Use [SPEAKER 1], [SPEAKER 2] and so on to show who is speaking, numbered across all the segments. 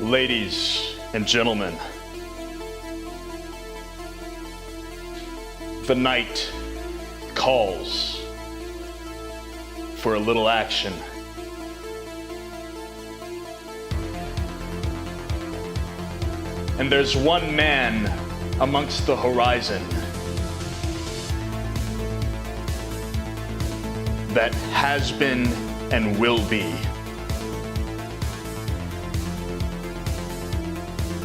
[SPEAKER 1] Ladies and gentlemen, the night calls for a little action. And there's one man amongst the horizon that has been and will be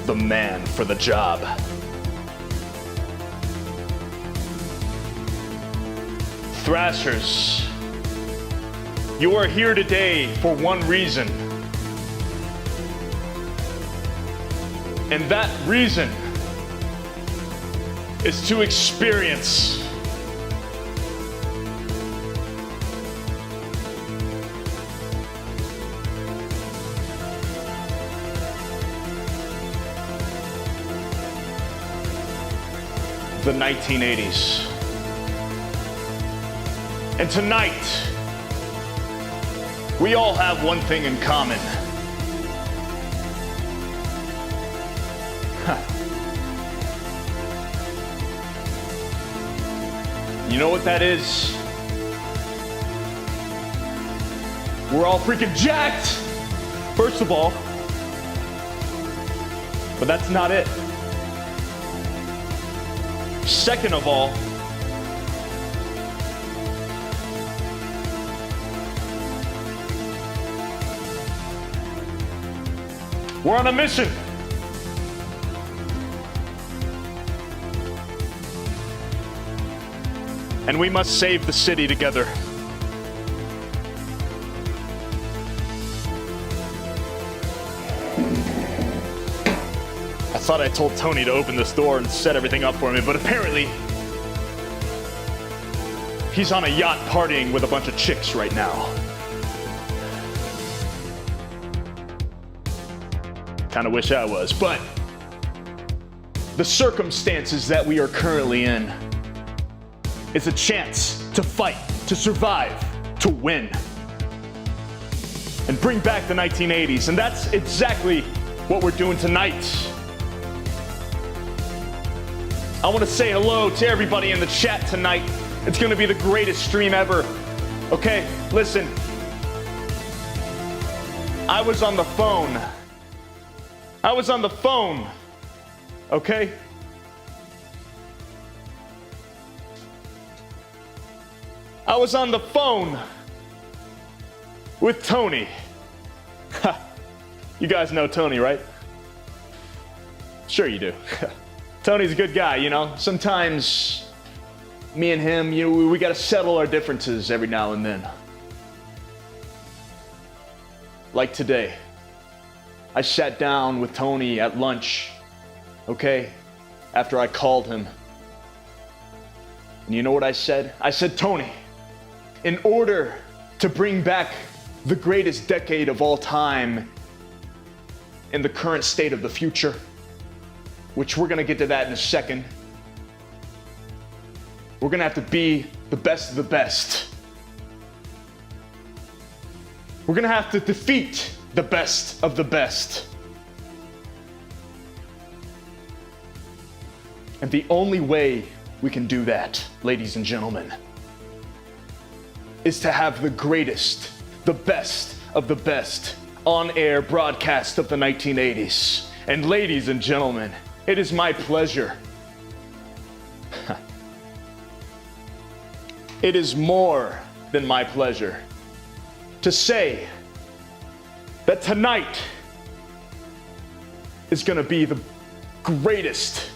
[SPEAKER 1] the man for the job. Thrashers, you are here today for one reason. And that reason is to experience the 1980s. And tonight, we all have one thing in common. You know what that is? We're all freaking jacked, first of all. But that's not it. Second of all, we're on a mission. And we must save the city together. I thought I told Tony to open this door and set everything up for me, but apparently he's on a yacht partying with a bunch of chicks right now. Kind of wish I was, but the circumstances that we are currently in is a chance to fight, to survive, to win, and bring back the 1980s. And that's exactly what we're doing tonight. I want to say hello to everybody in the chat tonight. It's going to be the greatest stream ever. Okay, listen. I was on the phone. Okay? I was on the phone with Tony. You guys know Tony, right? Sure you do. Tony's a good guy, you know. Sometimes me and him, we gotta settle our differences every now and then. Like today. I sat down with Tony at lunch, okay, after I called him. And you know what I said? I said, Tony, in order to bring back the greatest decade of all time in the current state of the future, which we're gonna get to that in a second, we're gonna have to be the best of the best. We're gonna have to defeat the best of the best. And the only way we can do that, ladies and gentlemen, is to have the greatest, the best of the best on-air broadcast of the 1980s. And ladies and gentlemen, it is my pleasure. It is more than my pleasure to say that tonight is gonna be the greatest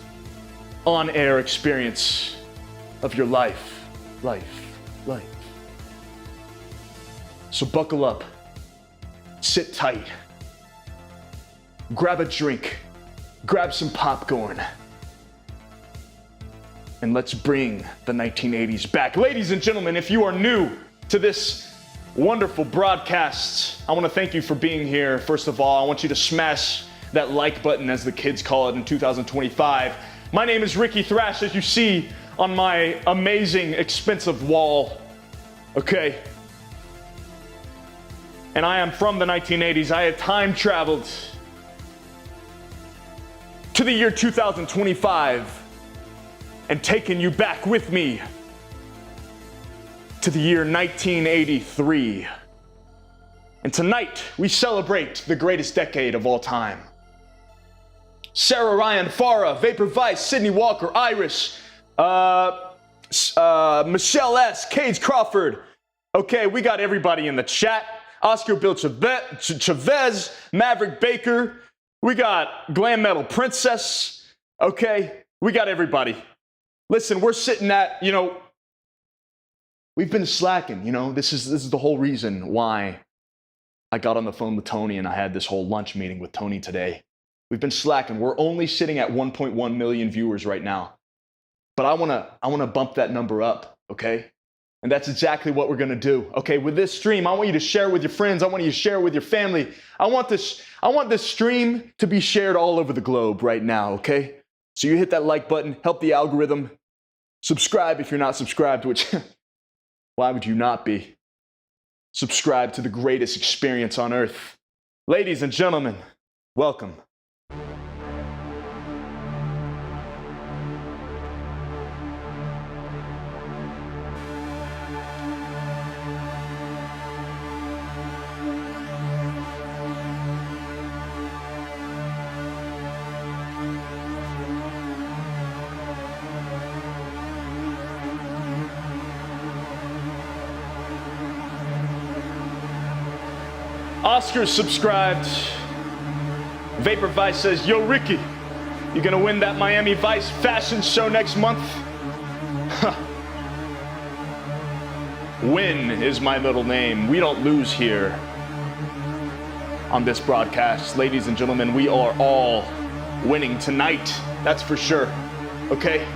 [SPEAKER 1] on-air experience of your life. So buckle up, sit tight, grab a drink, grab some popcorn, and let's bring the 1980s back. Ladies and gentlemen, if you are new to this wonderful broadcast, I want to thank you for being here. First of all, I want you to smash that like button, as the kids call it in 2025. My name is Rikki Thrash, as you see on my amazing, expensive wall. Okay. And I am from the 1980s. I have time traveled to the year 2025 and taking you back with me to the year 1983. And tonight, we celebrate the greatest decade of all time. Sarah Ryan, Farah, Vapor Vice, Sydney Walker, Iris, Michelle S., Cage Crawford. Okay, we got everybody in the chat. Oscar Bill Chavez, Maverick Baker. We got Glam Metal Princess. Okay, we got everybody. Listen, we're sitting at, we've been slacking, This is the whole reason why I got on the phone with Tony and I had this whole lunch meeting with Tony today. We've been slacking. We're only sitting at 1.1 million viewers right now. But I wanna bump that number up, okay? And that's exactly what we're gonna do. Okay, with this stream, I want you to share with your friends. I want you to share with your family. I want this stream to be shared all over the globe right now, okay? So you hit that like button, help the algorithm. Subscribe if you're not subscribed, which why would you not be? Subscribe to the greatest experience on earth. Ladies and gentlemen, welcome. Oscar's subscribed. Vapor Vice says, yo, Rikki, you gonna win that Miami Vice fashion show next month? Win is my middle name. We don't lose here on this broadcast. Ladies and gentlemen, we are all winning tonight. That's for sure, okay?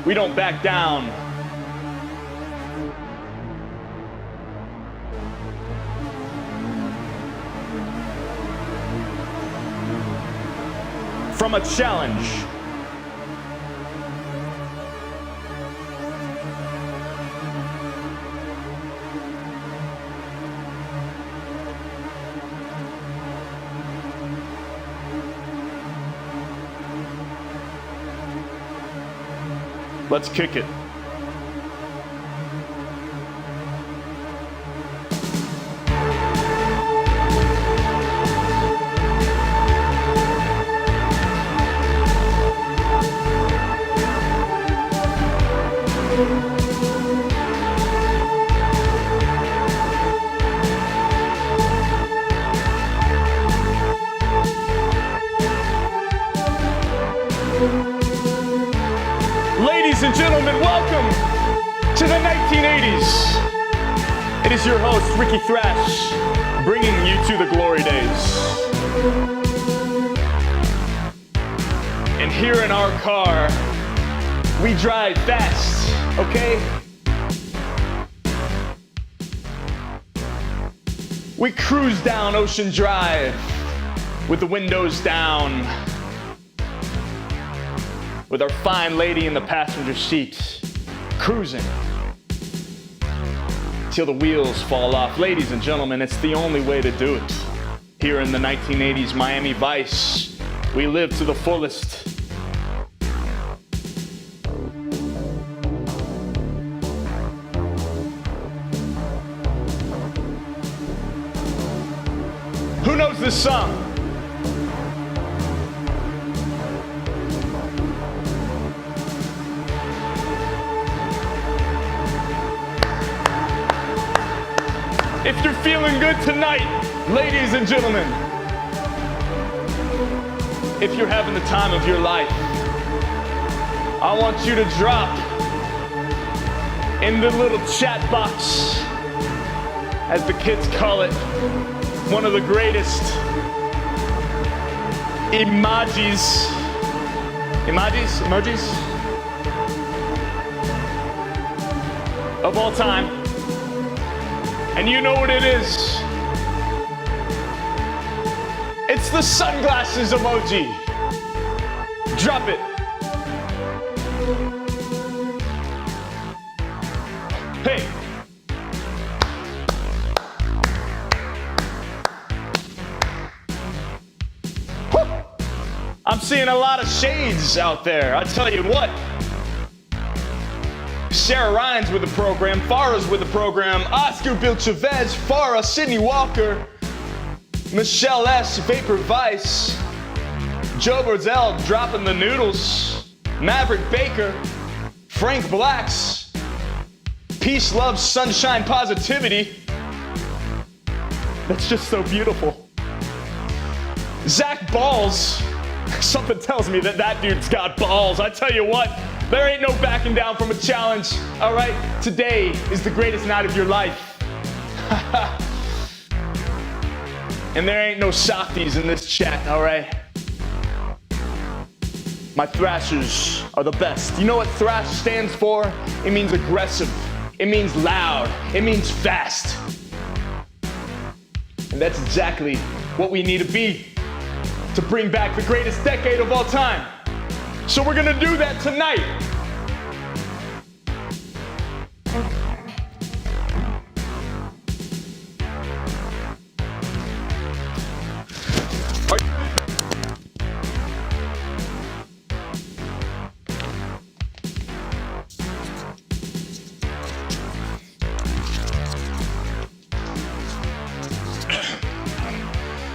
[SPEAKER 1] We don't back down. From a challenge. Let's kick it. Ladies and gentlemen, welcome to the 1980s. It is your host, Rikki Thrash, bringing you to the glory days. And here in our car, we drive fast, okay? We cruise down Ocean Drive with the windows down, with our fine lady in the passenger seat, cruising till the wheels fall off. Ladies and gentlemen, it's the only way to do it. Here in the 1980s Miami Vice, we live to the fullest. Who knows this song? If you're feeling good tonight, ladies and gentlemen, if you're having the time of your life, I want you to drop in the little chat box, as the kids call it, one of the greatest emojis of all time. And you know what it is. It's the sunglasses emoji. Drop it. Hey. I'm seeing a lot of shades out there. I tell you what. Sarah Ryan's with the program, Farah's with the program, Oscar Bill Chavez, Farah, Sydney Walker, Michelle S, Vapor Vice, Joe Bordell dropping the noodles, Maverick Baker, Frank Blacks, Peace, Love, Sunshine, Positivity. That's just so beautiful. Zach Balls. Something tells me that that dude's got balls. I tell you what, there ain't no backing down from a challenge. All right, today is the greatest night of your life. And there ain't no softies in this chat, all right? My thrashers are the best. You know what thrash stands for? It means aggressive. It means loud. It means fast. And that's exactly what we need to be to bring back the greatest decade of all time. So we're gonna do that tonight.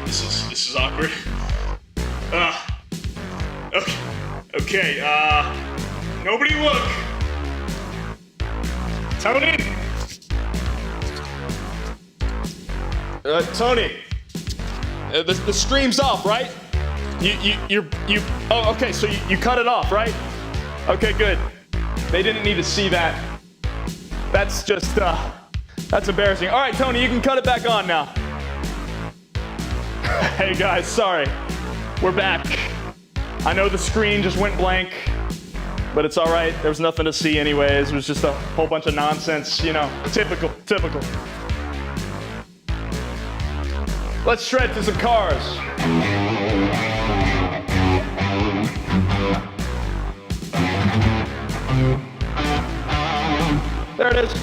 [SPEAKER 1] This is awkward. Okay, nobody look. Tony? Tony, the stream's off, right? Oh, okay, so you cut it off, right? Okay, good. They didn't need to see that. That's just, that's embarrassing. All right, Tony, you can cut it back on now. Hey guys, sorry. We're back. I know the screen just went blank, but it's all right. There was nothing to see anyways. It was just a whole bunch of nonsense, you know, typical. Let's shred to some cars. There it is.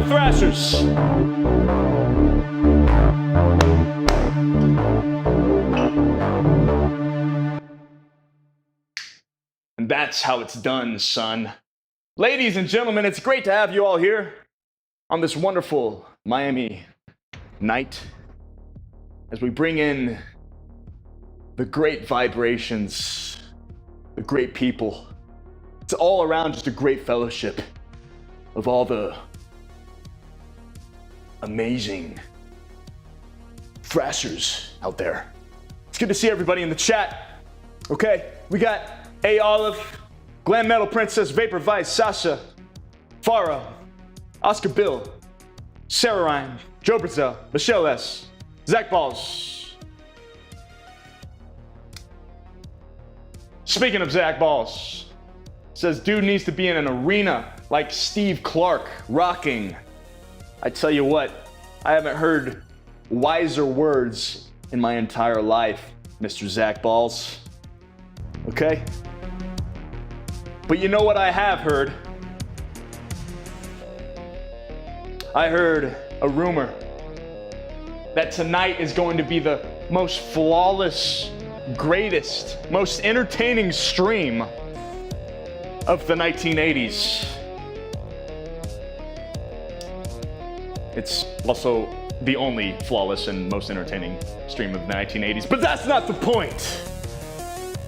[SPEAKER 1] Thrashers. And that's how it's done, son. Ladies and gentlemen, it's great to have you all here on this wonderful Miami night as we bring in the great vibrations, the great people. It's all around just a great fellowship of all the amazing thrashers out there. It's good to see everybody in the chat. Okay, we got A. Olive, Glam Metal Princess, Vapor Vice, Sasha, Farah, Oscar Bill, Sarah Ryan, Joe Brazil, Michelle S., Zach Balls. Speaking of Zach Balls, says dude needs to be in an arena like Steve Clark rocking. I tell you what, I haven't heard wiser words in my entire life, Mr. Zach Balls. Okay? But you know what I have heard? I heard a rumor that tonight is going to be the most flawless, greatest, most entertaining stream of the 1980s. It's also the only flawless and most entertaining stream of the 1980s, but that's not the point.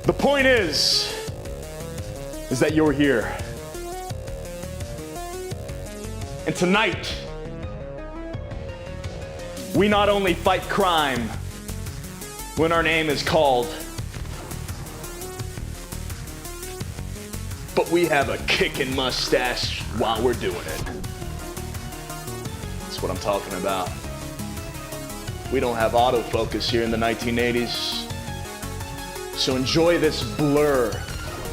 [SPEAKER 1] The point is that you're here. And tonight, we not only fight crime when our name is called, but we have a kickin' mustache while we're doing it. That's what I'm talking about. We don't have autofocus here in the 1980s. So enjoy this blur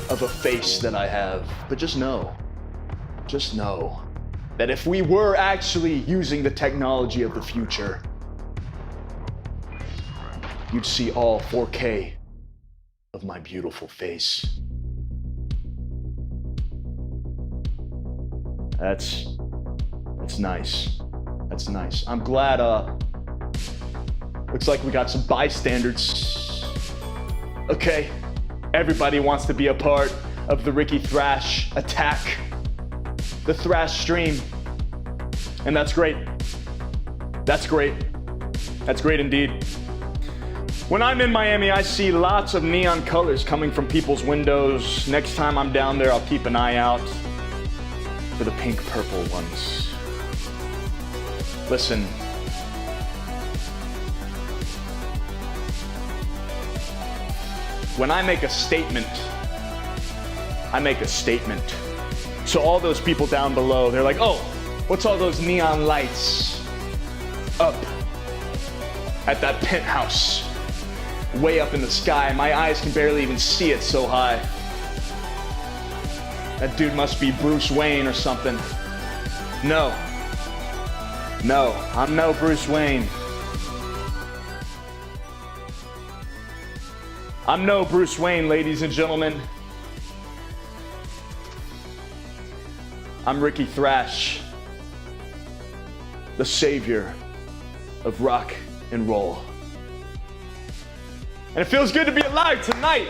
[SPEAKER 1] of a face that I have. But just know that if we were actually using the technology of the future, you'd see all 4K of my beautiful face. That's nice. That's nice. I'm glad, looks like we got some bystanders. Okay, everybody wants to be a part of the Rikki Thrash attack, the Thrash stream, and that's great. That's great. That's great indeed. When I'm in Miami, I see lots of neon colors coming from people's windows. Next time I'm down there, I'll keep an eye out for the pink purple ones. Listen. When I make a statement, I make a statement. So all those people down below, they're like, oh, what's all those neon lights up at that penthouse? Way up in the sky. My eyes can barely even see it so high. That dude must be Bruce Wayne or something. No, I'm no Bruce Wayne. I'm no Bruce Wayne, ladies and gentlemen. I'm Rikki Thrash, the savior of rock and roll. And it feels good to be alive tonight.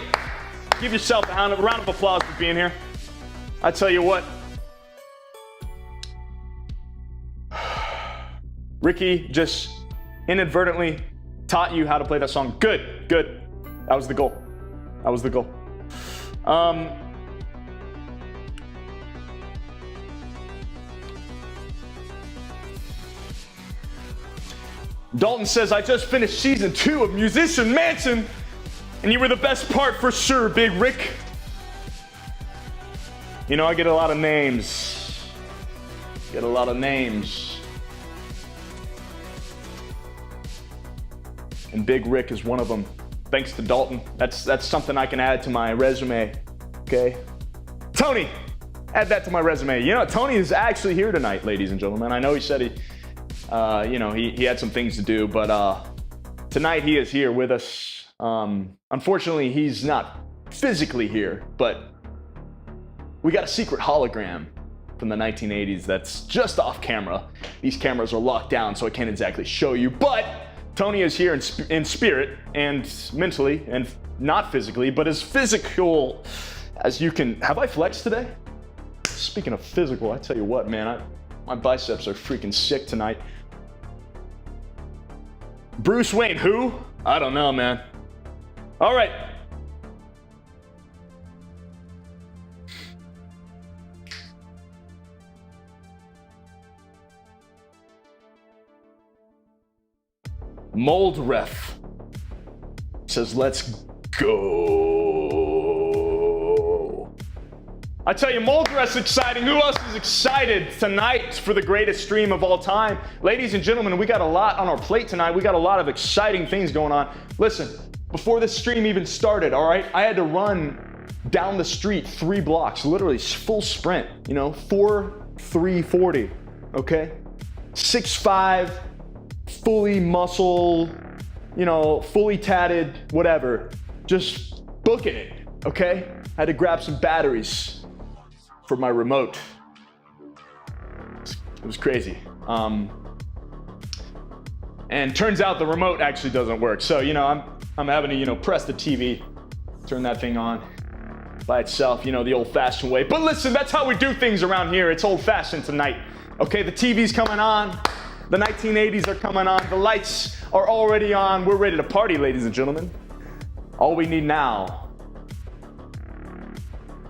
[SPEAKER 1] Give yourself a round of applause for being here. I tell you what, Rikki just inadvertently taught you how to play that song. Good. That was the goal. Dalton says, I just finished season 2 of Musician Mansion, and you were the best part for sure, Big Rick. You know, I get a lot of names. And Big Rick is one of them. Thanks to Dalton. That's something I can add to my resume, okay? Tony, add that to my resume. You know, Tony is actually here tonight, ladies and gentlemen. I know he said he had some things to do, but tonight he is here with us. Unfortunately, he's not physically here, but we got a secret hologram from the 1980s that's just off camera. These cameras are locked down, so I can't exactly show you, but Tony is here in spirit and mentally and not physically, but as physical as you can. Have I flexed today? Speaking of physical, I tell you what, man, my biceps are freaking sick tonight. Bruce Wayne, who? I don't know, man. All right. Mold Ref says, let's go. I tell you, Mold Ref's exciting. Who else is excited tonight for the greatest stream of all time? Ladies and gentlemen, we got a lot on our plate tonight. We got a lot of exciting things going on. Listen, before this stream even started, all right, I had to run down the street 3 blocks, literally full sprint, 4:3:40, okay? 6'5", fully muscle, fully tatted, whatever, just booking it, okay? I had to grab some batteries for my remote. It was crazy. And turns out the remote actually doesn't work. So, I'm having to, press the TV, turn that thing on by itself, the old-fashioned way. But listen, that's how we do things around here. It's old-fashioned tonight, okay? The TV's coming on. The 1980s are coming on. The lights are already on. We're ready to party, ladies and gentlemen. All we need now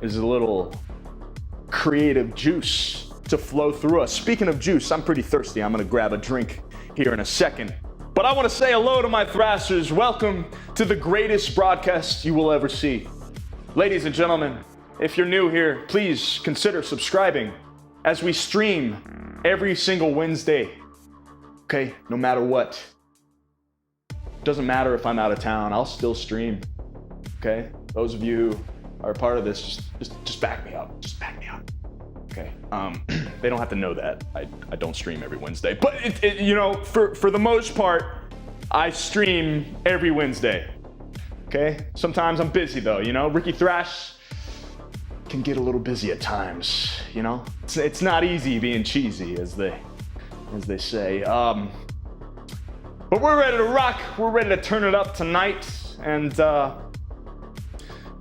[SPEAKER 1] is a little creative juice to flow through us. Speaking of juice, I'm pretty thirsty. I'm gonna grab a drink here in a second. But I wanna say hello to my Thrashers. Welcome to the greatest broadcast you will ever see. Ladies and gentlemen, if you're new here, please consider subscribing as we stream every single Wednesday. Okay, no matter what. Doesn't matter if I'm out of town, I'll still stream. Okay, those of you who are a part of this, just back me up. Just back me up. Okay, they don't have to know that I don't stream every Wednesday, but for the most part, I stream every Wednesday. Okay, sometimes I'm busy though. Rikki Thrash can get a little busy at times. It's not easy being cheesy, as they say. But we're ready to rock. We're ready to turn it up tonight. And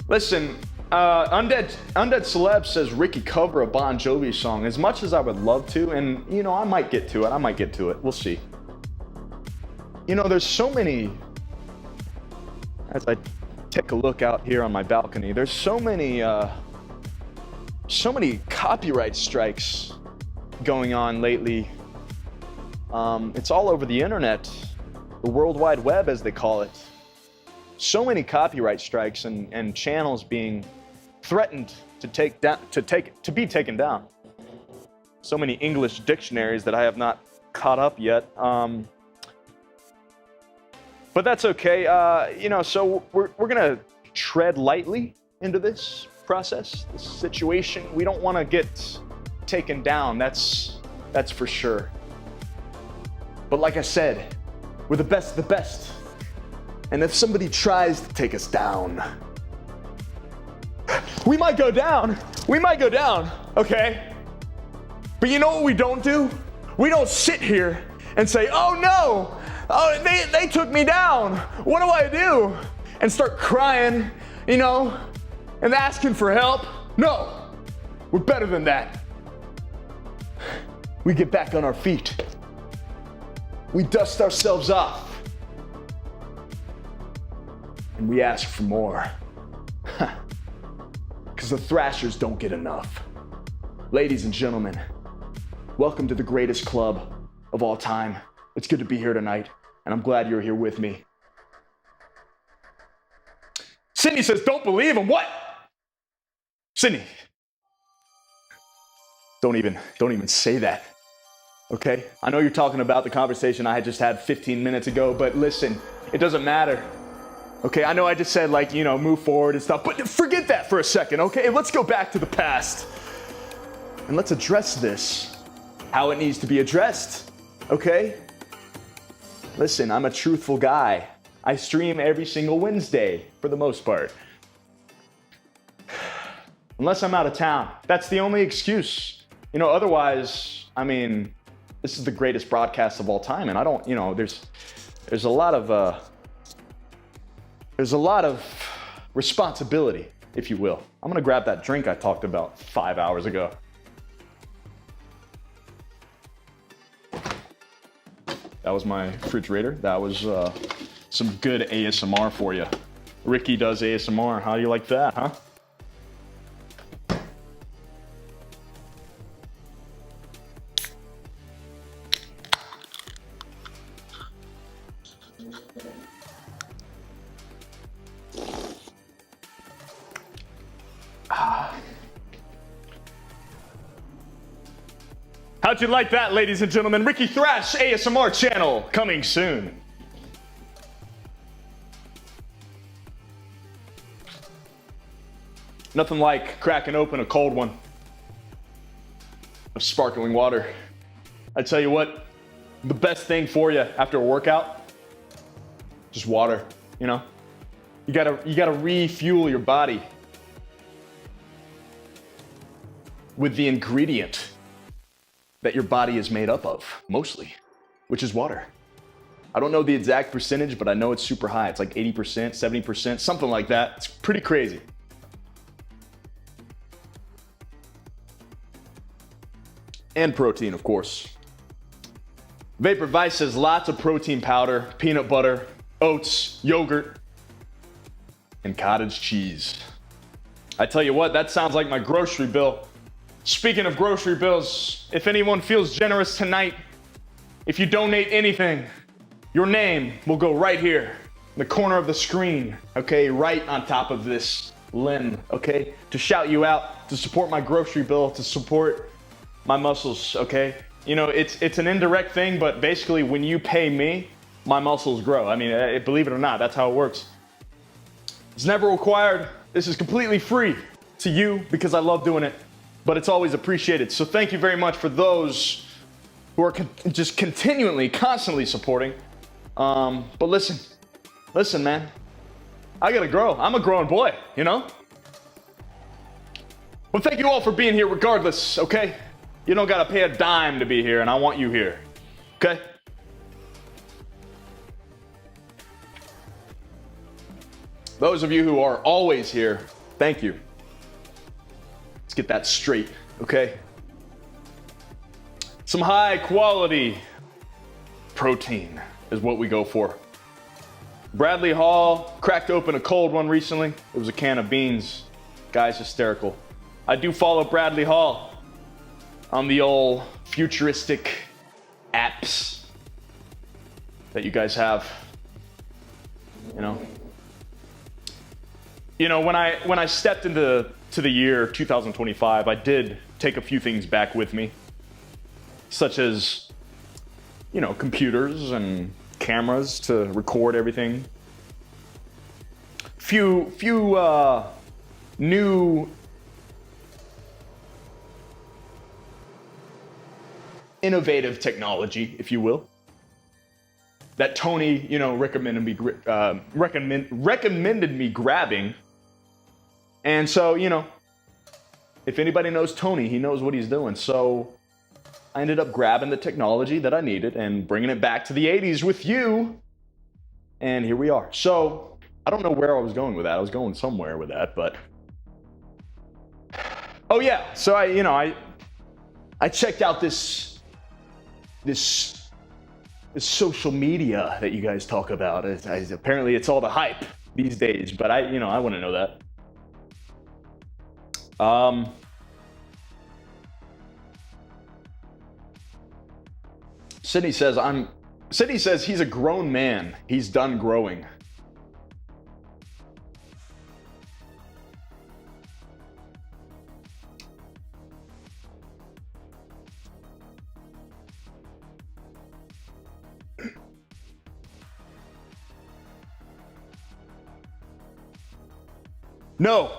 [SPEAKER 1] listen, Undead Celeb says Rikki cover a Bon Jovi song. As much as I would love to, and I might get to it. We'll see. There's so many, as I take a look out here on my balcony, there's so many copyright strikes going on lately. It's all over the internet, the World Wide Web, as they call it. So many copyright strikes and channels being threatened to be taken down. So many English dictionaries that I have not caught up yet. But that's okay. So we're gonna tread lightly into this process, this situation. We don't want to get taken down. That's for sure. But like I said, we're the best of the best. And if somebody tries to take us down, we might go down. Okay? But you know what we don't do? We don't sit here and say, oh no, they took me down. What do I do? And start crying, and asking for help. No, we're better than that. We get back on our feet. We dust ourselves off. And we ask for more. Because the Thrashers don't get enough. Ladies and gentlemen, welcome to the greatest club of all time. It's good to be here tonight, and I'm glad you're here with me. Sydney says, don't believe him. What? Sydney, don't even say that. Okay? I know you're talking about the conversation I had just had 15 minutes ago, but listen, it doesn't matter. Okay, I know I just said move forward and stuff, but forget that for a second, okay? Let's go back to the past. And let's address this how it needs to be addressed, okay? Listen, I'm a truthful guy. I stream every single Wednesday for the most part. Unless I'm out of town. That's the only excuse. Otherwise, I mean, this is the greatest broadcast of all time, and I don't, there's a lot of responsibility, if you will. I'm gonna grab that drink I talked about 5 hours ago. That was my refrigerator. That was some good ASMR for you. Rikki does ASMR. How do you like that, huh? How'd you like that, ladies and gentlemen? Rikki Thrash ASMR channel coming soon. Nothing like cracking open a cold one of sparkling water. I tell you what, the best thing for you after a workout, just water, You gotta refuel your body with the ingredient that your body is made up of, mostly, which is water. I don't know the exact percentage, but I know it's super high. It's like 80%, 70%, something like that. It's pretty crazy. And protein, of course. Vapor Vice has lots of protein powder, peanut butter, oats, yogurt, and cottage cheese. I tell you what, that sounds like my grocery bill. Speaking of grocery bills, if anyone feels generous tonight, if you donate anything, your name will go right here in the corner of the screen, okay, right on top of this limb, okay, to shout you out, to support my grocery bill, to support my muscles, okay? It's an indirect thing, but basically when you pay me, my muscles grow. I mean, believe it or not, that's how it works. It's never required. This is completely free to you because I love doing it, but it's always appreciated. So thank you very much for those who are just continually, constantly supporting. But listen, man, I gotta grow. I'm a growing boy, Well, thank you all for being here regardless, okay? You don't gotta pay a dime to be here, and I want you here, okay? Those of you who are always here, thank you. Let's get that straight, okay? Some high quality protein is what we go for. Bradley Hall cracked open a cold one recently. It was a can of beans. Guy's hysterical. I do follow Bradley Hall on the old futuristic apps that you guys have. When I stepped into the year 2025, I did take a few things back with me, such as, computers and cameras to record everything. Few new innovative technology, if you will, that Tony, recommended me grabbing. And so, if anybody knows Tony, he knows what he's doing. So I ended up grabbing the technology that I needed and bringing it back to the 80s with you. And here we are. So I don't know where I was going with that. I was going somewhere with that, but oh yeah. So I checked out this social media that you guys talk about. Apparently it's all the hype these days, but I wouldn't know that. Sydney says he's a grown man. He's done growing. No.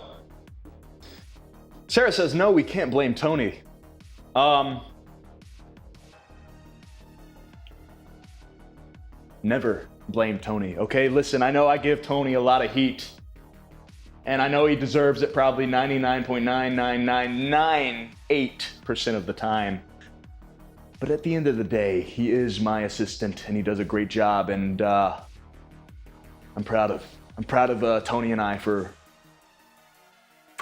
[SPEAKER 1] Sarah says, no, we can't blame Tony. Never blame Tony, okay? Listen, I know I give Tony a lot of heat. And I know he deserves it probably 99.99998% of the time. But at the end of the day, he is my assistant and he does a great job. And I'm proud of Tony and I for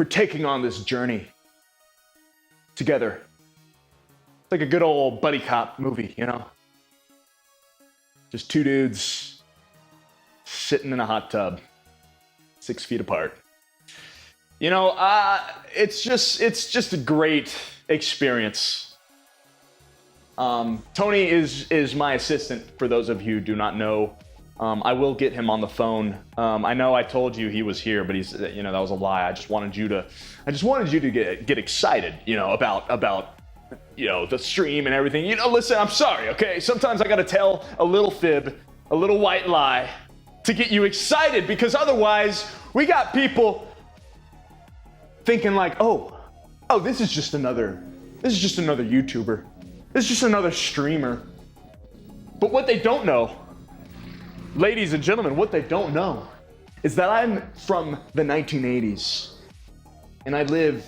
[SPEAKER 1] taking on this journey together. It's like a good old buddy cop movie, you know? Just two dudes sitting in a hot tub, 6 feet apart. You know, it's just a great experience. Tony is my assistant, for those of you who do not know. I will get him on the phone. I know I told you he was here, but he's, you know, that was a lie. I just wanted you to get excited, you know, about you know, the stream and everything. You know, listen, I'm sorry, okay? Sometimes I gotta tell a little fib, a little white lie to get you excited, because otherwise we got people thinking like, oh, this is just another YouTuber. This is just another streamer. But what they don't know, ladies and gentlemen, what they don't know is that I'm from the 1980s and I live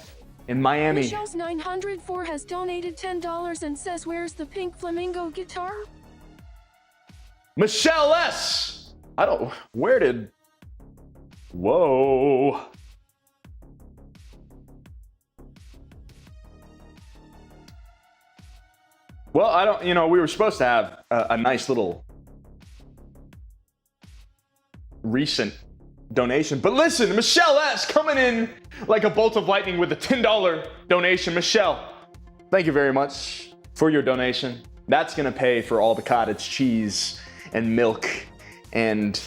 [SPEAKER 1] in Miami.
[SPEAKER 2] Michelle's 904 has donated $10 and says, "Where's the pink flamingo guitar?"
[SPEAKER 1] Michelle S. Whoa. Well, we were supposed to have a nice little recent donation, but listen, Michelle S. coming in like a bolt of lightning with a $10 donation. Michelle, thank you very much for your donation. That's gonna pay for all the cottage cheese and milk and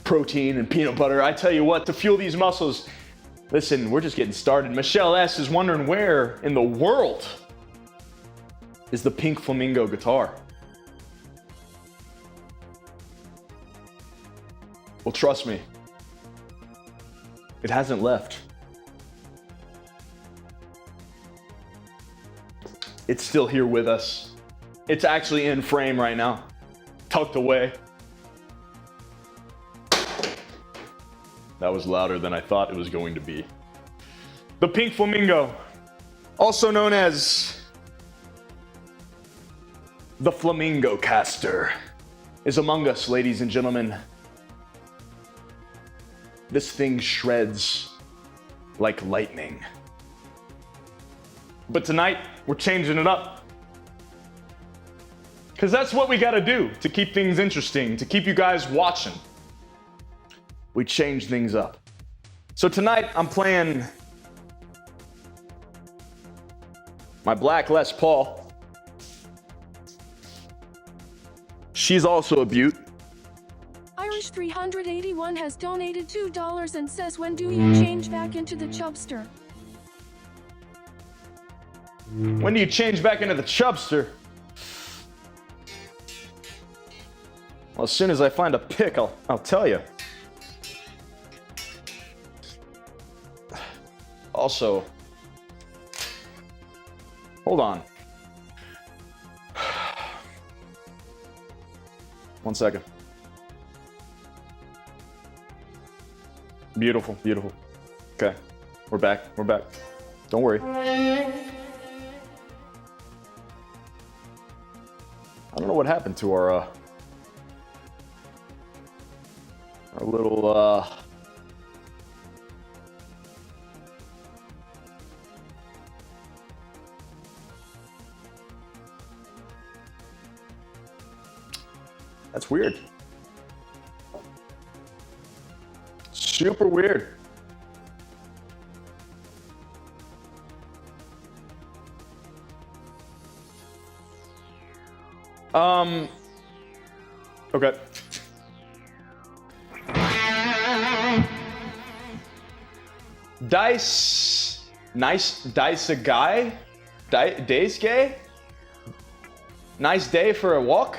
[SPEAKER 1] protein and peanut butter. I tell you what, to fuel these muscles, listen, we're just getting started. Michelle S. is wondering where in the world is the pink flamingo guitar. Well, trust me, it hasn't left. It's still here with us. It's actually in frame right now, tucked away. That was louder than I thought it was going to be. The pink flamingo, also known as the Flamingo Caster, is among us, ladies and gentlemen. This thing shreds like lightning. But tonight, we're changing it up. Because that's what we gotta do to keep things interesting, to keep you guys watching. We change things up. So tonight, I'm playing my black Les Paul. She's also a beaut.
[SPEAKER 2] Irish 381 has donated $2 and says, "When do you change back into the chubster?"
[SPEAKER 1] When do you change back into the chubster? Well, as soon as I find a pic, I'll tell you. Also, hold on. 1 second. Beautiful, beautiful. Okay, we're back. Don't worry. I don't know what happened to our little that's weird. Super weird. Okay. Dice a guy? Days gay? Nice day for a walk?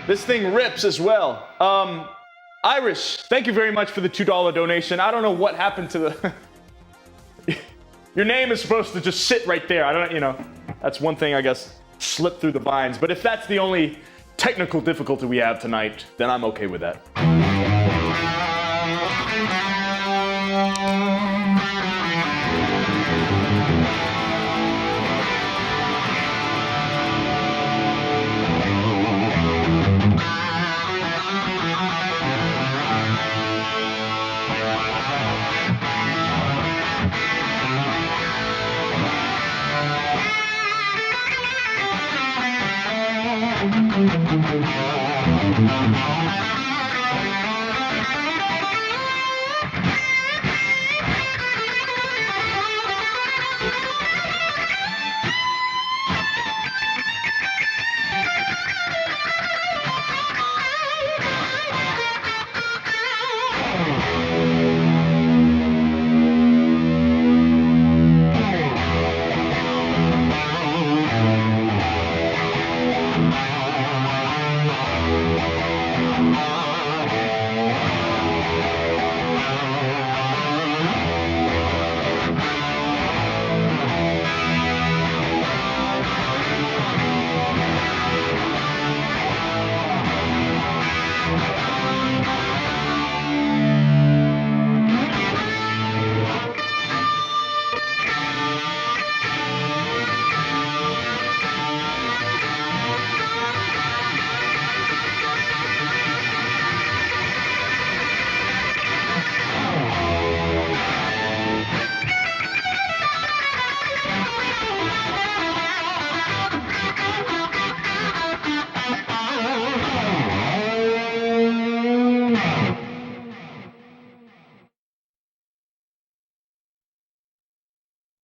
[SPEAKER 1] This thing rips as well. Irish, thank you very much for the $2 donation. I don't know what happened to the... Your name is supposed to just sit right there. I don't, that's one thing, I guess, slipped through the vines. But if that's the only technical difficulty we have tonight, then I'm okay with that.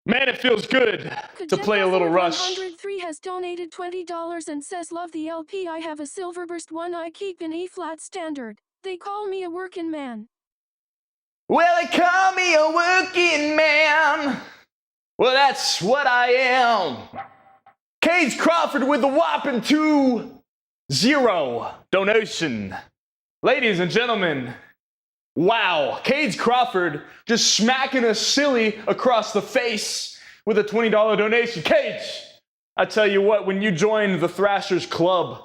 [SPEAKER 1] Man, it feels good to play a little Rush.
[SPEAKER 2] 103 has donated $20 and says, love the LP. I have a Silverburst one I keep in E flat standard. They call me a working man.
[SPEAKER 1] Well, they call me a working man. Well, that's what I am. Cage Crawford with the whopping 2-0 donation. Ladies and gentlemen, wow, Cage Crawford just smacking us silly across the face with a $20 donation. Cage, I tell you what, when you joined the Thrashers Club,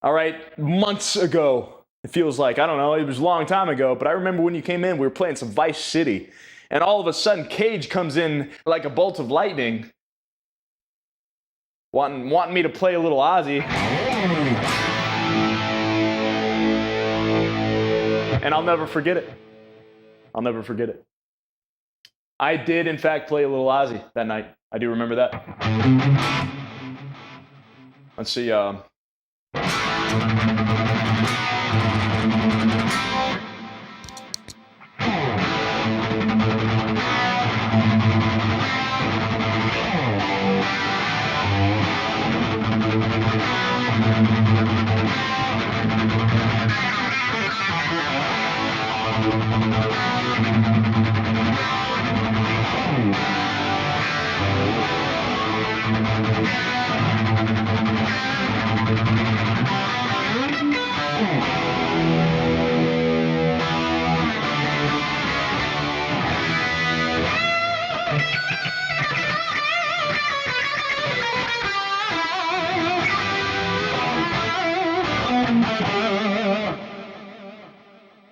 [SPEAKER 1] all right, months ago, it feels like, I don't know, it was a long time ago, but I remember when you came in, we were playing some Vice City, and all of a sudden, Cage comes in like a bolt of lightning, wanting me to play a little Ozzy. And I'll never forget it. I'll never forget it. I did, in fact, play a little Ozzy that night. I do remember that. Let's see.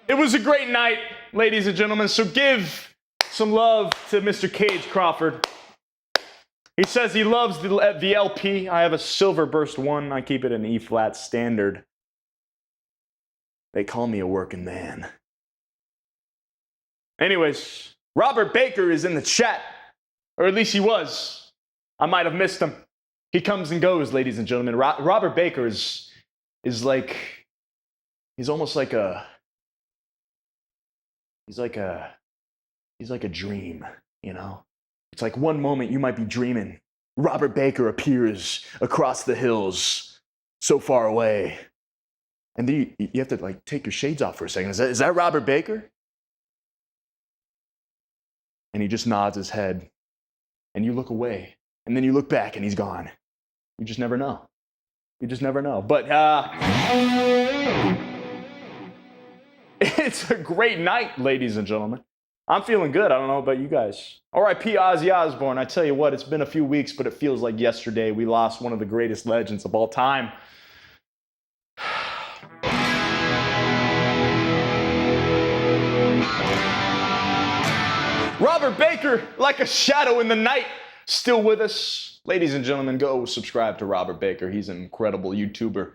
[SPEAKER 1] It was a great night, ladies and gentlemen, so give some love to Mr. Cage Crawford. He says he loves the LP. I have a Silverburst one. I keep it in E-flat standard. They call me a working man. Anyways, Robert Baker is in the chat, or at least he was. I might have missed him. He comes and goes, ladies and gentlemen. Robert Baker is like, he's almost like a, he's like a dream, you know? It's like one moment you might be dreaming. Robert Baker appears across the hills, so far away. And then you have to like take your shades off for a second. Is that Robert Baker? And he just nods his head. And you look away. And then you look back and he's gone. You just never know. You just never know. But It's a great night, ladies and gentlemen. I'm feeling good. I don't know about you guys. R.I.P. Ozzy Osbourne. I tell you what, it's been a few weeks, but it feels like yesterday we lost one of the greatest legends of all time. Robert Baker, like a shadow in the night, still with us. Ladies and gentlemen, go subscribe to Robert Baker. He's an incredible YouTuber.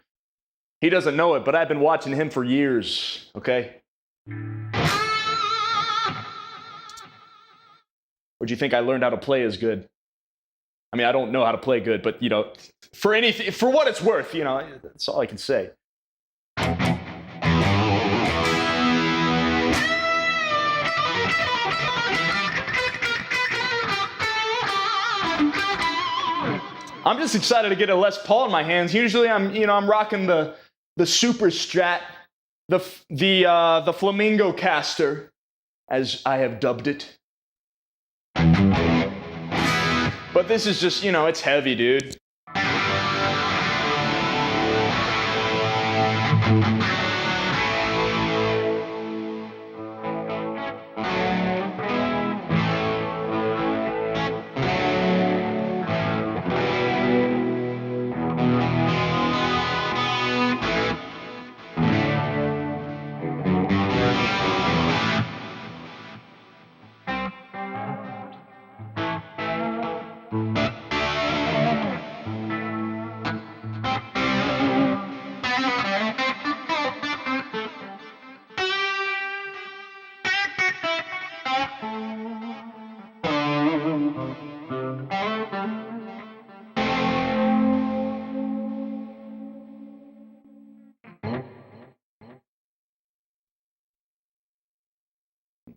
[SPEAKER 1] He doesn't know it, but I've been watching him for years, okay? Or do you think I learned how to play as good? I mean, I don't know how to play good, but, you know, for anything, for what it's worth, you know, that's all I can say. I'm just excited to get a Les Paul in my hands. Usually I'm rocking the Super Strat, the Flamingo Caster, as I have dubbed it. But this is just, you know, it's heavy, dude.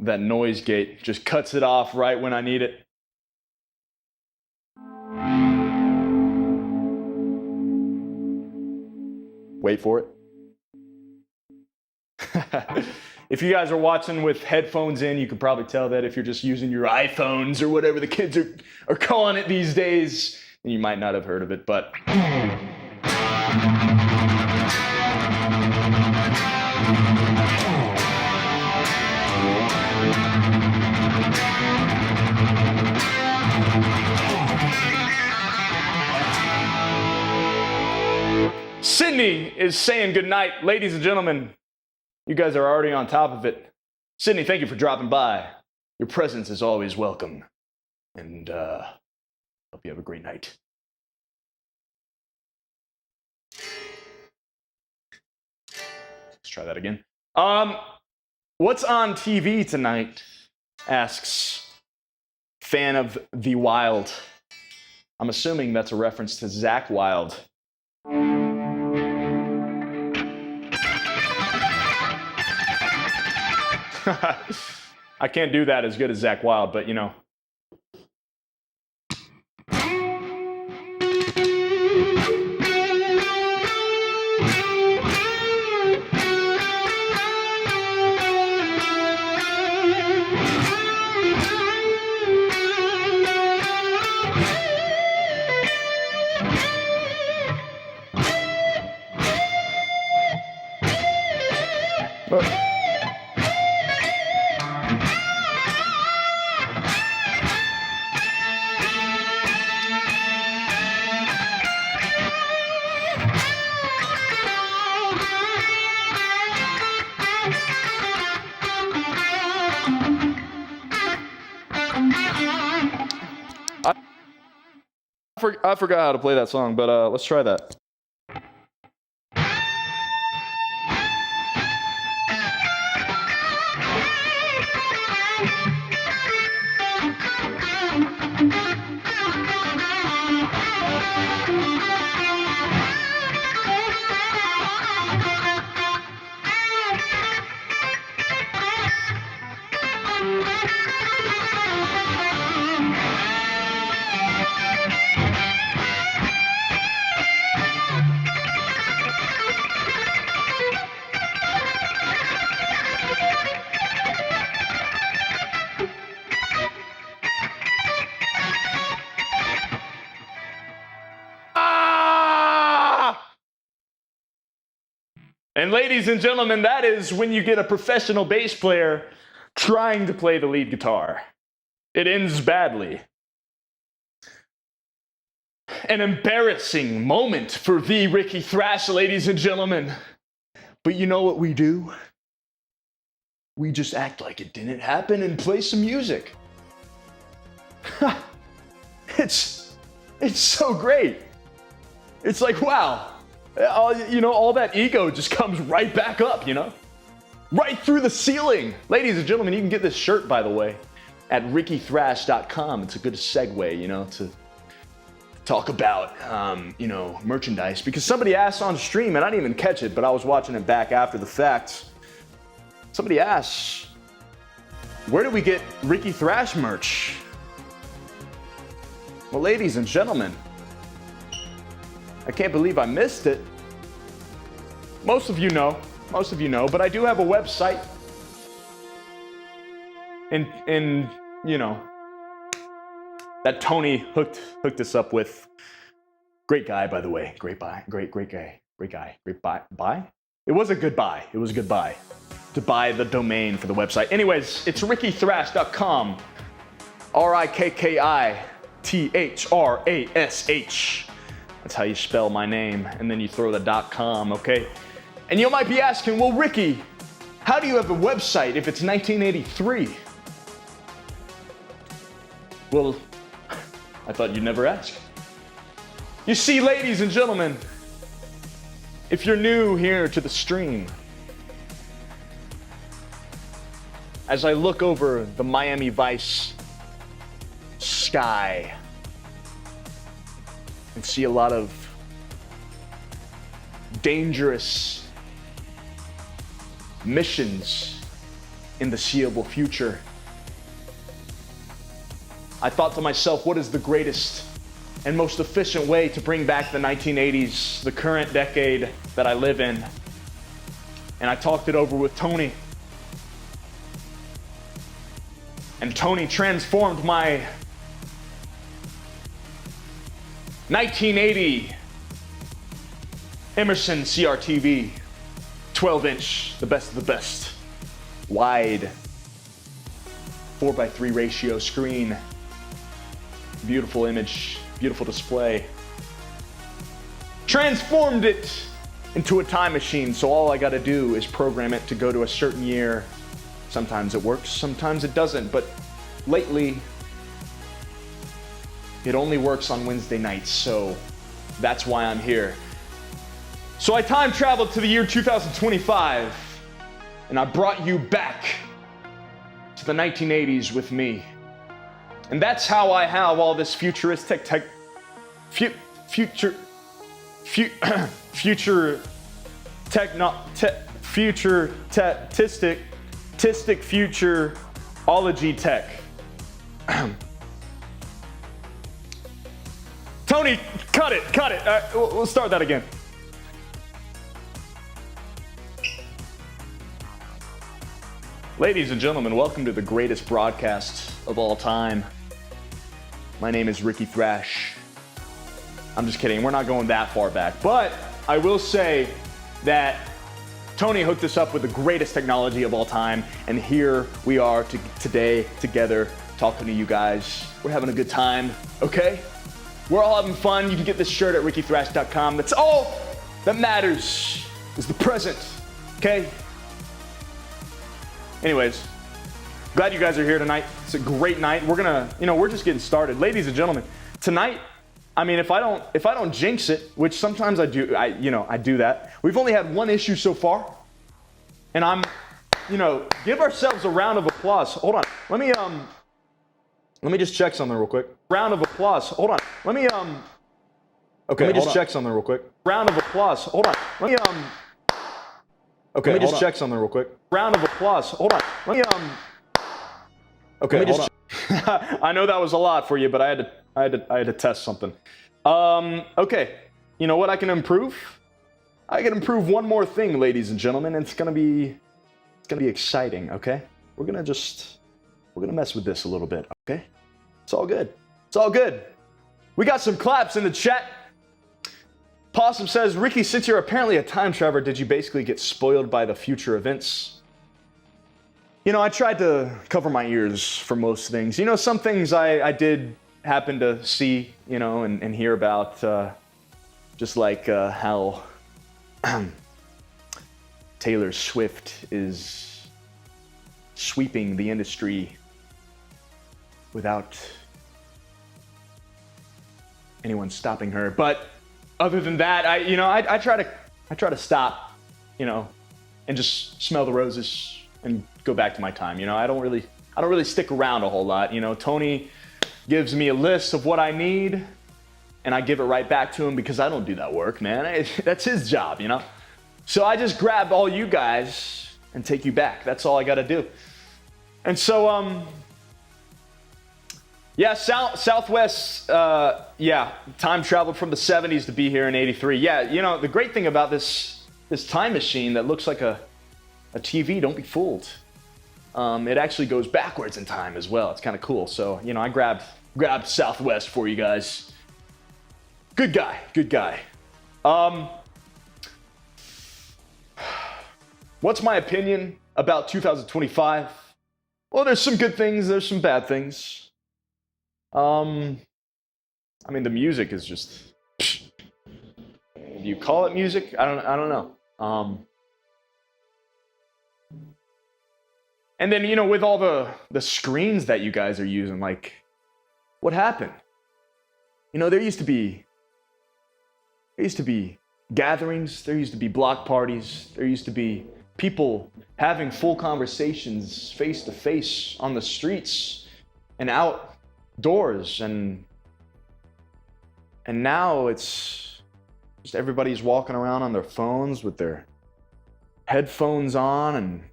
[SPEAKER 1] That noise gate just cuts it off right when I need it. Wait for it. If you guys are watching with headphones in, you can probably tell that. If you're just using your iPhones or whatever the kids are calling it these days, then you might not have heard of it, but... Sydney is saying goodnight. Ladies and gentlemen, you guys are already on top of it. Sydney, thank you for dropping by. Your presence is always welcome. And hope you have a great night. Let's try that again. What's on TV tonight? Asks fan of The Wild. I'm assuming that's a reference to Zakk Wylde. I can't do that as good as Zakk Wylde, but you know. I forgot how to play that song, but let's try that. And ladies and gentlemen, that is when you get a professional bass player trying to play the lead guitar. It ends badly. An embarrassing moment for the Rikki Thrash, ladies and gentlemen. But you know what we do? We just act like it didn't happen and play some music. It's so great. It's like, wow. All that ego just comes right back up, right through the ceiling. Ladies and gentlemen, you can get this shirt, by the way, at rikkythrash.com. It's a good segue, to talk about, merchandise, because somebody asked on stream, and I didn't even catch it, but I was watching it back after the fact. Somebody asked, where do we get Rikki Thrash merch? Well, ladies and gentlemen, I can't believe I missed it. Most of you know, but I do have a website. And that Tony hooked us up with. Great guy, by the way. Great guy. It was a good buy. To buy the domain for the website. Anyways, it's rikkythrash.com. RIKKITHRASH. That's how you spell my name, and then you throw the .com, okay? And you might be asking, well, Rikki, how do you have a website if it's 1983? Well, I thought you'd never ask. You see, ladies and gentlemen, if you're new here to the stream, as I look over the Miami Vice sky and see a lot of dangerous missions in the seeable future, I thought to myself, what is the greatest and most efficient way to bring back the 1980s, the current decade that I live in? And I talked it over with Tony. And Tony transformed my 1980 Emerson CRTV, 12-inch, the best of the best, wide, 4:3 ratio screen, beautiful image, beautiful display. Transformed it into a time machine, so all I gotta do is program it to go to a certain year. Sometimes it works, sometimes it doesn't, but lately, it only works on Wednesday nights, so that's why I'm here. So I time traveled to the year 2025, and I brought you back to the 1980s with me. And that's how I have all this futuristic futuristic futurology tech. Tony, cut it. We'll start that again. Ladies and gentlemen, welcome to the greatest broadcast of all time. My name is Rikki Thrash. I'm just kidding, we're not going that far back. But I will say that Tony hooked us up with the greatest technology of all time, and here we are today together talking to you guys. We're having a good time, okay? We're all having fun. You can get this shirt at rikkythrash.com. That's all that matters is the present, okay? Anyways, glad you guys are here tonight. It's a great night. We're just getting started. Ladies and gentlemen, tonight, I mean, if I don't jinx it, which sometimes I do, I do that. We've only had one issue so far, and give ourselves a round of applause. Hold on, let me just check something real quick. Round of applause. Hold on, let me check something real quick. Round of applause. Hold on, let me just check something real quick. Round of applause. Hold on, let me just. I know that was a lot for you, but I had to test something. Okay, you know what I can improve? I can improve one more thing, ladies and gentlemen, and it's gonna be exciting. Okay, we're gonna mess with this a little bit. Okay, it's all good. We got some claps in the chat. Possum says, Rikki, since you're apparently a time traveler, did you basically get spoiled by the future events? You know, I tried to cover my ears for most things. You know, some things I did happen to see, you know, and hear about, just like how Taylor Swift is sweeping the industry without anyone stopping her. But other than that, I try to stop, you know, and just smell the roses and go back to my time. You know, I don't really stick around a whole lot. You know, Tony gives me a list of what I need, and I give it right back to him because I don't do that work, man. That's his job, you know. So I just grab all you guys and take you back. That's all I got to do. And so, yeah, Southwest, time traveled from the 70s to be here in 83. Yeah, you know, the great thing about this time machine that looks like a TV, don't be fooled. It actually goes backwards in time as well. It's kind of cool. So, you know, I grabbed Southwest for you guys. Good guy. What's my opinion about 2025? Well, there's some good things, there's some bad things. I mean, the music is just, do you call it music? I don't know. And then, you know, with all the screens that you guys are using, like, what happened? You know, there used to be gatherings, there used to be block parties, there used to be people having full conversations face to face on the streets and outdoors, and now it's just everybody's walking around on their phones with their headphones on. And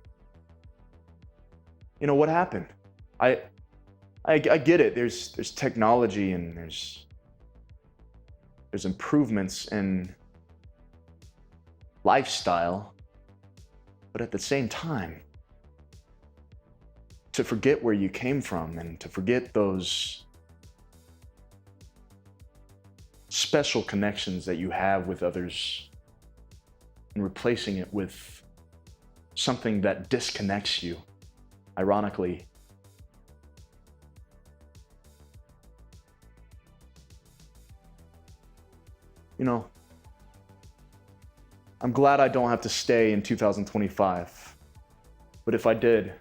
[SPEAKER 1] you know what happened? I get it. There's technology and there's improvements in lifestyle, but at the same time, to forget where you came from and to forget those special connections that you have with others and replacing it with something that disconnects you, ironically. You know, I'm glad I don't have to stay in 2025, but if I did,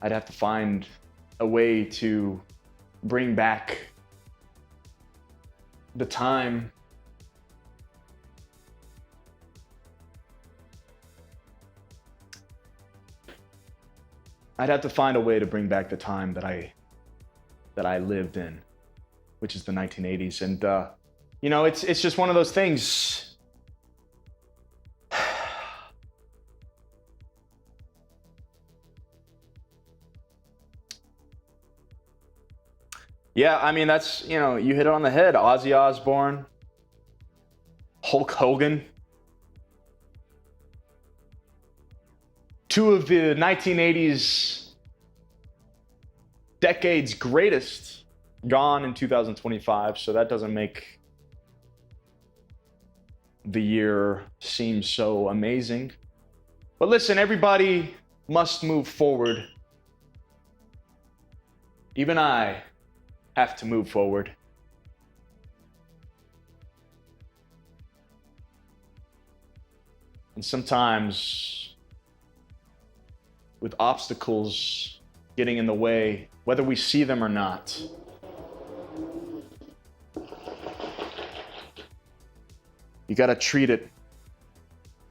[SPEAKER 1] I'd have to find a way to bring back the time I'd have to find a way to bring back the time that I lived in, which is the 1980s. And you know, it's just one of those things. Yeah, I mean, that's, you know, you hit it on the head. Ozzy Osbourne, Hulk Hogan. Two of the 1980s decade's greatest gone in 2025, so that doesn't make the year seem so amazing. But listen, everybody must move forward. Even I have to move forward. And sometimes, with obstacles getting in the way, whether we see them or not, you gotta treat it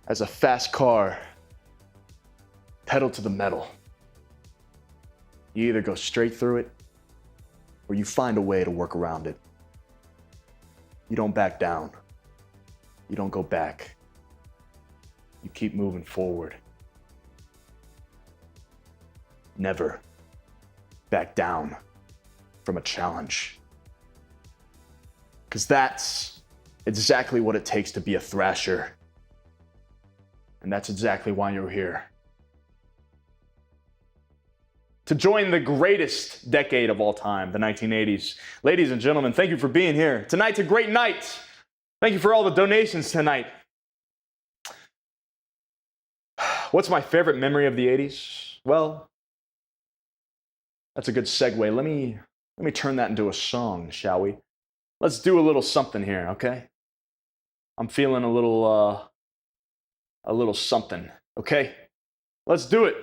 [SPEAKER 1] as a fast car, pedal to the metal. You either go straight through it, or you find a way to work around it. You don't back down. You don't go back. You keep moving forward. Never back down from a challenge. Because that's exactly what it takes to be a thrasher. And that's exactly why you're here. to join the greatest decade of all time, the 1980s. Ladies and gentlemen, thank you for being here. Tonight's a great night. Thank you for all the donations tonight. What's my favorite memory of the 80s? Well, that's a good segue. Let me turn that into a song, shall we? Let's do a little something here, okay? I'm feeling a little something, okay? Let's do it.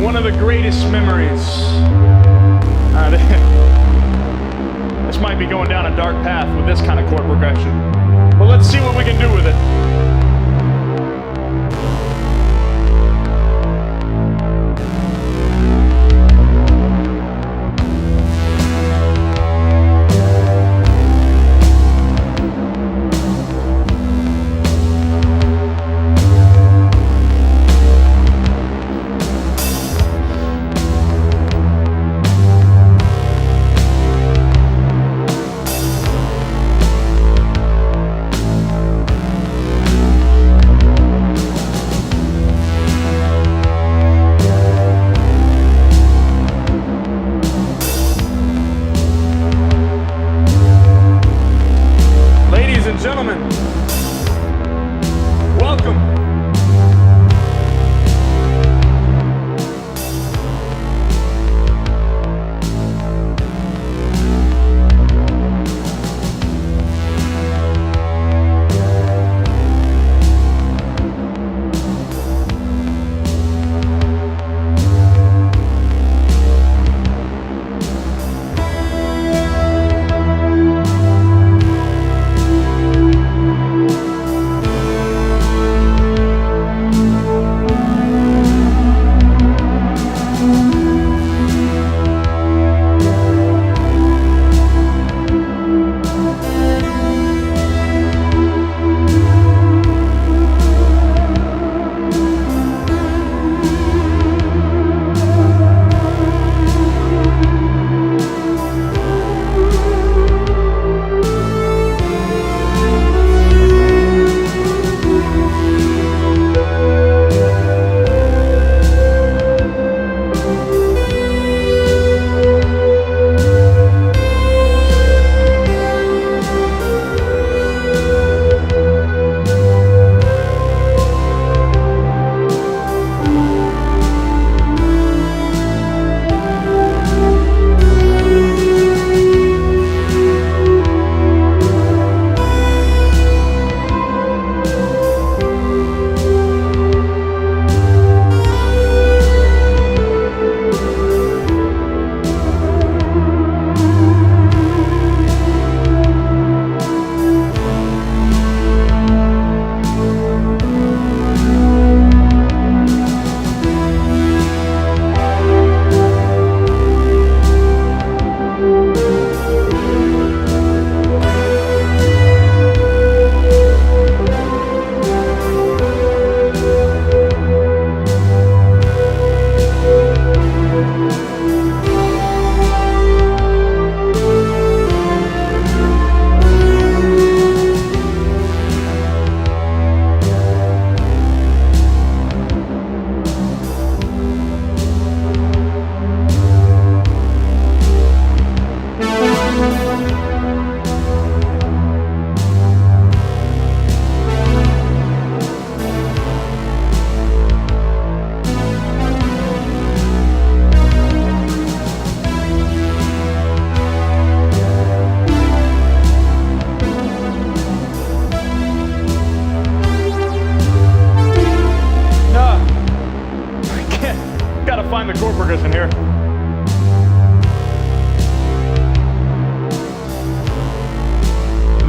[SPEAKER 1] One of the greatest memories. This might be going down a dark path with this kind of chord progression, but let's see what we can do with it.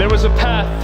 [SPEAKER 1] There was a path.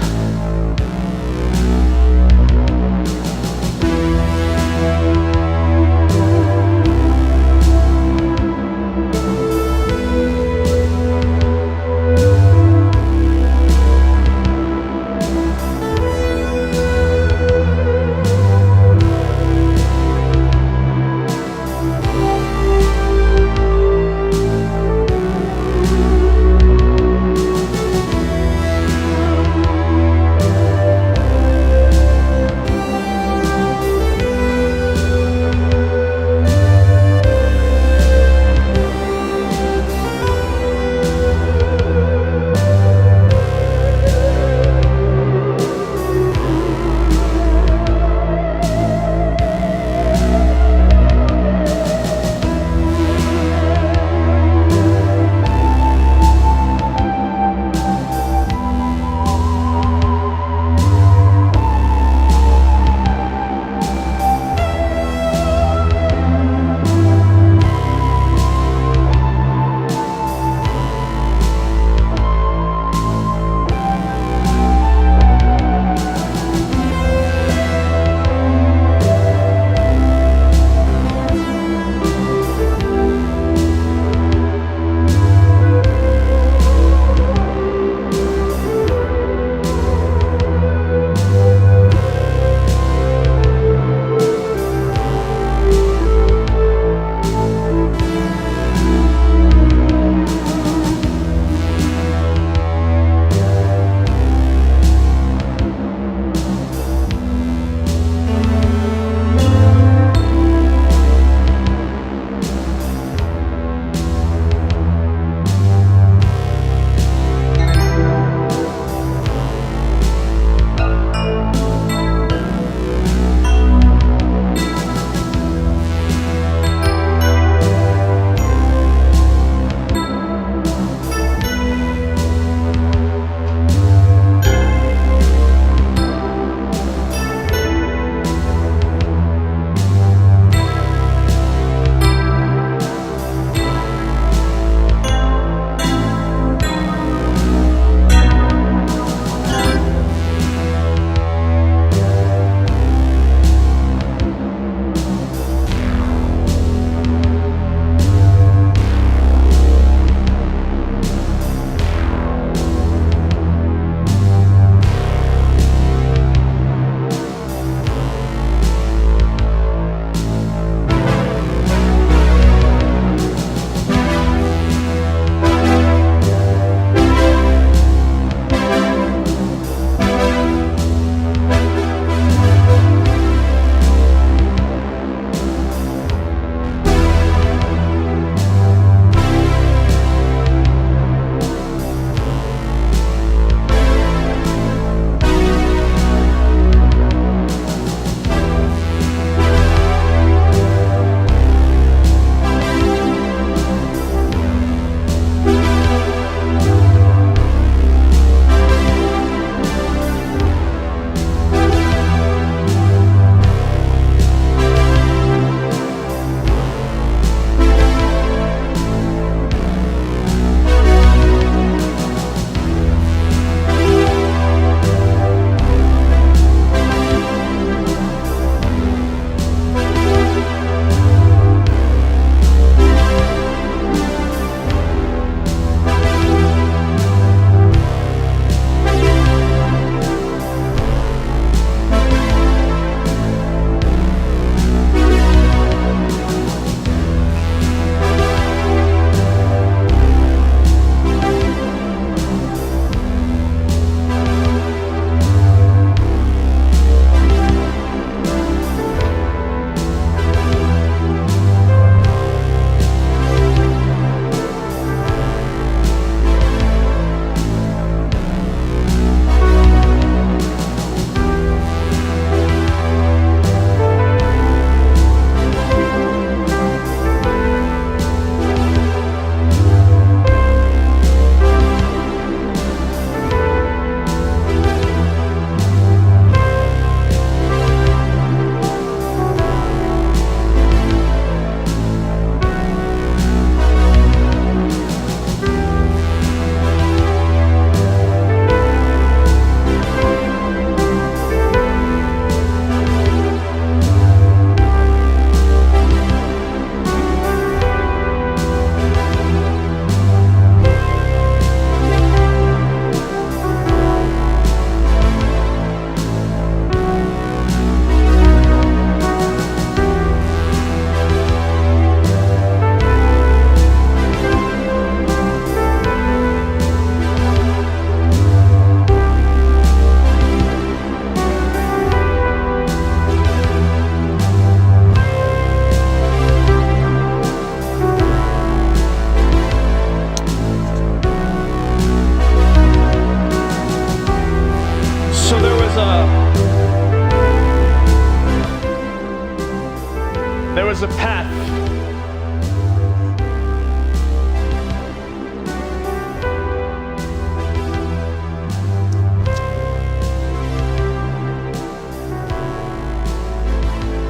[SPEAKER 1] is a path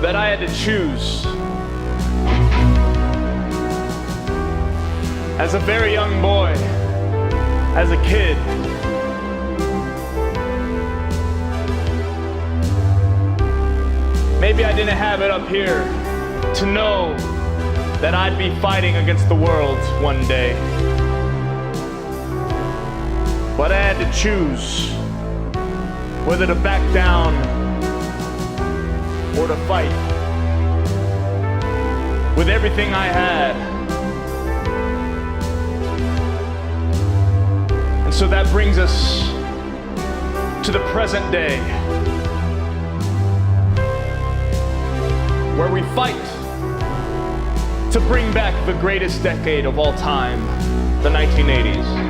[SPEAKER 1] that I had to choose. As a very young boy, as a kid, maybe I didn't have it up here to know that I'd be fighting against the world one day. But I had to choose whether to back down or to fight with everything I had. And so that brings us to the present day, where we fight to bring back the greatest decade of all time, the 1980s.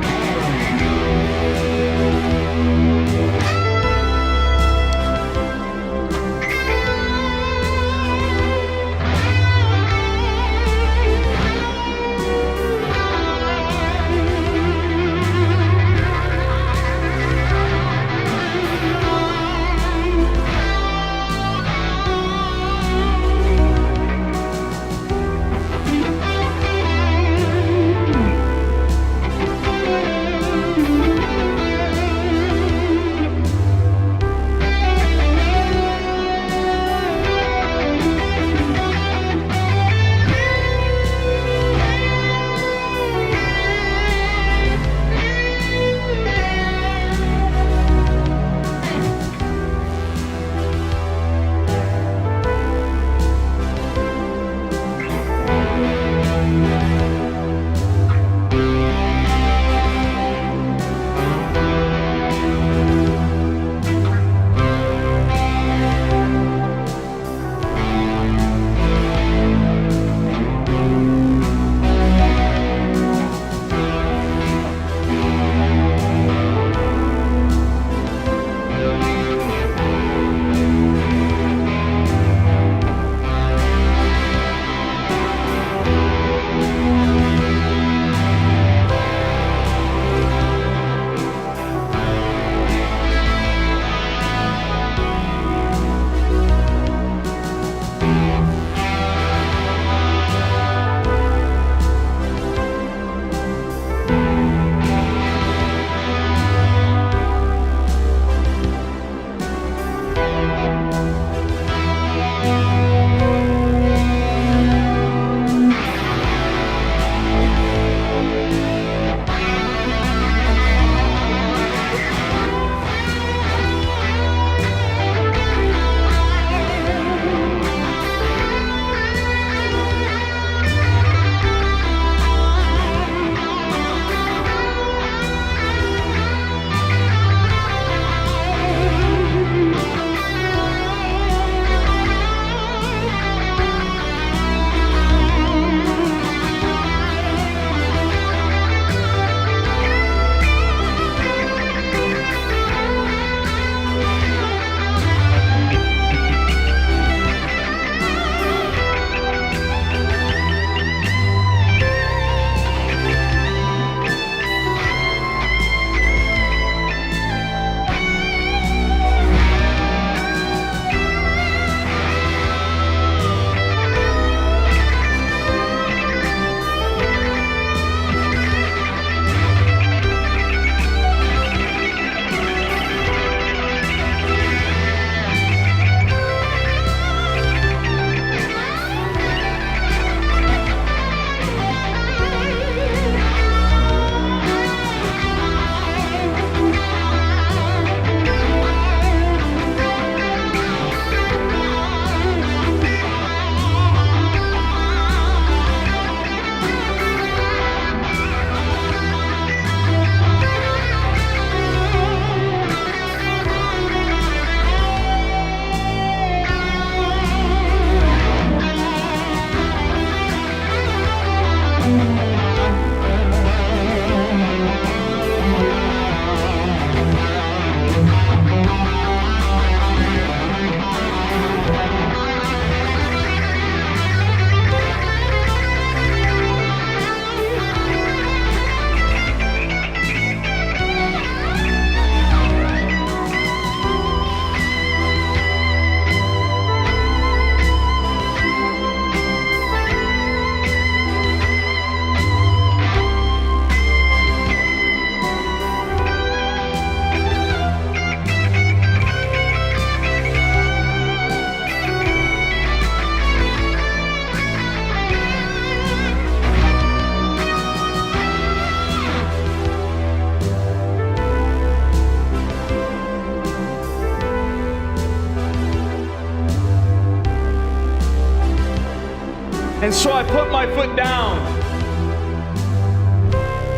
[SPEAKER 1] And so I put my foot down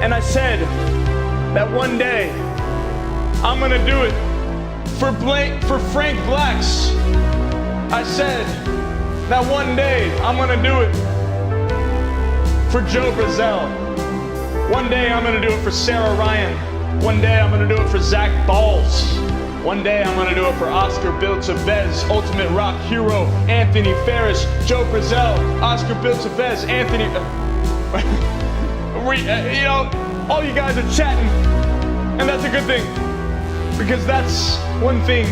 [SPEAKER 1] and I said that one day I'm gonna do it for Frank Blacks. I said that one day I'm gonna do it for Joe Brazell. One day I'm gonna do it for Sarah Ryan. One day I'm gonna do it for Zach Balls. One day I'm gonna do it for Oscar Bilchavez, Ultimate Rock Hero, Anthony Ferris, Joe Brazell, Oscar Bilchavez, Anthony. All you guys are chatting, and that's a good thing, because that's one thing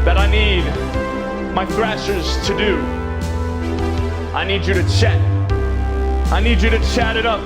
[SPEAKER 1] that I need my Thrashers to do. I need you to chat. I need you to chat it up.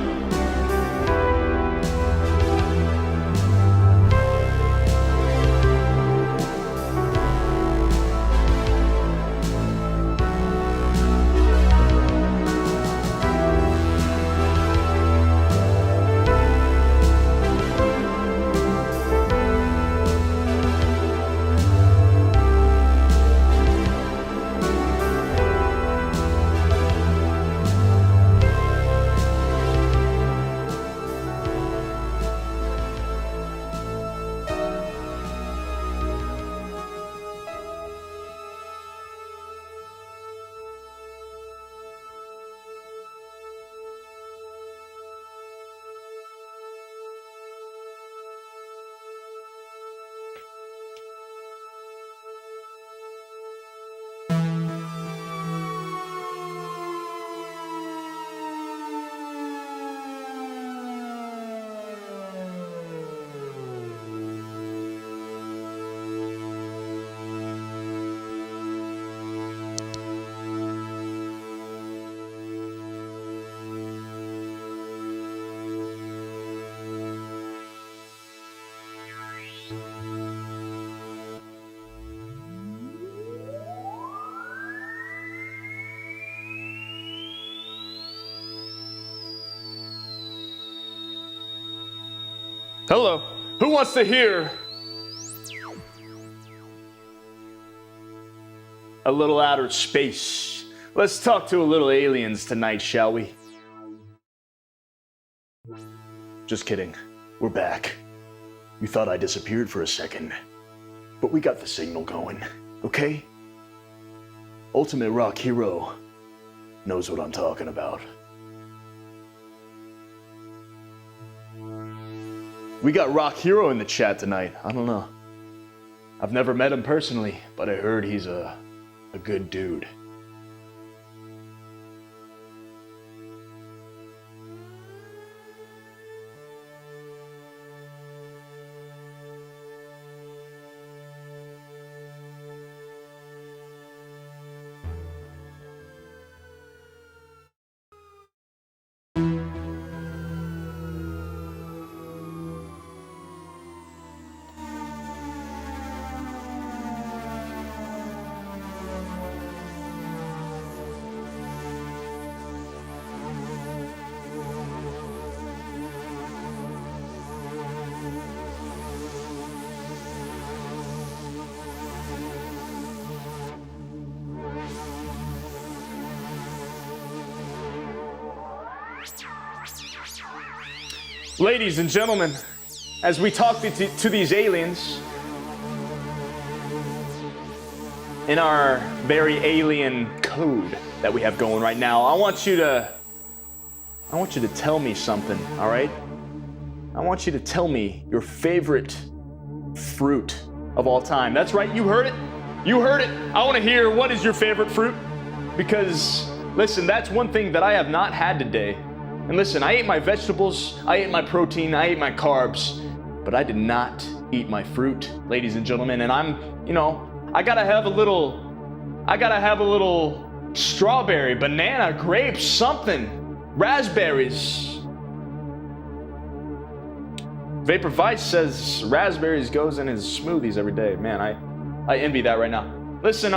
[SPEAKER 1] Hello, who wants to hear a little outer space? Let's talk to a little aliens tonight, shall we? Just kidding, we're back. You thought I disappeared for a second, but we got the signal going, okay? Ultimate Rock Hero knows what I'm talking about. We got Rock Hero in the chat tonight. I don't know. I've never met him personally, but I heard he's a good dude. Ladies and gentlemen, as we talk to these aliens in our very alien code that we have going right now, I want you to tell me something, all right? I want you to tell me your favorite fruit of all time. That's right, you heard it. You heard it. I want to hear, what is your favorite fruit? Because, listen, that's one thing that I have not had today. And listen, I ate my vegetables, I ate my protein, I ate my carbs, but I did not eat my fruit, ladies and gentlemen. And I gotta have a little strawberry, banana, grapes, something, raspberries. Vapor Vice says raspberries goes in his smoothies every day. Man, I envy that right now. Listen,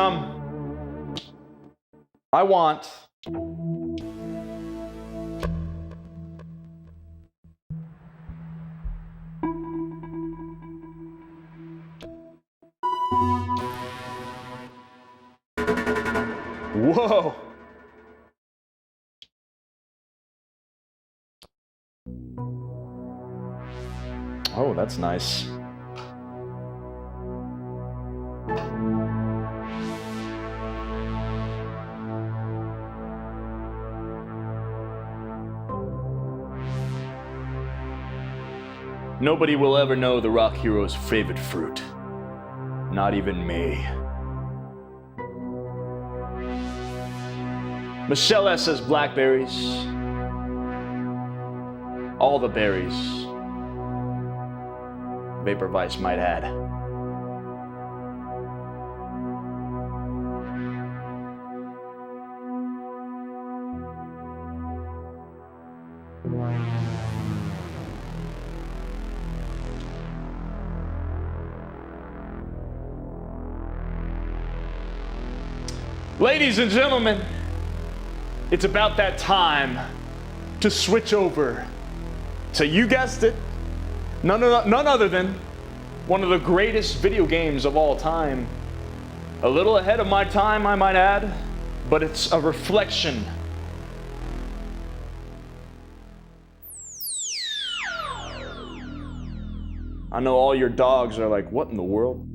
[SPEAKER 1] I want whoa. That's nice. Nobody will ever know the rock hero's favorite fruit. Not even me. Michelle S. says blackberries. All the berries. Vapor Vice might add. Ladies and gentlemen, it's about that time to switch over to, you guessed it, none other than one of the greatest video games of all time. A little ahead of my time, I might add, but it's a reflection. I know all your dogs are like, what in the world?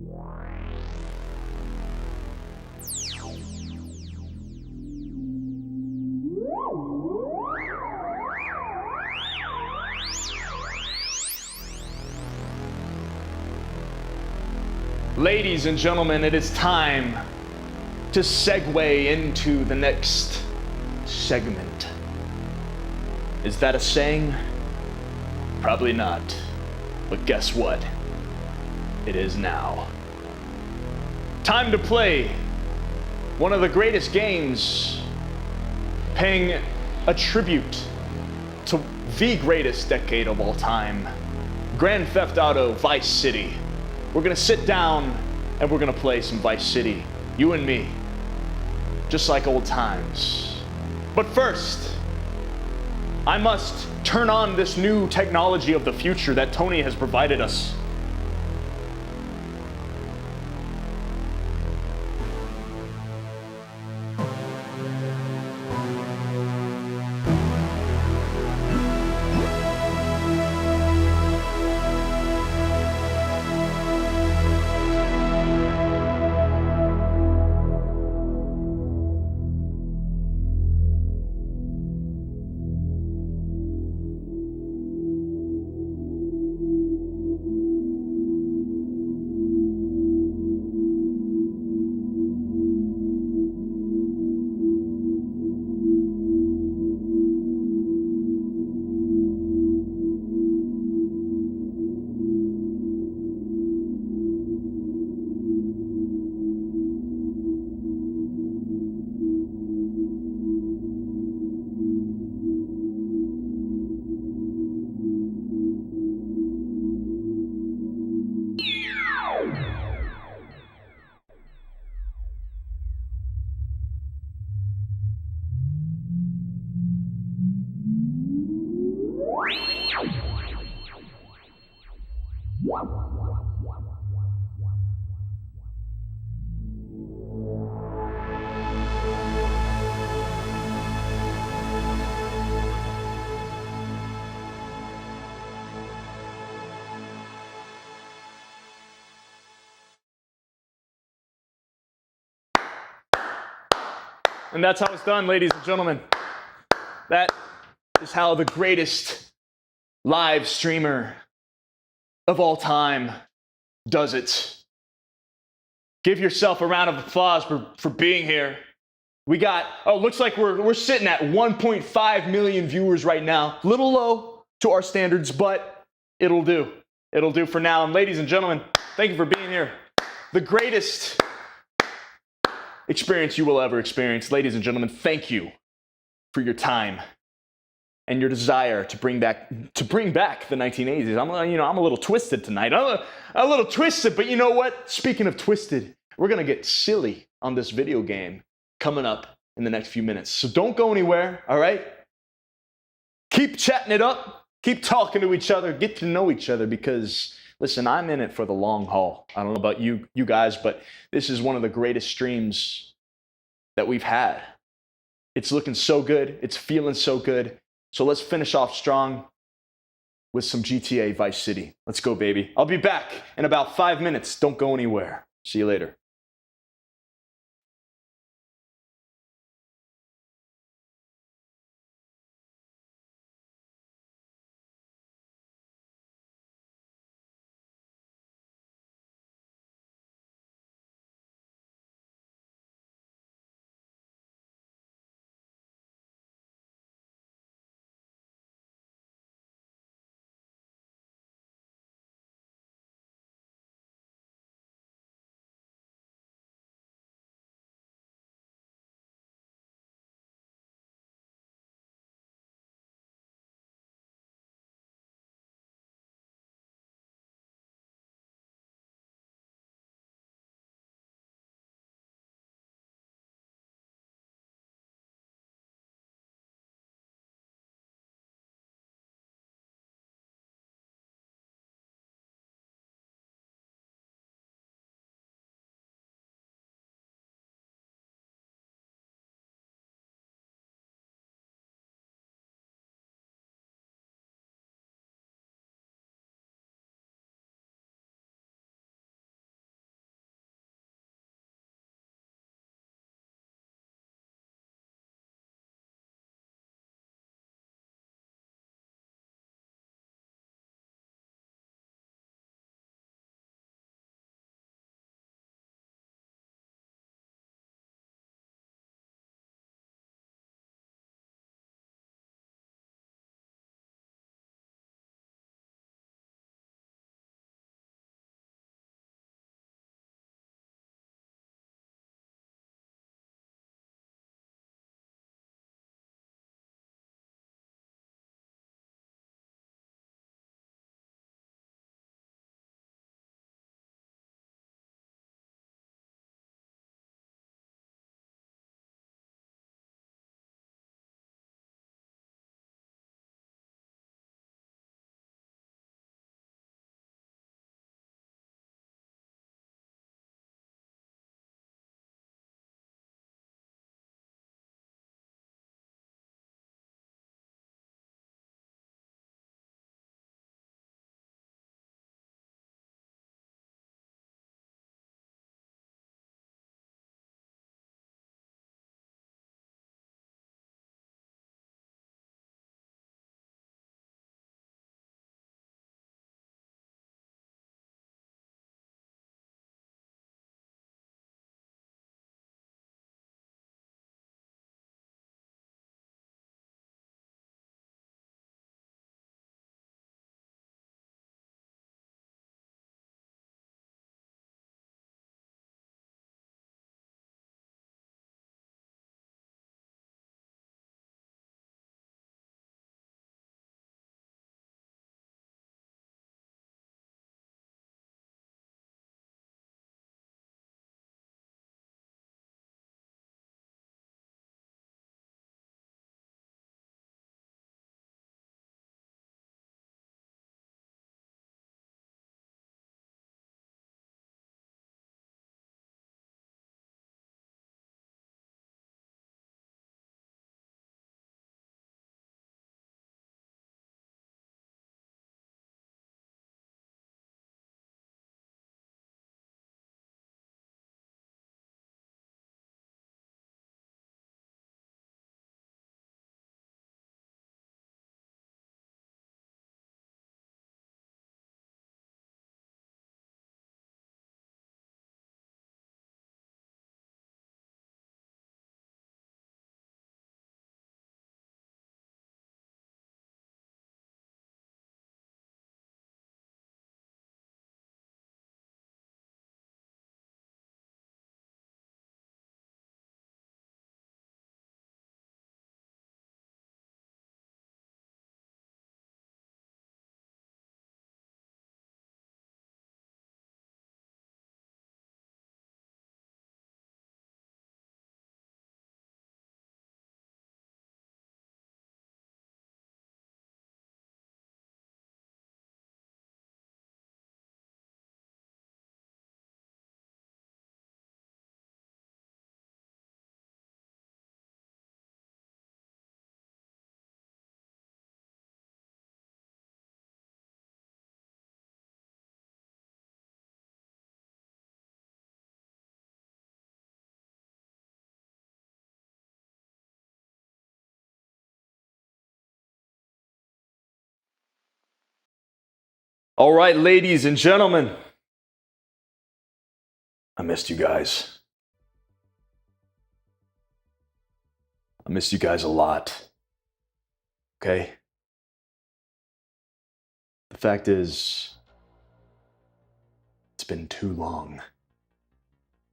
[SPEAKER 1] Ladies and gentlemen, it is time to segue into the next segment. Is that a saying? Probably not. But guess what? It is now. Time to play one of the greatest games, paying a tribute to the greatest decade of all time, Grand Theft Auto Vice City. We're gonna sit down and we're gonna play some Vice City, you and me, just like old times. But first, I must turn on this new technology of the future that Tony has provided us. And that's how it's done, ladies and gentlemen. That is how the greatest live streamer of all time does it. Give yourself a round of applause for being here. We got, looks like we're sitting at 1.5 million viewers right now. Little low to our standards, but it'll do. It'll do for now. And ladies and gentlemen, thank you for being here. The greatest experience you will ever experience. Ladies and gentlemen, thank you for your time and your desire to bring back the 1980s. I'm a little twisted tonight. I'm a little twisted, but you know what? Speaking of twisted, we're gonna get silly on this video game coming up in the next few minutes. So don't go anywhere, all right? Keep chatting it up, keep talking to each other, get to know each other, because listen, I'm in it for the long haul. I don't know about you guys, but this is one of the greatest streams that we've had. It's looking so good. It's feeling so good. So let's finish off strong. with some GTA Vice City. Let's go, baby. I'll be back in about 5 minutes. Don't go anywhere. See you later. All right, ladies and gentlemen. I missed you guys. I missed you guys a lot. Okay? The fact is, it's been too long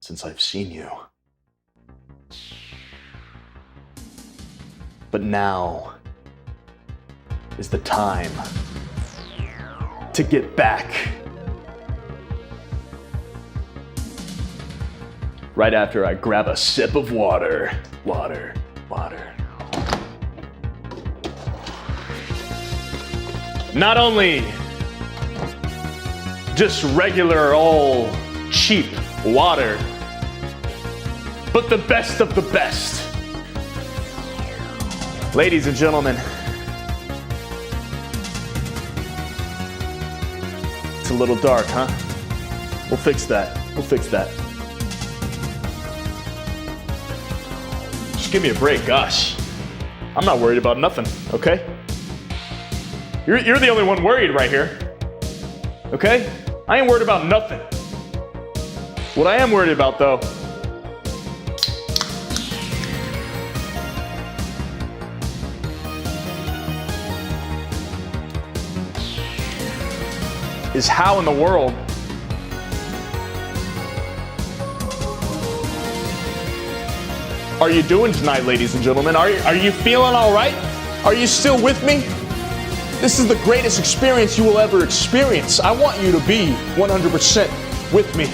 [SPEAKER 1] since I've seen you. But now is the time to get back. Right after I grab a sip of water. Water. Not only just regular old cheap water, but the best of the best. Ladies and gentlemen, it's a little dark, huh? We'll fix that. Just give me a break, gosh. I'm not worried about nothing, okay? You're the only one worried right here, okay? I ain't worried about nothing. What I am worried about, though, is how in the world are you doing tonight, ladies and gentlemen? Are you feeling all right? Are you still with me? This is the greatest experience you will ever experience. I want you to be 100% with me.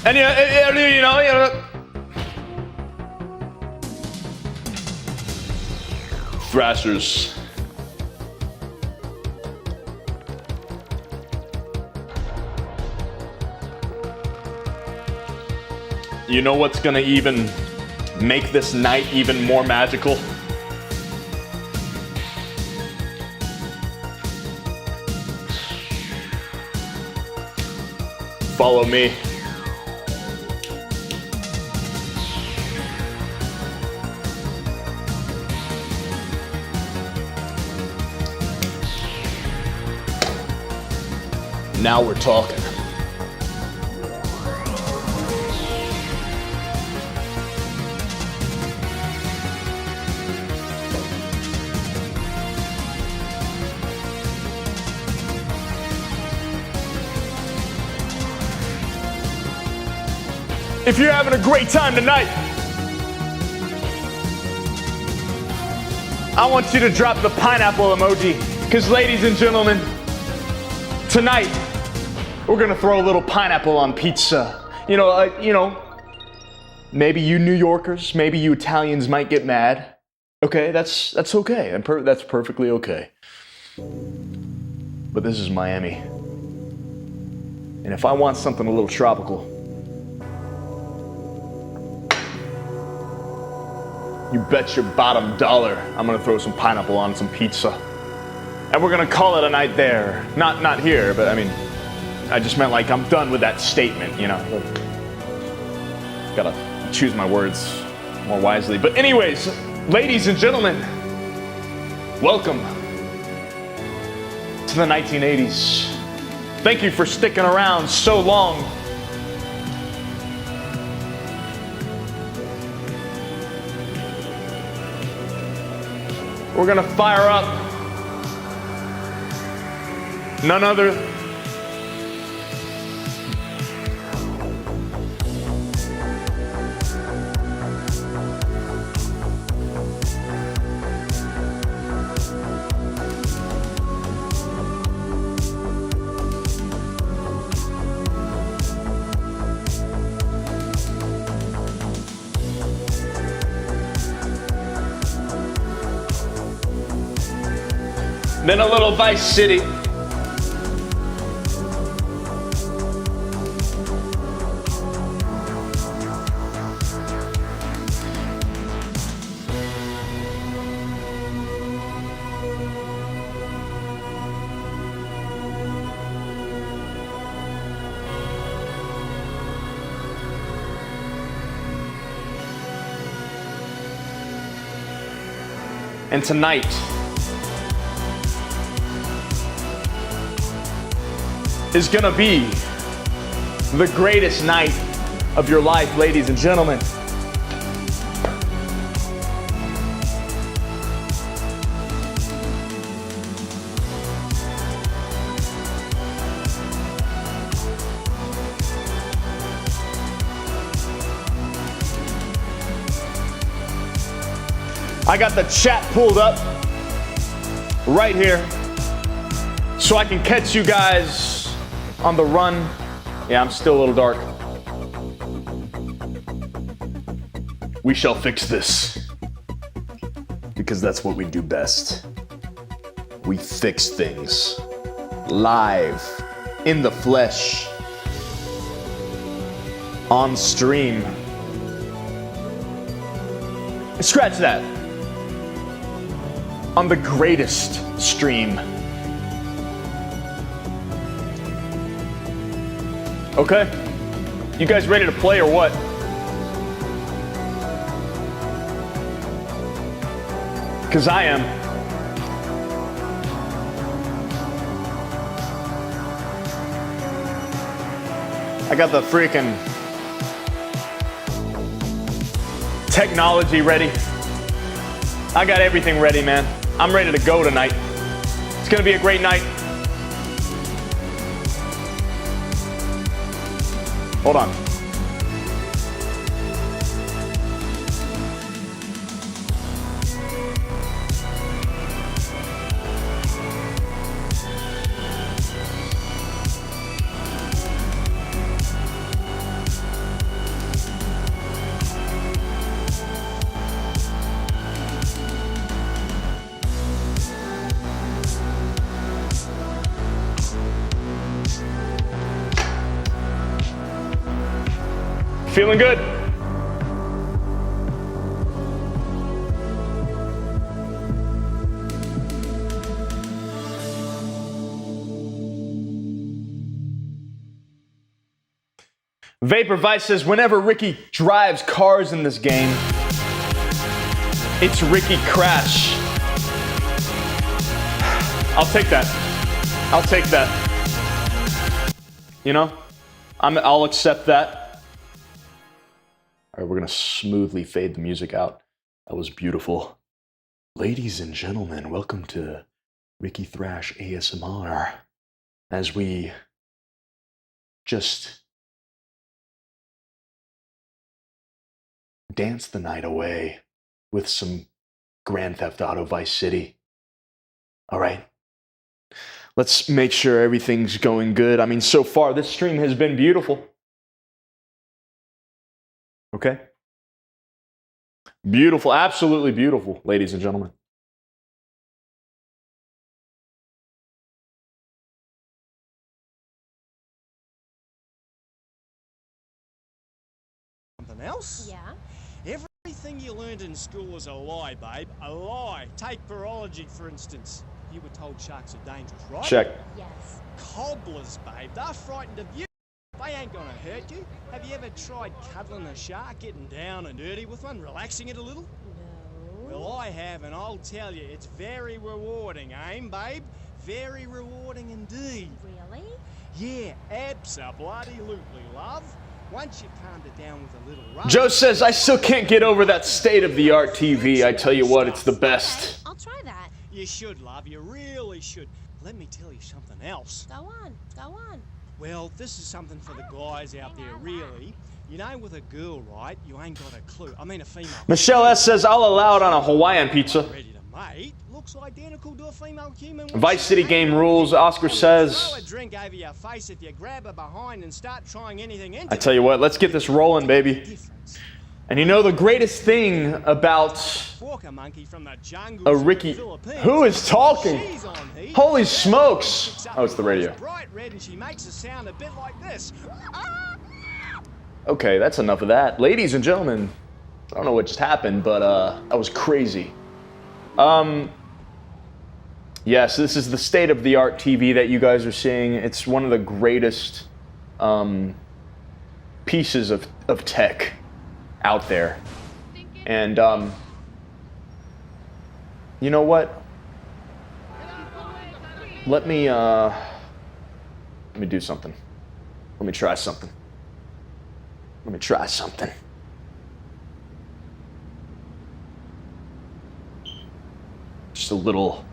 [SPEAKER 1] And you know, Thrashers. You know what's gonna even make this night even more magical? Follow me. Now we're talking. If you're having a great time tonight, I want you to drop the pineapple emoji, because ladies and gentlemen, tonight we're gonna throw a little pineapple on pizza. You know, maybe you New Yorkers, maybe you Italians might get mad. Okay, that's okay. That's perfectly okay. But this is Miami, and if I want something a little tropical, you bet your bottom dollar I'm gonna throw some pineapple on some pizza. And we're gonna call it a night there. Not here, but I mean, I just meant like I'm done with that statement, you know. Gotta choose my words more wisely. But anyways, ladies and gentlemen, welcome to the 1980s. Thank you for sticking around so long. We're gonna fire up none other than a little Vice City. And tonight is gonna be the greatest night of your life, ladies and gentlemen. I got the chat pulled up right here so I can catch you guys on the run. Yeah, I'm still a little dark. We shall fix this because that's what we do best. We fix things live, in the flesh, on stream. Scratch that. On the greatest stream. Okay? You guys ready to play or what? Because I am. I got the freaking technology ready. I got everything ready, man. I'm ready to go tonight. It's gonna be a great night. Hold on. Feeling good? Vapor Vice says, whenever Rikki drives cars in this game, it's Rikki Thrash. I'll take that. I'll take that. You know, I'll accept that. All right, we're gonna smoothly fade the music out. That was beautiful. Ladies and gentlemen, welcome to Rikki Thrash ASMR. As we just dance the night away with some Grand Theft Auto Vice City. All right, let's make sure everything's going good. I mean, so far this stream has been beautiful. Okay? Beautiful, absolutely beautiful, ladies and gentlemen.
[SPEAKER 3] Something else?
[SPEAKER 2] Yeah?
[SPEAKER 3] Everything you learned in school is a lie, babe. A lie. Take virology, for instance. You were told sharks are dangerous, right?
[SPEAKER 1] Check.
[SPEAKER 2] Yes.
[SPEAKER 3] Cobblers, babe. They're frightened of you. They ain't gonna hurt you. Have you ever tried cuddling a shark, getting down and dirty with one, relaxing it a little?
[SPEAKER 2] No.
[SPEAKER 3] Well, I have, and I'll tell you, it's very rewarding, babe? Very rewarding indeed.
[SPEAKER 2] Really?
[SPEAKER 3] Yeah, abso-bloody-lutely, love. Once you calmed it down with a little rub.
[SPEAKER 1] Joe says, I still can't get over that state-of-the-art TV. I tell you what, it's the best.
[SPEAKER 2] Okay, I'll try that.
[SPEAKER 3] You should, love. You really should. Let me tell you something else.
[SPEAKER 2] Go on. Go on.
[SPEAKER 3] Well, this is something for the guys out there, really. You know, with a girl, right, you ain't got a clue. I mean, a female.
[SPEAKER 1] Michelle S. says, I'll allow it on a Hawaiian pizza.
[SPEAKER 3] Ready to mate. Looks identical to a female human.
[SPEAKER 1] Vice City game rules. Oscar
[SPEAKER 3] Throw
[SPEAKER 1] says,
[SPEAKER 3] a drink over your face if you grab her behind and start trying anything into
[SPEAKER 1] I tell you what, let's get this rolling, baby.
[SPEAKER 3] difference.
[SPEAKER 1] And you know the greatest thing about
[SPEAKER 3] Walker monkey from the jungle.
[SPEAKER 1] a Rikki... Who is talking?
[SPEAKER 3] She's on heat.
[SPEAKER 1] Holy smokes! Oh, it's the radio.
[SPEAKER 3] Bright red, and she makes a sound a bit like this.
[SPEAKER 1] Okay, that's enough of that. Ladies and gentlemen, I don't know what just happened, but that was crazy. Yes, this is the state-of-the-art TV that you guys are seeing. It's one of the greatest pieces of tech out there. And You know what? Let me do something. Let me try something. Let me try something. Just a little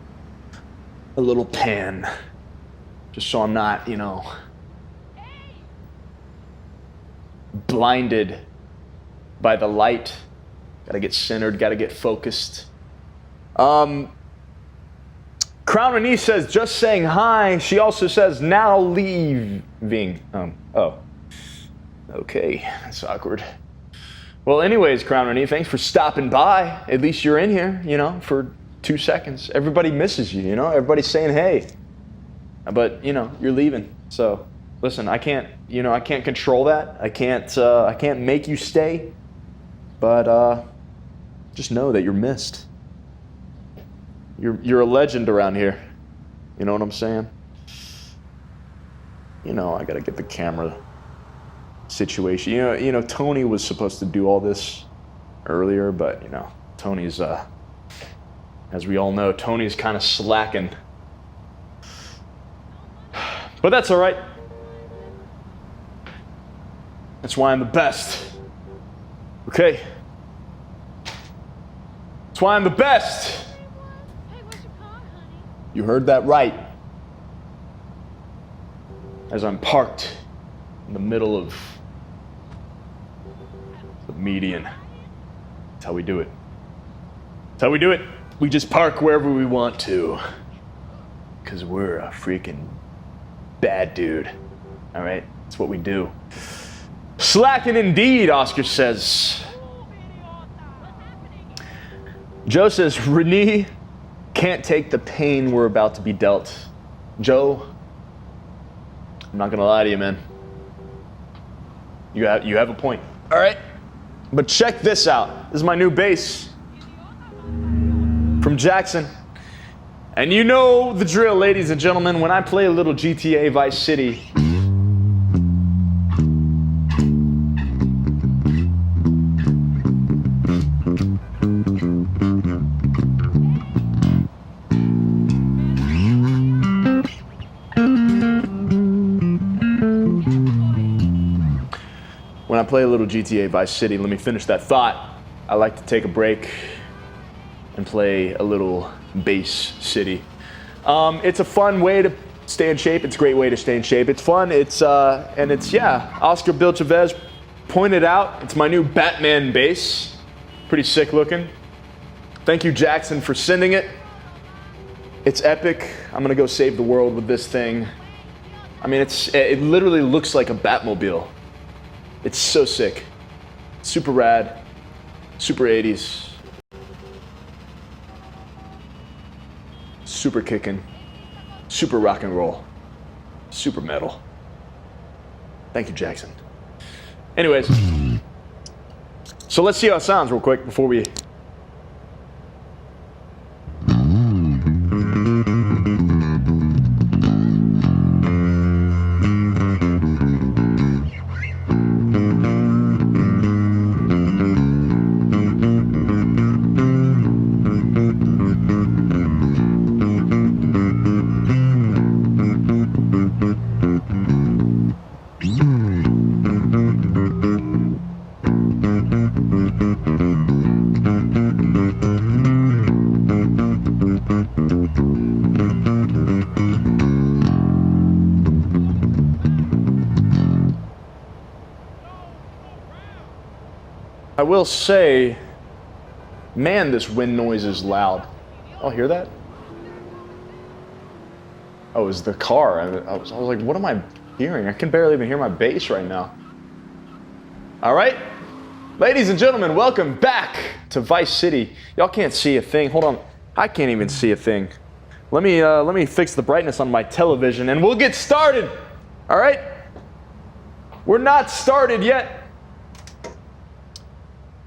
[SPEAKER 1] pan. Just so I'm not, you know, blinded by the light. Gotta get centered, gotta get focused. Crown Renee says, just saying hi. She also says, now leaving. Oh. Okay, that's awkward. Well, anyways, Crown Renee, thanks for stopping by. At least you're in here, you know, for 2 seconds. Everybody misses you, you know? Everybody's saying hey. But, you know, you're leaving. So, listen, I can't control that. I can't make you stay. But just know that you're missed. You're a legend around here. You know what I'm saying? You know, I gotta get the camera situation. You know, Tony was supposed to do all this earlier, but you know, Tony's as we all know, Tony's kind of slacking. But that's all right. That's why I'm the best. Okay? That's why I'm the best. You heard that right. As I'm parked in the middle of the median. That's how we do it. That's how we do it. We just park wherever we want to. Because we're a freaking bad dude. All right? That's what we do. Slacking indeed, Oscar says. Joe says, Renee can't take the pain we're about to be dealt. Joe, I'm not gonna lie to you, man. You have a point. All right, but check this out. This is my new bass from Jackson. And you know the drill, ladies and gentlemen. When I play a little GTA Vice City, Vice City, let me finish that thought. I like to take a break and play a little bass city. It's a fun way to stay in shape. It's a great way to stay in shape. It's fun. Oscar Bill Chavez pointed out, it's my new Batman bass. Pretty sick looking. Thank you, Jackson, for sending it. It's epic. I'm gonna go save the world with this thing. I mean, it literally looks like a Batmobile. It's so sick. Super rad. Super 80s. Super kicking. Super rock and roll. Super metal. Thank you, Jackson. Anyways, so let's see how it sounds real quick before we... I will say, man, this wind noise is loud. Oh, hear that? Oh, it was the car. I was like, what am I hearing? I can barely even hear my bass right now. All right, ladies and gentlemen, welcome back to Vice City. Y'all can't see a thing. Hold on, I can't even see a thing. Let me fix the brightness on my television, and we'll get started. All right, we're not started yet.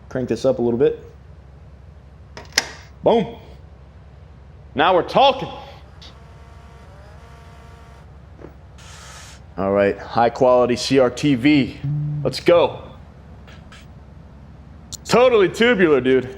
[SPEAKER 1] Crank this up a little bit. Boom. Now we're talking. All right, high quality CRTV. Let's go. Totally tubular, dude.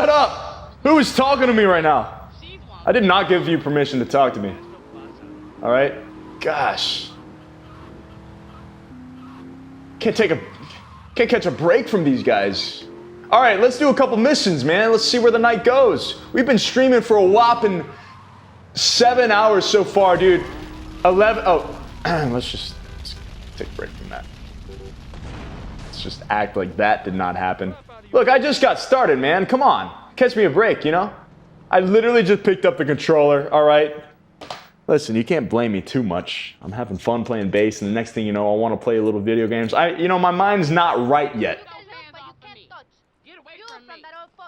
[SPEAKER 1] shut up! Who is talking to me right now? I did not give you permission to talk to me. All right? Gosh. Can't catch a break from these guys. All right, let's do a couple missions, man. Let's see where the night goes. We've been streaming for a whopping 7 hours so far, dude. 11, oh, let's take a break from that. Let's just act like that did not happen. Look, I just got started, man. Come on, catch me a break, you know? I literally just picked up the controller, all right? Listen, you can't blame me too much. I'm having fun playing bass, and the next thing you know, I want to play a little video games. You know, my mind's not right yet.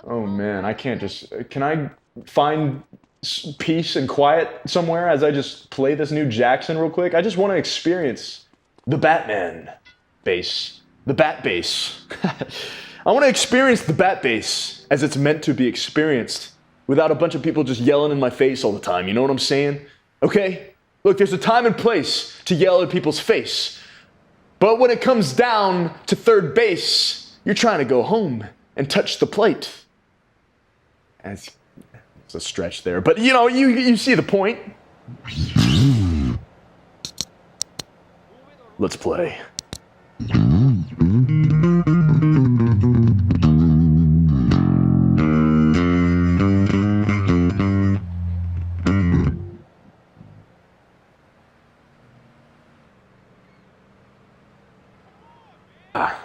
[SPEAKER 1] Oh man, I can't just, can I find peace and quiet somewhere as I just play this new Jackson real quick? I just want to experience the Batman bass, the Bat bass. I want to experience the Bat bass as it's meant to be experienced without a bunch of people just yelling in my face all the time, you know what I'm saying? Okay? Look, there's a time and place to yell at people's face. But when it comes down to third base, you're trying to go home and touch the plate. It's a stretch there, but you know, you see the point. Let's play.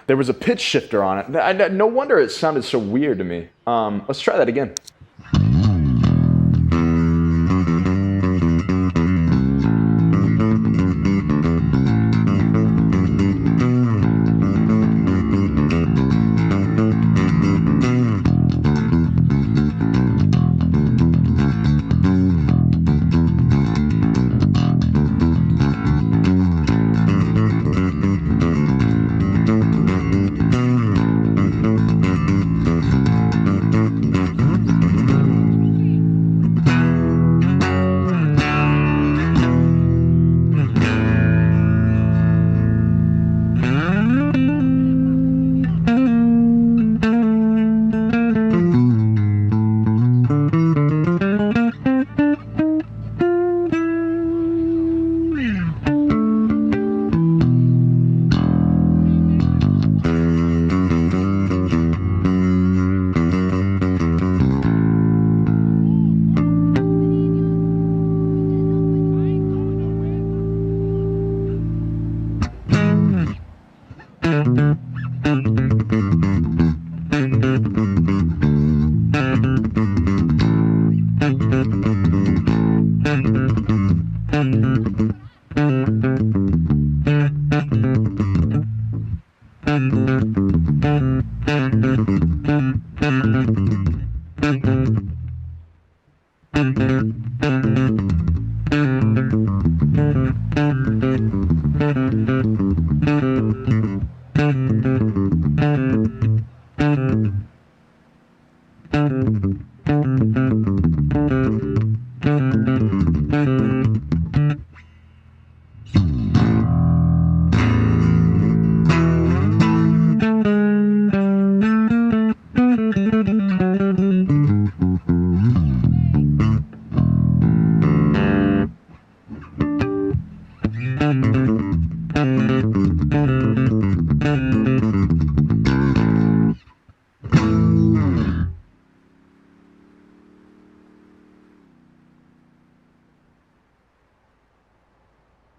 [SPEAKER 1] There was a pitch shifter on it. No wonder it sounded so weird to me. Let's try that again.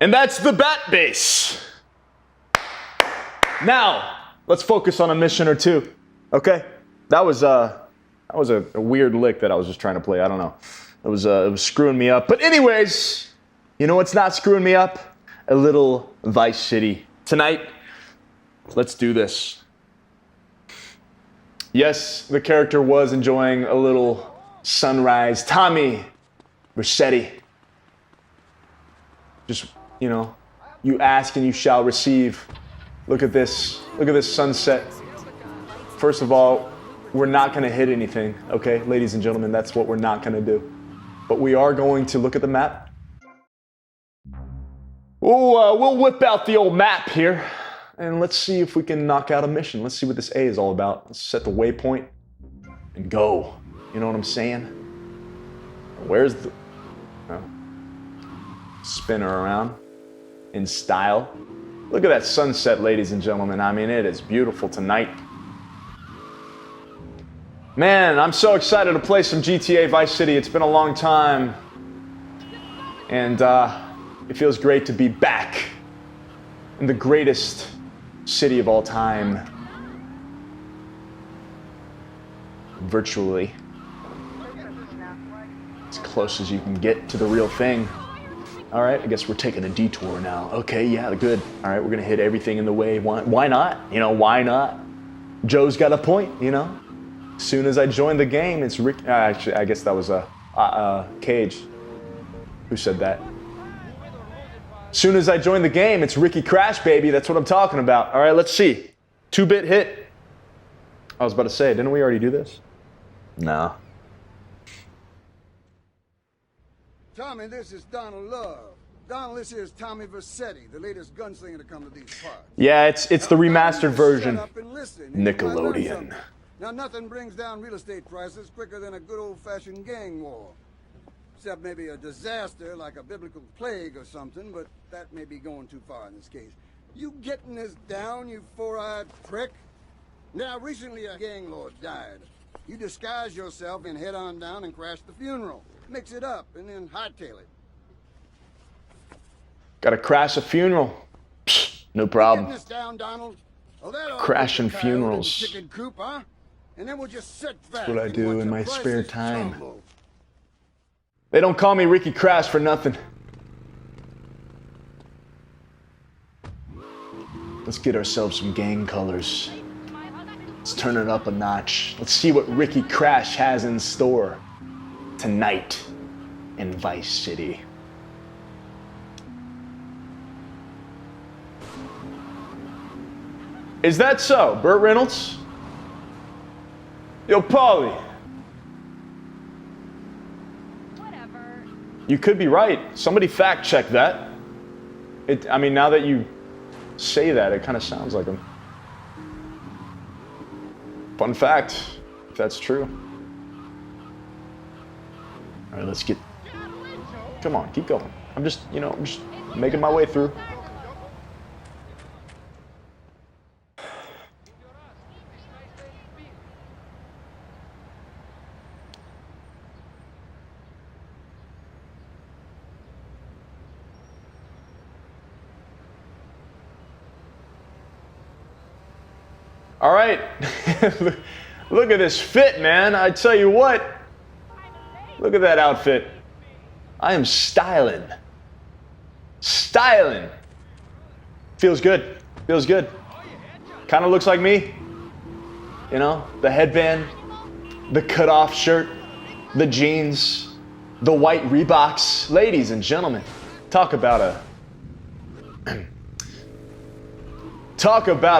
[SPEAKER 1] And that's the Bat bass. Now, let's focus on a mission or two, okay? That was a weird lick that I was just trying to play. I don't know. It was screwing me up. But anyways, you know what's not screwing me up? A little Vice City. Tonight, let's do this. Yes, the character was enjoying a little sunrise. Tommy Rossetti. Just, you know, you ask and you shall receive. Look at this. Look at this sunset. First of all, we're not going to hit anything, okay? Ladies and gentlemen, that's what we're not going to do. But we are going to look at the map. We'll whip out the old map here, and let's see if we can knock out a mission. Let's see what this A is all about. Let's set the waypoint and go. You know what I'm saying? Where's the... Oh. Spin her around in style. Look at that sunset, ladies and gentlemen. I mean, it is beautiful tonight. Man, I'm so excited to play some GTA Vice City. It's been a long time. And it feels great to be back in the greatest city of all time. Virtually. As close as you can get to the real thing. All right, I guess we're taking a detour now. Okay, yeah, good. All right, we're gonna hit everything in the way. Why not? You know, why not? Joe's got a point, you know? As soon as I joined the game, it's Rick. Actually, I guess that was Cage who said that. As soon as I joined the game, it's Rikki Thrash, baby. That's what I'm talking about. All right, let's see. 2-bit hit. I was about to say, didn't we already do this? No.
[SPEAKER 4] Tommy, this is Donald Love. Donald, this here is Tommy Vercetti, the latest gunslinger to come to these parts.
[SPEAKER 1] Yeah, it's the remastered version.
[SPEAKER 4] Shut up and listen, and you might learn
[SPEAKER 1] Nickelodeon.
[SPEAKER 4] something. Now, nothing brings down real estate prices quicker than a good old-fashioned gang war. Except maybe a disaster like a biblical plague or something, but that may be going too far in this case. You getting this down, you four-eyed prick? Now, recently a gang lord died. You disguise yourself and head on down and crash the funeral. Mix it up and then hightail it.
[SPEAKER 1] Gotta crash a funeral. Psh, no problem.
[SPEAKER 4] Getting this down, Donald? Oh, that ought to
[SPEAKER 1] Crashing
[SPEAKER 4] make the coyote in the
[SPEAKER 1] funerals.
[SPEAKER 4] chicken coop, huh? And then we'll just sit back.
[SPEAKER 1] what I
[SPEAKER 4] and
[SPEAKER 1] do
[SPEAKER 4] watch
[SPEAKER 1] in
[SPEAKER 4] the
[SPEAKER 1] my
[SPEAKER 4] prices
[SPEAKER 1] spare time.
[SPEAKER 4] tumble.
[SPEAKER 1] They don't call me Rikki Thrash for nothing. Let's get ourselves some gang colors. Let's turn it up a notch. Let's see what Rikki Thrash has in store tonight in Vice City. Is that so, Burt Reynolds? Yo, Paulie.
[SPEAKER 5] Whatever.
[SPEAKER 1] You could be right. Somebody fact check that. I mean, now that you say that, it kind of sounds like him. Fun fact, if that's true. All right, let's get... Come on, keep going. I'm just making my way through. All right, look at this fit, man. I tell you what, look at that outfit. I am styling. Styling. Feels good, feels good. Kind of looks like me. You know, the headband, the cut-off shirt, the jeans, the white Reeboks. Ladies and gentlemen, talk about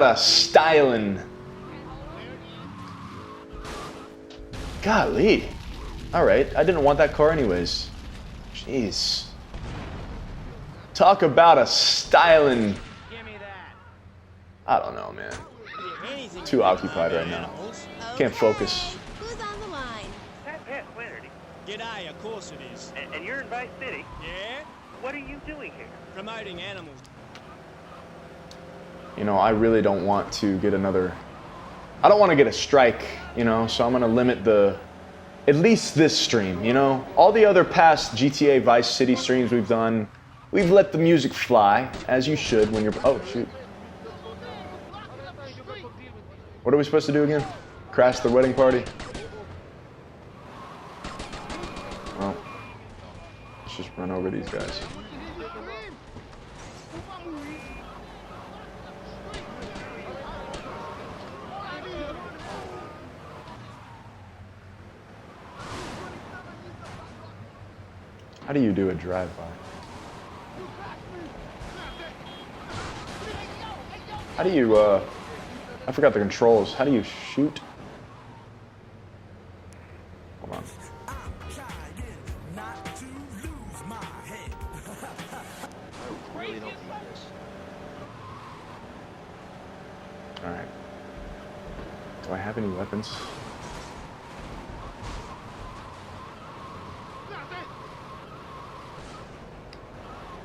[SPEAKER 1] a styling. Golly. All right, I didn't want that car anyways. Jeez. Talk about a styling.
[SPEAKER 3] Give me that.
[SPEAKER 1] I don't know, man.
[SPEAKER 3] Anything
[SPEAKER 1] Too occupied right now. Can't focus.
[SPEAKER 5] Who's on the line?
[SPEAKER 6] Pat Flannery.
[SPEAKER 3] G'day, of course it is.
[SPEAKER 6] And you're in Vice City.
[SPEAKER 3] Yeah?
[SPEAKER 6] What are you doing here?
[SPEAKER 3] Promoting animals.
[SPEAKER 1] You know, I really don't want to get I don't want to get a strike, you know, so I'm going to limit at least this stream, you know. All the other past GTA Vice City streams we've done, we've let the music fly, as you should when you're, oh, shoot. What are we supposed to do again? Crash the wedding party? Well, let's just run over these guys. How do you do a drive-by? How do you, I forgot the controls. How do you shoot? Hold on. All right. Do I have any weapons?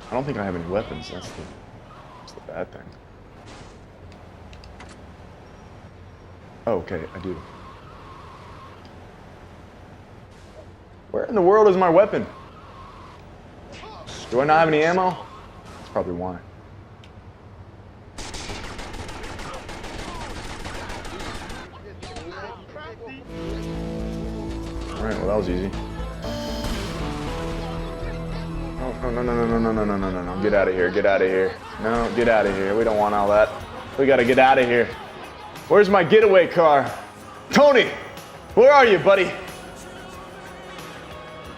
[SPEAKER 1] I don't think I have any weapons. That's the bad thing. Oh, okay, I do. Where in the world is my weapon? Do I not have any ammo? That's probably why. Alright, well that was easy. No. Get out of here, get out of here. No, get out of here. We don't want all that. We gotta get out of here. Where's my getaway car? Tony! Where are you, buddy?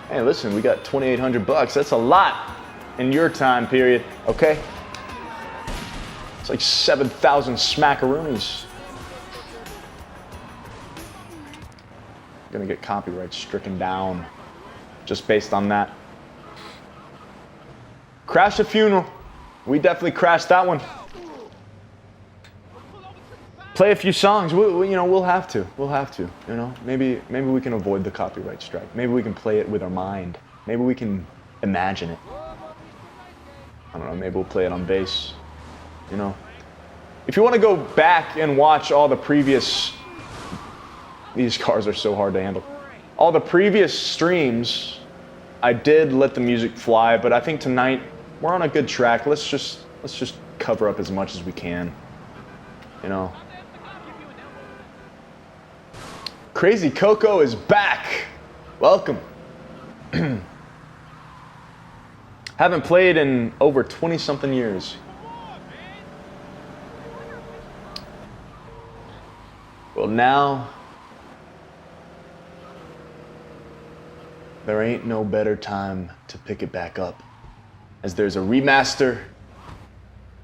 [SPEAKER 1] Hey, listen, we got 2,800 bucks. That's a lot in your time period, okay? It's like 7,000 smackaroonies. Gonna get copyright stricken down just based on that. Crash a funeral. We definitely crashed that one. Play a few songs. We'll have to. We'll have to. You know, maybe we can avoid the copyright strike. Maybe we can play it with our mind. Maybe we can imagine it. I don't know. Maybe we'll play it on bass. You know, if you want to go back and watch all the previous. These cars are so hard to handle. All the previous streams, I did let the music fly, but I think tonight we're on a good track. Let's just cover up as much as we can. You know. Crazy Coco is back. Welcome. Haven't played in over 20-something years. Well, now there ain't no better time to pick it back up, as there's a remaster,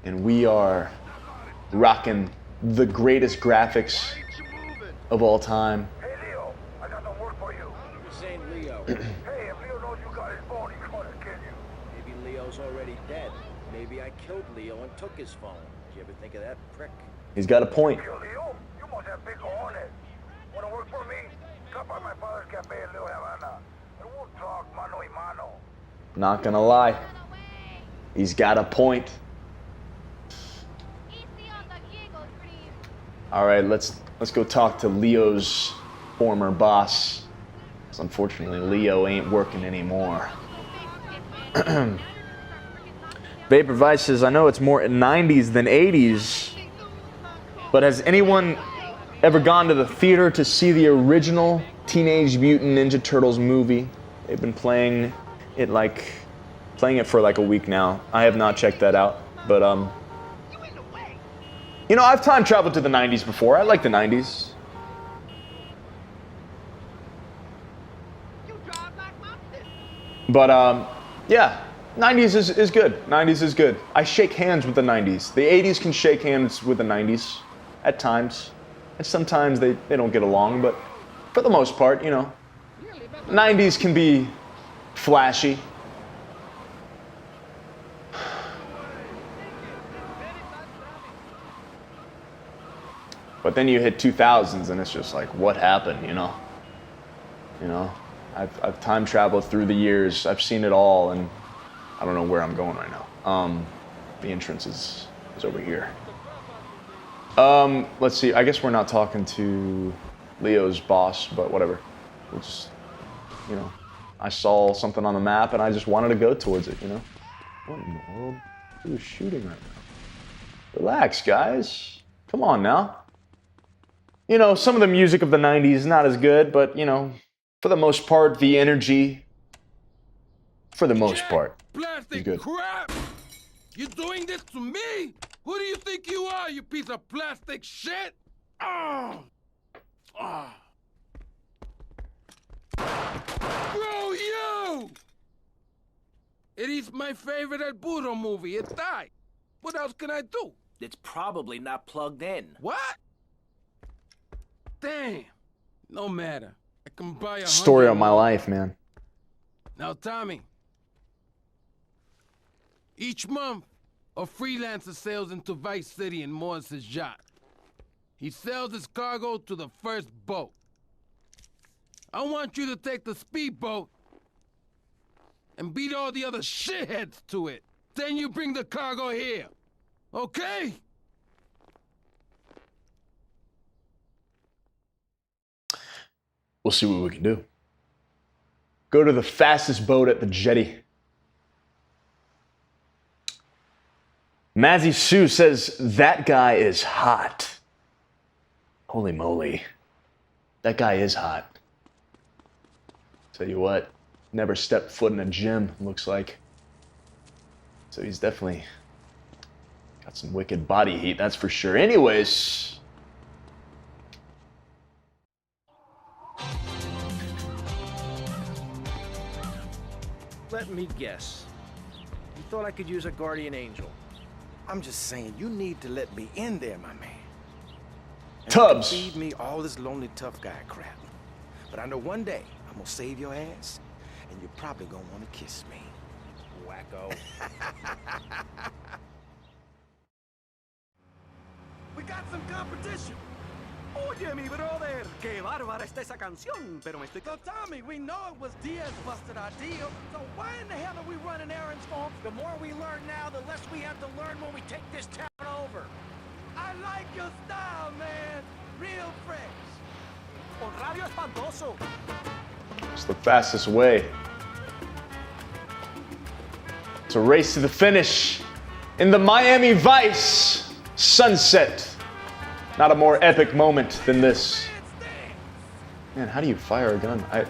[SPEAKER 1] and we are rocking the greatest graphics of all time.
[SPEAKER 7] Hey, Leo, I got some work for you.
[SPEAKER 3] This ain't Leo.
[SPEAKER 7] Hey, if Leo knows you got his phone, he's gonna kill you.
[SPEAKER 3] Maybe Leo's already dead. Maybe I killed Leo and took his phone. Did you ever think of that, prick?
[SPEAKER 1] He's got a point.
[SPEAKER 7] Kill Leo? You must have big cojones. Wanna work for me? Stop by my father's cafe in Little Havana, and we'll talk mano y mano.
[SPEAKER 1] Not gonna lie, he's got a point. All right, let's go talk to Leo's former boss. 'Cause unfortunately, Leo ain't working anymore. Vapor Vice says, I know it's more 90s than 80s, but has anyone ever gone to the theater to see the original Teenage Mutant Ninja Turtles movie? They've been playing it for like a week now. I have not checked that out, but you know, I've time traveled to the 90s before. I like the 90s. But yeah, 90s is good. 90s is good. I shake hands with the 90s. The 80s can shake hands with the 90s at times. And sometimes they don't get along, but for the most part, you know, 90s can be flashy. But then you hit 2000s and it's just like, what happened, you know? You know, I've time traveled through the years. I've seen it all, and I don't know where I'm going right now. The entrance is over here. Let's see. I guess we're not talking to Leo's boss, but whatever. We'll just, you know, I saw something on the map and I just wanted to go towards it, you know? What in the world? Who's shooting right now? Relax, guys. Come on now. You know, some of the music of the 90s is not as good, but, you know, for the most part, the energy, for the most part, is good.
[SPEAKER 8] Crap! You doing this to me? Who do you think you are, you piece of plastic shit? Oh! Oh! Bro, you! It is my favorite El Burro movie. It died. What else can I do?
[SPEAKER 3] It's probably not plugged in.
[SPEAKER 8] What? Damn. No matter. I can buy a
[SPEAKER 1] Story of my life, man.
[SPEAKER 8] Now, Tommy. Each month, a freelancer sails into Vice City and moors his yacht. He sells his cargo to the first boat. I want you to take the speedboat and beat all the other shitheads to it. then you bring the cargo here. Okay?
[SPEAKER 1] We'll see what we can do. Go to the fastest boat at the jetty. Mazzy Sue says, that guy is hot. Holy moly. That guy is hot. Tell you what, never stepped foot in a gym, looks like. So he's definitely got some wicked body heat, that's for sure. Anyways.
[SPEAKER 9] Let me guess. You thought I could use a guardian angel. I'm just saying, you need to let me in there, my man. And
[SPEAKER 1] Tubbs.
[SPEAKER 9] you can feed me all this lonely tough guy crap. But I know one day I'm gonna save your ass, and you're probably gonna want to kiss me. Wacko.
[SPEAKER 3] We got some competition.
[SPEAKER 10] Oye, mi brother, qué bárbara está esa canción, pero me estoy...
[SPEAKER 3] So Tommy, we know it was Diaz busted our deal, so why in the hell are we running errands for him? The more we learn now, the less we have to learn when we take this town over. I like your style, man. Real fresh.
[SPEAKER 10] Con radio espantoso.
[SPEAKER 1] It's the fastest way. It's a race to the finish in the Miami Vice sunset. Not a more epic moment than this. Man, how do you fire a gun? I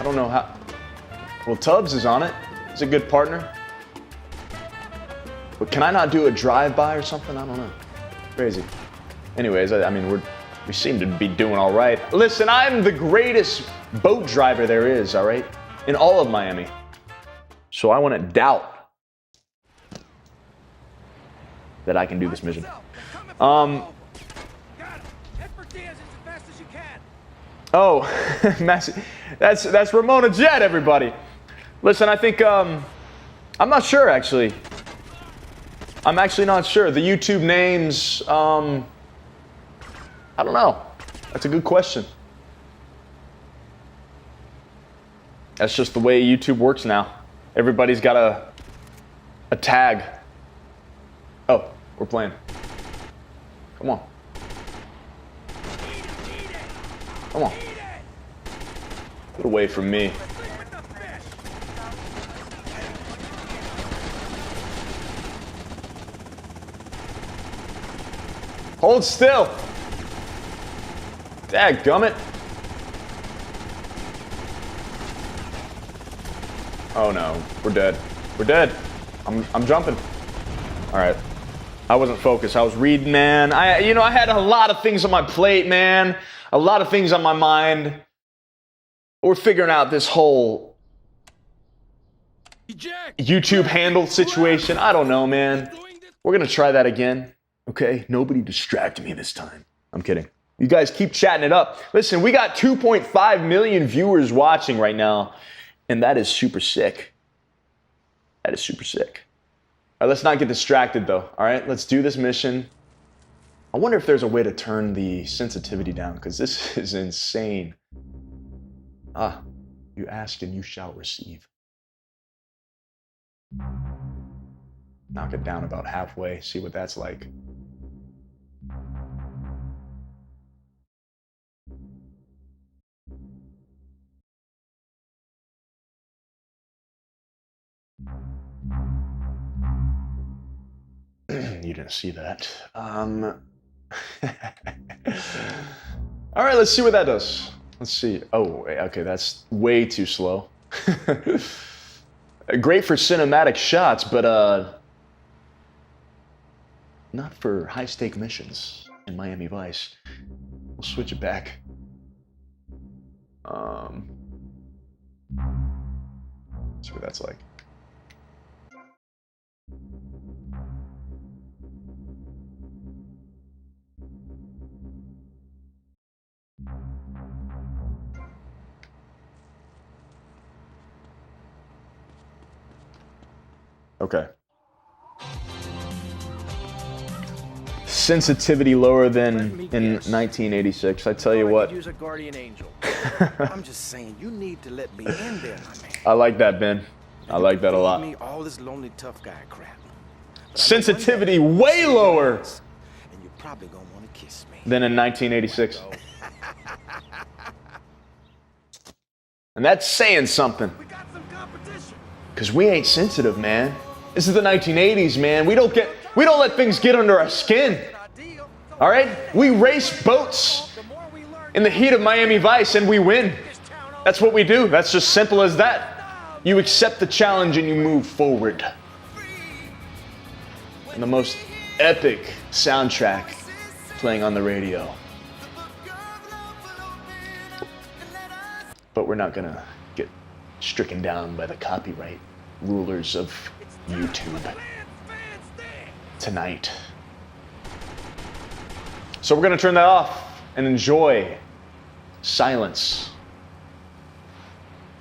[SPEAKER 1] don't know how. Well, Tubbs is on it. He's a good partner. But can I not do a drive-by or something? I don't know. Crazy. Anyways, I mean, we seem to be doing all right. Listen, I'm the greatest boat driver there is, all right? In all of Miami. So I want to doubt that I can do this mission. Oh, that's Ramona Jet, everybody. Listen, I think I'm not sure actually. I'm actually not sure. The YouTube names, I don't know. That's a good question. That's just the way YouTube works now. Everybody's got a tag. Oh, we're playing. Come on. Come on. Get away from me. Hold still. Dadgummit. Oh no, we're dead. We're dead. I'm jumping. All right. I wasn't focused. I was reading, man. I had a lot of things on my plate, man. A lot of things on my mind. We're figuring out this whole YouTube handle situation. I don't know, man. We're going to try that again. Okay? Nobody distract me this time. I'm kidding. You guys keep chatting it up. Listen, we got 2.5 million viewers watching right now, and that is super sick. That is super sick. All right, let's not get distracted, though. All right, let's do this mission. I wonder if there's a way to turn the sensitivity down, because this is insane. Ah, you ask and you shall receive. Knock it down about halfway, see what that's like. You didn't see that. All right, let's see what that does. Let's see. Oh, okay, that's way too slow. Great for cinematic shots, but not for high-stake missions in Miami Vice. We'll switch it back. See what that's like. Okay. Sensitivity lower than in 1986. I tell you what.
[SPEAKER 9] Use a guardian angel. I'm just saying, you need to let me in there, my man.
[SPEAKER 1] I like that, Ben. I like that a lot.
[SPEAKER 9] Me all this lonely tough guy crap.
[SPEAKER 1] Sensitivity way lower
[SPEAKER 9] And you're probably gonna want to kiss me.
[SPEAKER 1] than in 1986. And that's saying something.
[SPEAKER 3] We got some competition.
[SPEAKER 1] Because we ain't sensitive, man. This is the 1980s, man. We don't let things get under our skin. All right? We race boats in the heat of Miami Vice and we win. That's what we do. That's just simple as that. You accept the challenge and you move forward. And the most epic soundtrack playing on the radio. But we're not gonna get stricken down by the copyright rulers of YouTube tonight. So we're gonna turn that off and enjoy silence.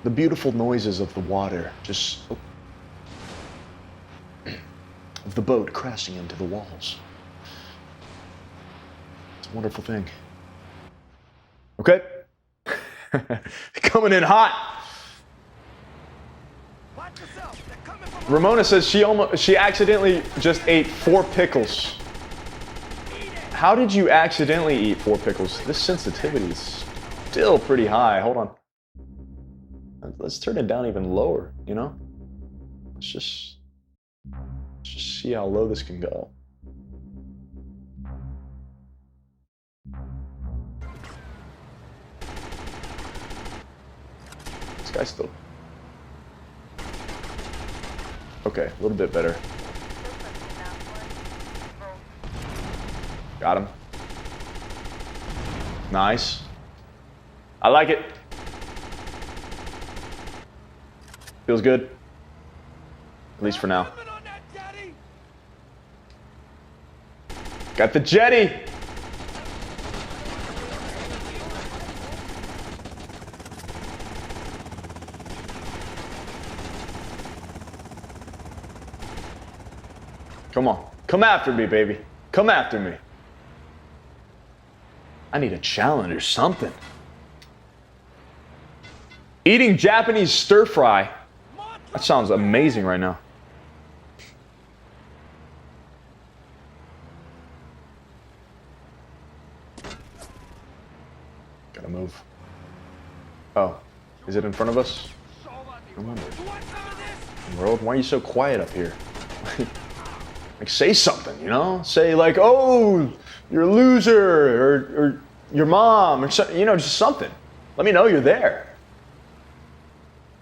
[SPEAKER 1] The beautiful noises of the water, just of the boat crashing into the walls. It's a wonderful thing. Okay? Coming in hot. Ramona says she accidentally just ate 4 pickles. How did you accidentally eat 4 pickles? This sensitivity is still pretty high. Hold on. Let's turn it down even lower, you know? Let's just see how low this can go. This guy's still... Okay, a little bit better. Got him. Nice. I like it. Feels good. At least for now. Got the jetty. Come on. Come after me, baby. Come after me. I need a challenge or something. Eating Japanese stir fry. That sounds amazing right now. Gotta move. Oh, is it in front of us? Come on. World, why are you so quiet up here? Like, say something, you know? Say like, oh, you're a loser, or your mom, or something, you know, just something. Let me know you're there.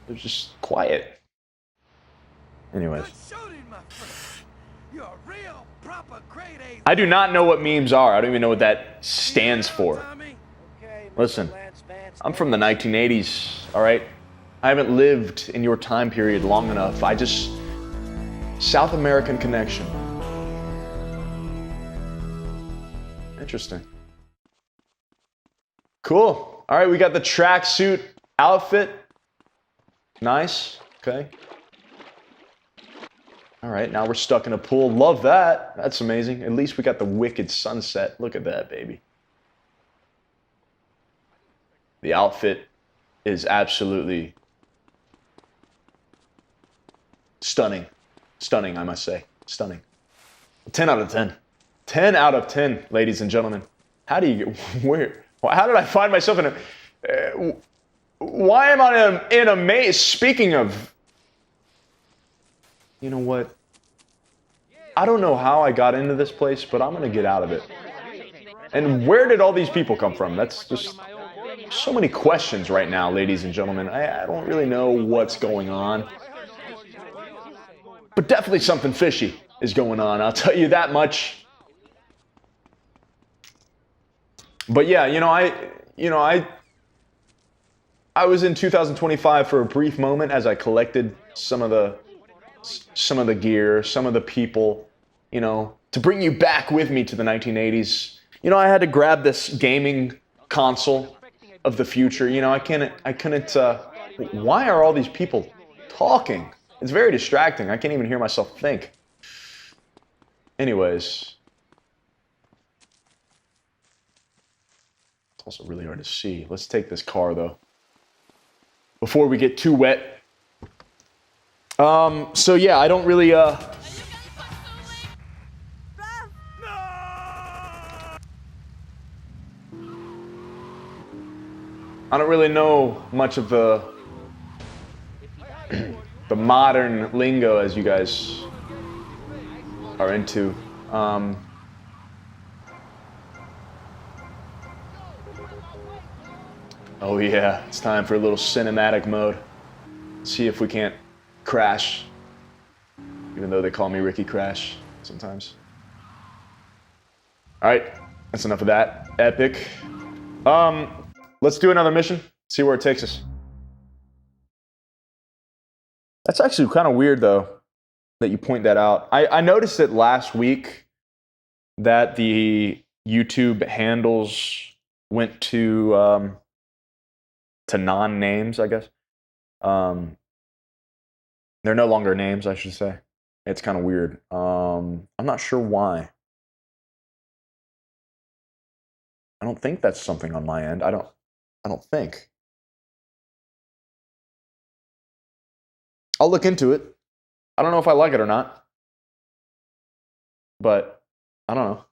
[SPEAKER 1] They're just quiet. Anyways. I do not know what memes are. I don't even know what that stands for. Listen, I'm from the 1980s, all right? I haven't lived in your time period long enough. South American connection. Interesting. Cool. All right, we got the tracksuit outfit. Nice. Okay. All right, now we're stuck in a pool. Love that. That's amazing. At least we got the wicked sunset. Look at that, baby. The outfit is absolutely stunning. Stunning, I must say. Stunning. 10 out of 10. 10 out of 10, ladies and gentlemen. How do you get, where, how did I find myself in a, why am I in a maze? Speaking of, you know what? I don't know how I got into this place, but I'm gonna get out of it. And where did all these people come from? That's just so many questions right now, ladies and gentlemen. I don't really know what's going on. But definitely something fishy is going on, I'll tell you that much. But yeah, I was in 2025 for a brief moment as I collected some of the gear, some of the people, you know, to bring you back with me to the 1980s. You know, I had to grab this gaming console of the future. You know, I couldn't, why are all these people talking? It's very distracting. I can't even hear myself think. Anyways. It's also really hard to see. Let's take this car, though. Before we get too wet. So yeah, I don't really, I don't really know much of the the modern lingo as you guys are into. Oh yeah, it's time for a little cinematic mode. See if we can't crash, even though they call me Rikki Thrash sometimes. All right, that's enough of that. Epic. Let's do another mission, see where it takes us. That's actually kind of weird, though, that you point that out. I noticed it last week that the YouTube handles went to non-names, I guess. They're no longer names, I should say. It's kind of weird. I'm not sure why. I don't think that's something on my end. I don't think. I'll look into it. I don't know if I like it or not. But I don't know.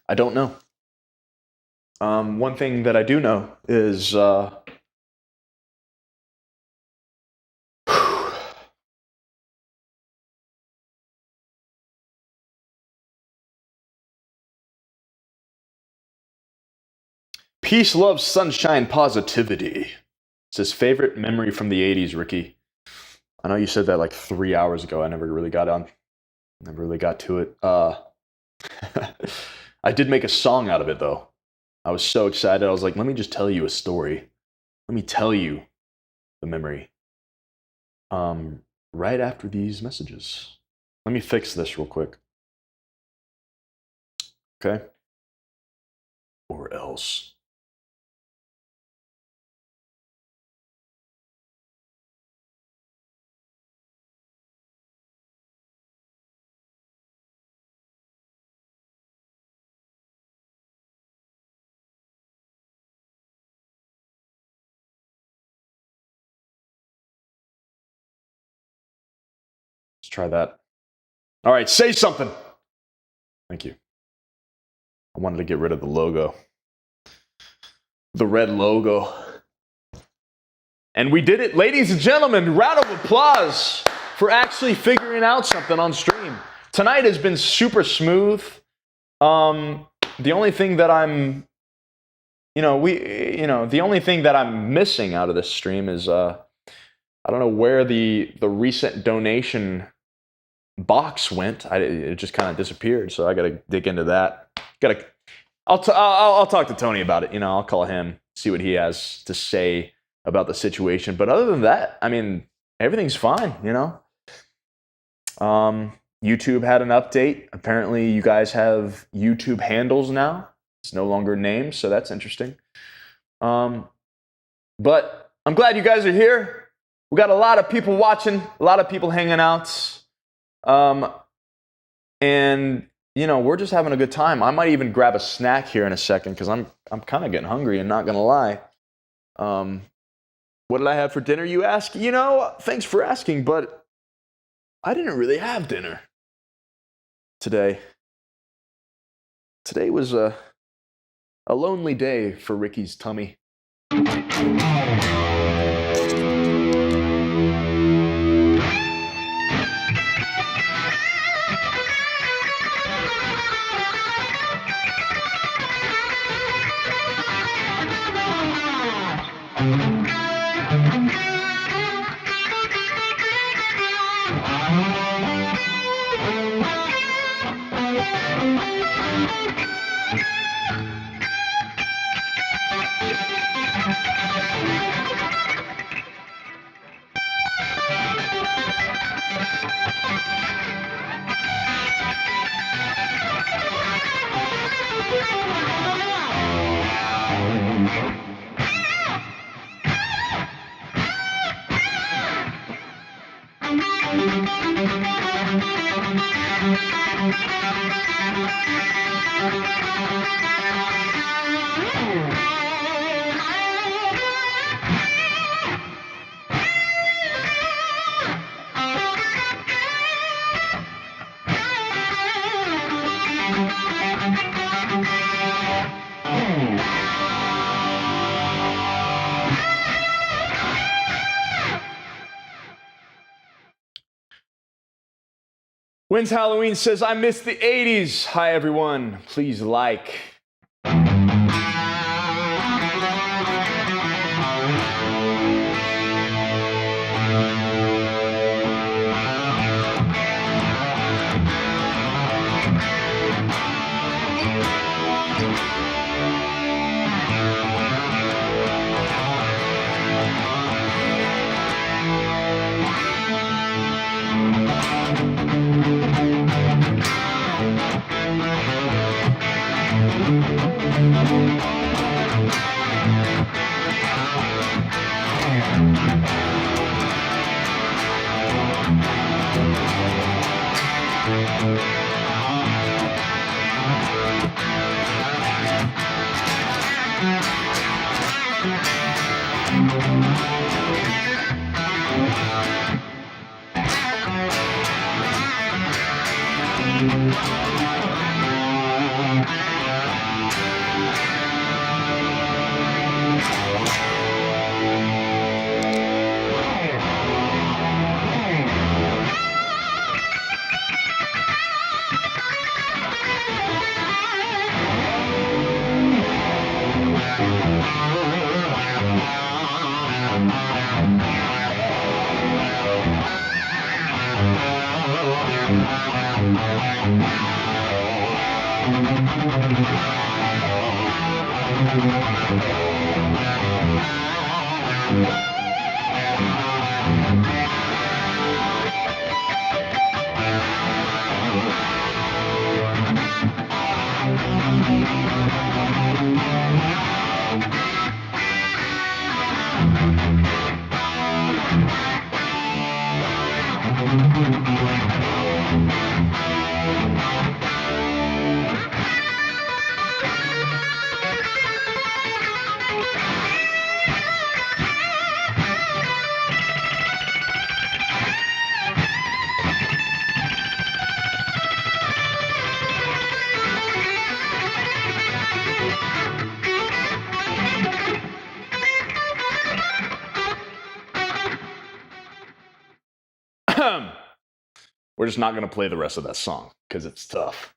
[SPEAKER 1] I don't know. One thing that I do know is peace, love, sunshine, positivity. It's his favorite memory from the 80s, Rikki. I know you said that like 3 hours ago. I never really got to it. I did make a song out of it, though. I was so excited. I was like, let me just tell you a story. Let me tell you the memory. Right after these messages. Let me fix this real quick. Okay? Or else. Try that. All right, say something. Thank you. I wanted to get rid of the logo. The red logo. And we did it, ladies and gentlemen. Round of applause for actually figuring out something on stream. Tonight has been super smooth. The only thing that I'm, the only thing that I'm missing out of this stream is, I don't know where the recent donation box went. It just kind of disappeared, so I got to dig into that. I'll talk to Tony about it. I'll call him, see what he has to say about the situation. But other than that, I mean, everything's fine. YouTube had an update. Apparently, you guys have YouTube handles now. It's no longer names, so that's interesting. But I'm glad you guys are here. We got a lot of people watching, a lot of people hanging out. And we're just having a good time. I might even grab a snack here in a second because I'm kind of getting hungry and not gonna lie. What did I have for dinner, you ask? Thanks for asking, but I didn't really have dinner today. Today was a lonely day for Rikki's tummy. When's Halloween says, I miss the 80s. Hi, everyone. Please like. We're just not going to play the rest of that song because it's tough.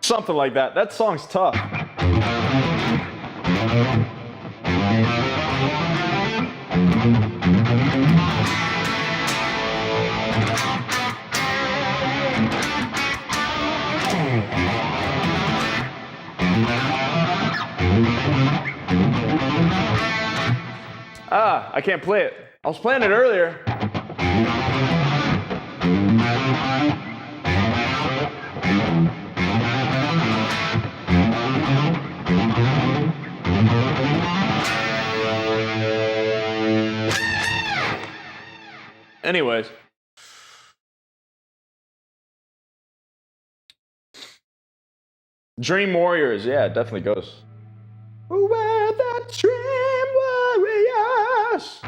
[SPEAKER 1] Something like that. That song's tough. Ah, I can't play it. I was playing it earlier. Anyways. Dream Warriors, yeah, it definitely goes. We're the Dream Warriors.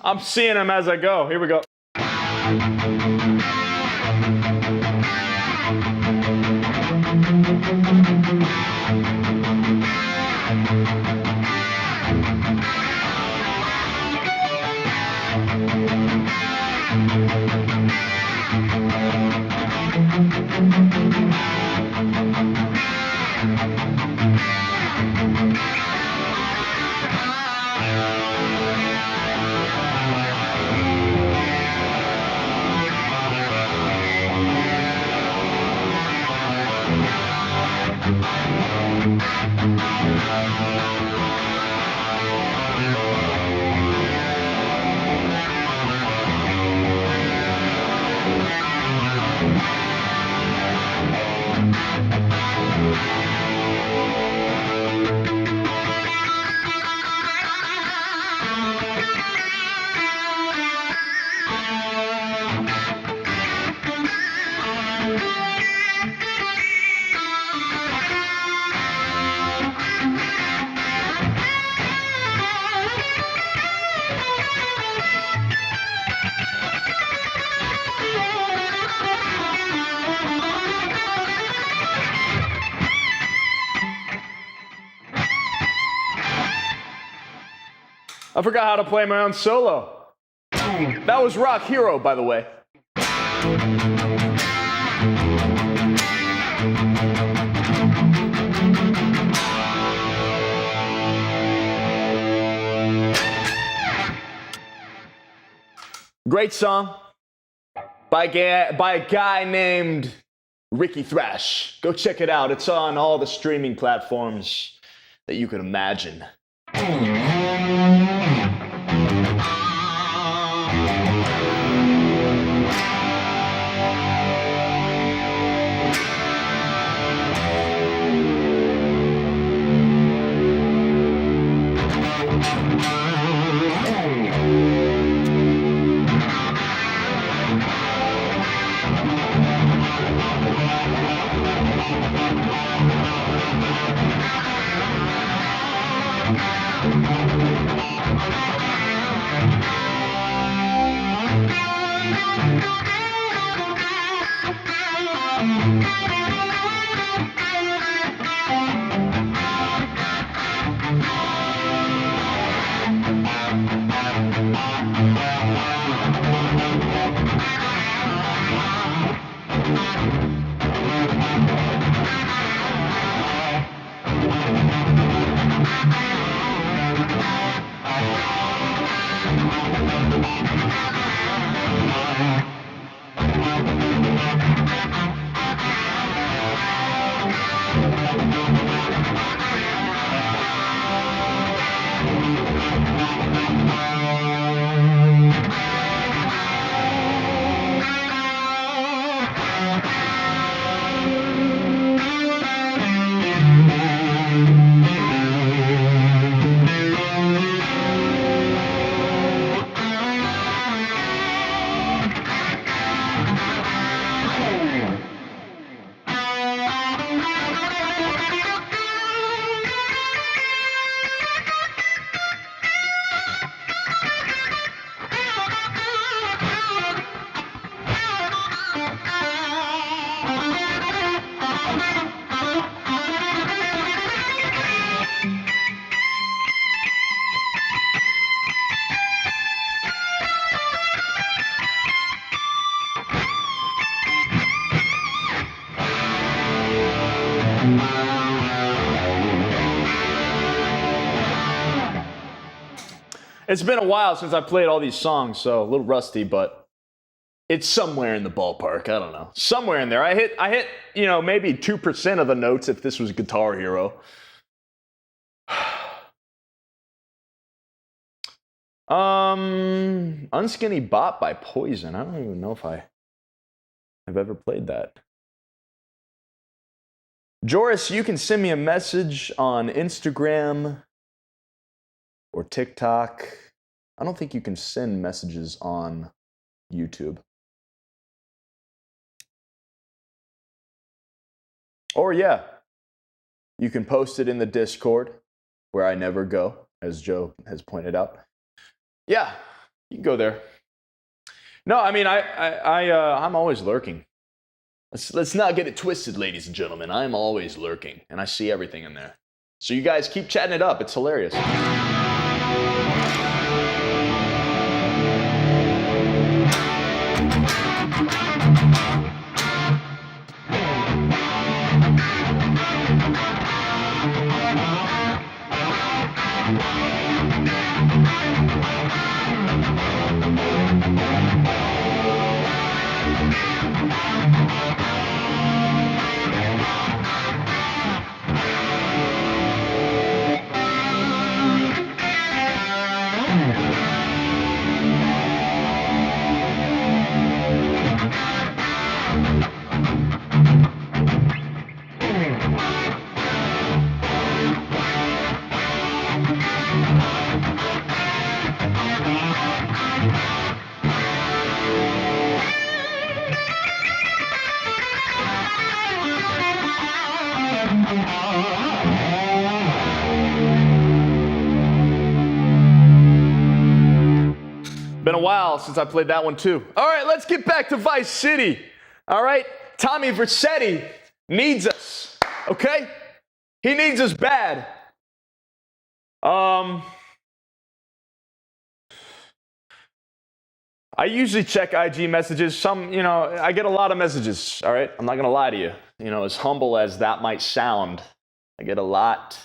[SPEAKER 1] I'm seeing them as I go. Here we go. I forgot how to play my own solo. That was Rock Hero, by the way. Great song by a guy named Rikki Thrash. Go check it out. It's on all the streaming platforms that you could imagine. It's been a while since I played all these songs, so a little rusty, but it's somewhere in the ballpark. I don't know. Somewhere in there. I hit, maybe 2% of the notes if this was Guitar Hero. Unskinny Bop by Poison. I don't even know if I have ever played that. Joris, you can send me a message on Instagram or TikTok. I don't think you can send messages on YouTube. Or yeah, you can post it in the Discord, where I never go, as Joe has pointed out. Yeah, you can go there. No, I mean, I'm always lurking. Let's not get it twisted, ladies and gentlemen. I'm always lurking, and I see everything in there. So you guys keep chatting it up. It's hilarious. Been a while since I played that one too. All right, let's get back to Vice City. All right, Tommy Vercetti needs us, okay? He needs us bad. I usually check IG messages. I get a lot of messages, all right? I'm not going to lie to you. As humble as that might sound, I get a lot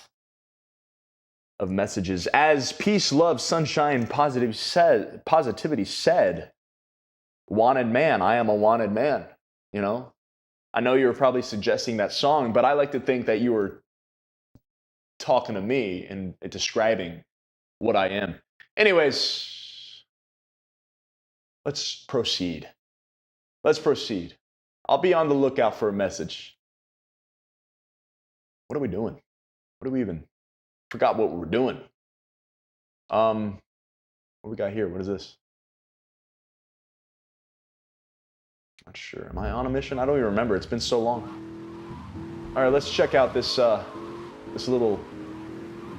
[SPEAKER 1] of messages. As peace, love, sunshine, positivity said, wanted man, I am a wanted man, I know you were probably suggesting that song, but I like to think that you were talking to me and describing what I am. Anyways, let's proceed. I'll be on the lookout for a message. What are we doing? Forgot what we were doing. What we got here? What is this? Not sure. Am I on a mission? I don't even remember. It's been so long. All right, let's check out this little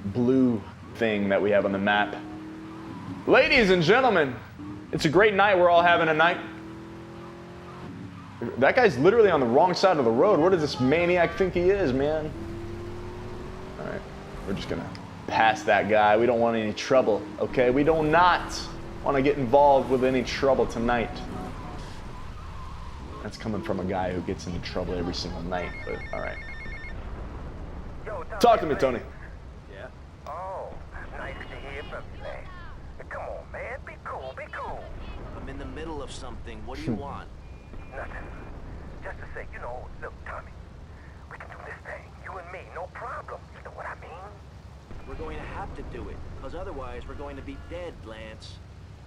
[SPEAKER 1] blue thing that we have on the map. Ladies and gentlemen, it's a great night. We're all having a night. That guy's literally on the wrong side of the road. What does this maniac think he is, man? All right, we're just gonna pass that guy. We don't want any trouble, okay? We do not want to get involved with any trouble tonight. That's coming from a guy who gets into trouble every single night, but all right.
[SPEAKER 7] Yo,
[SPEAKER 1] Talk to me, Tony.
[SPEAKER 9] Yeah?
[SPEAKER 7] Oh, nice to hear from you, man. Come on, man. Be cool.
[SPEAKER 9] I'm in the middle of something. What do you want?
[SPEAKER 7] Nothing. Just to say, look, Tommy, we can do this thing. You and me, no problem. You know what I mean?
[SPEAKER 9] We're going to have to do it, because otherwise we're going to be dead, Lance.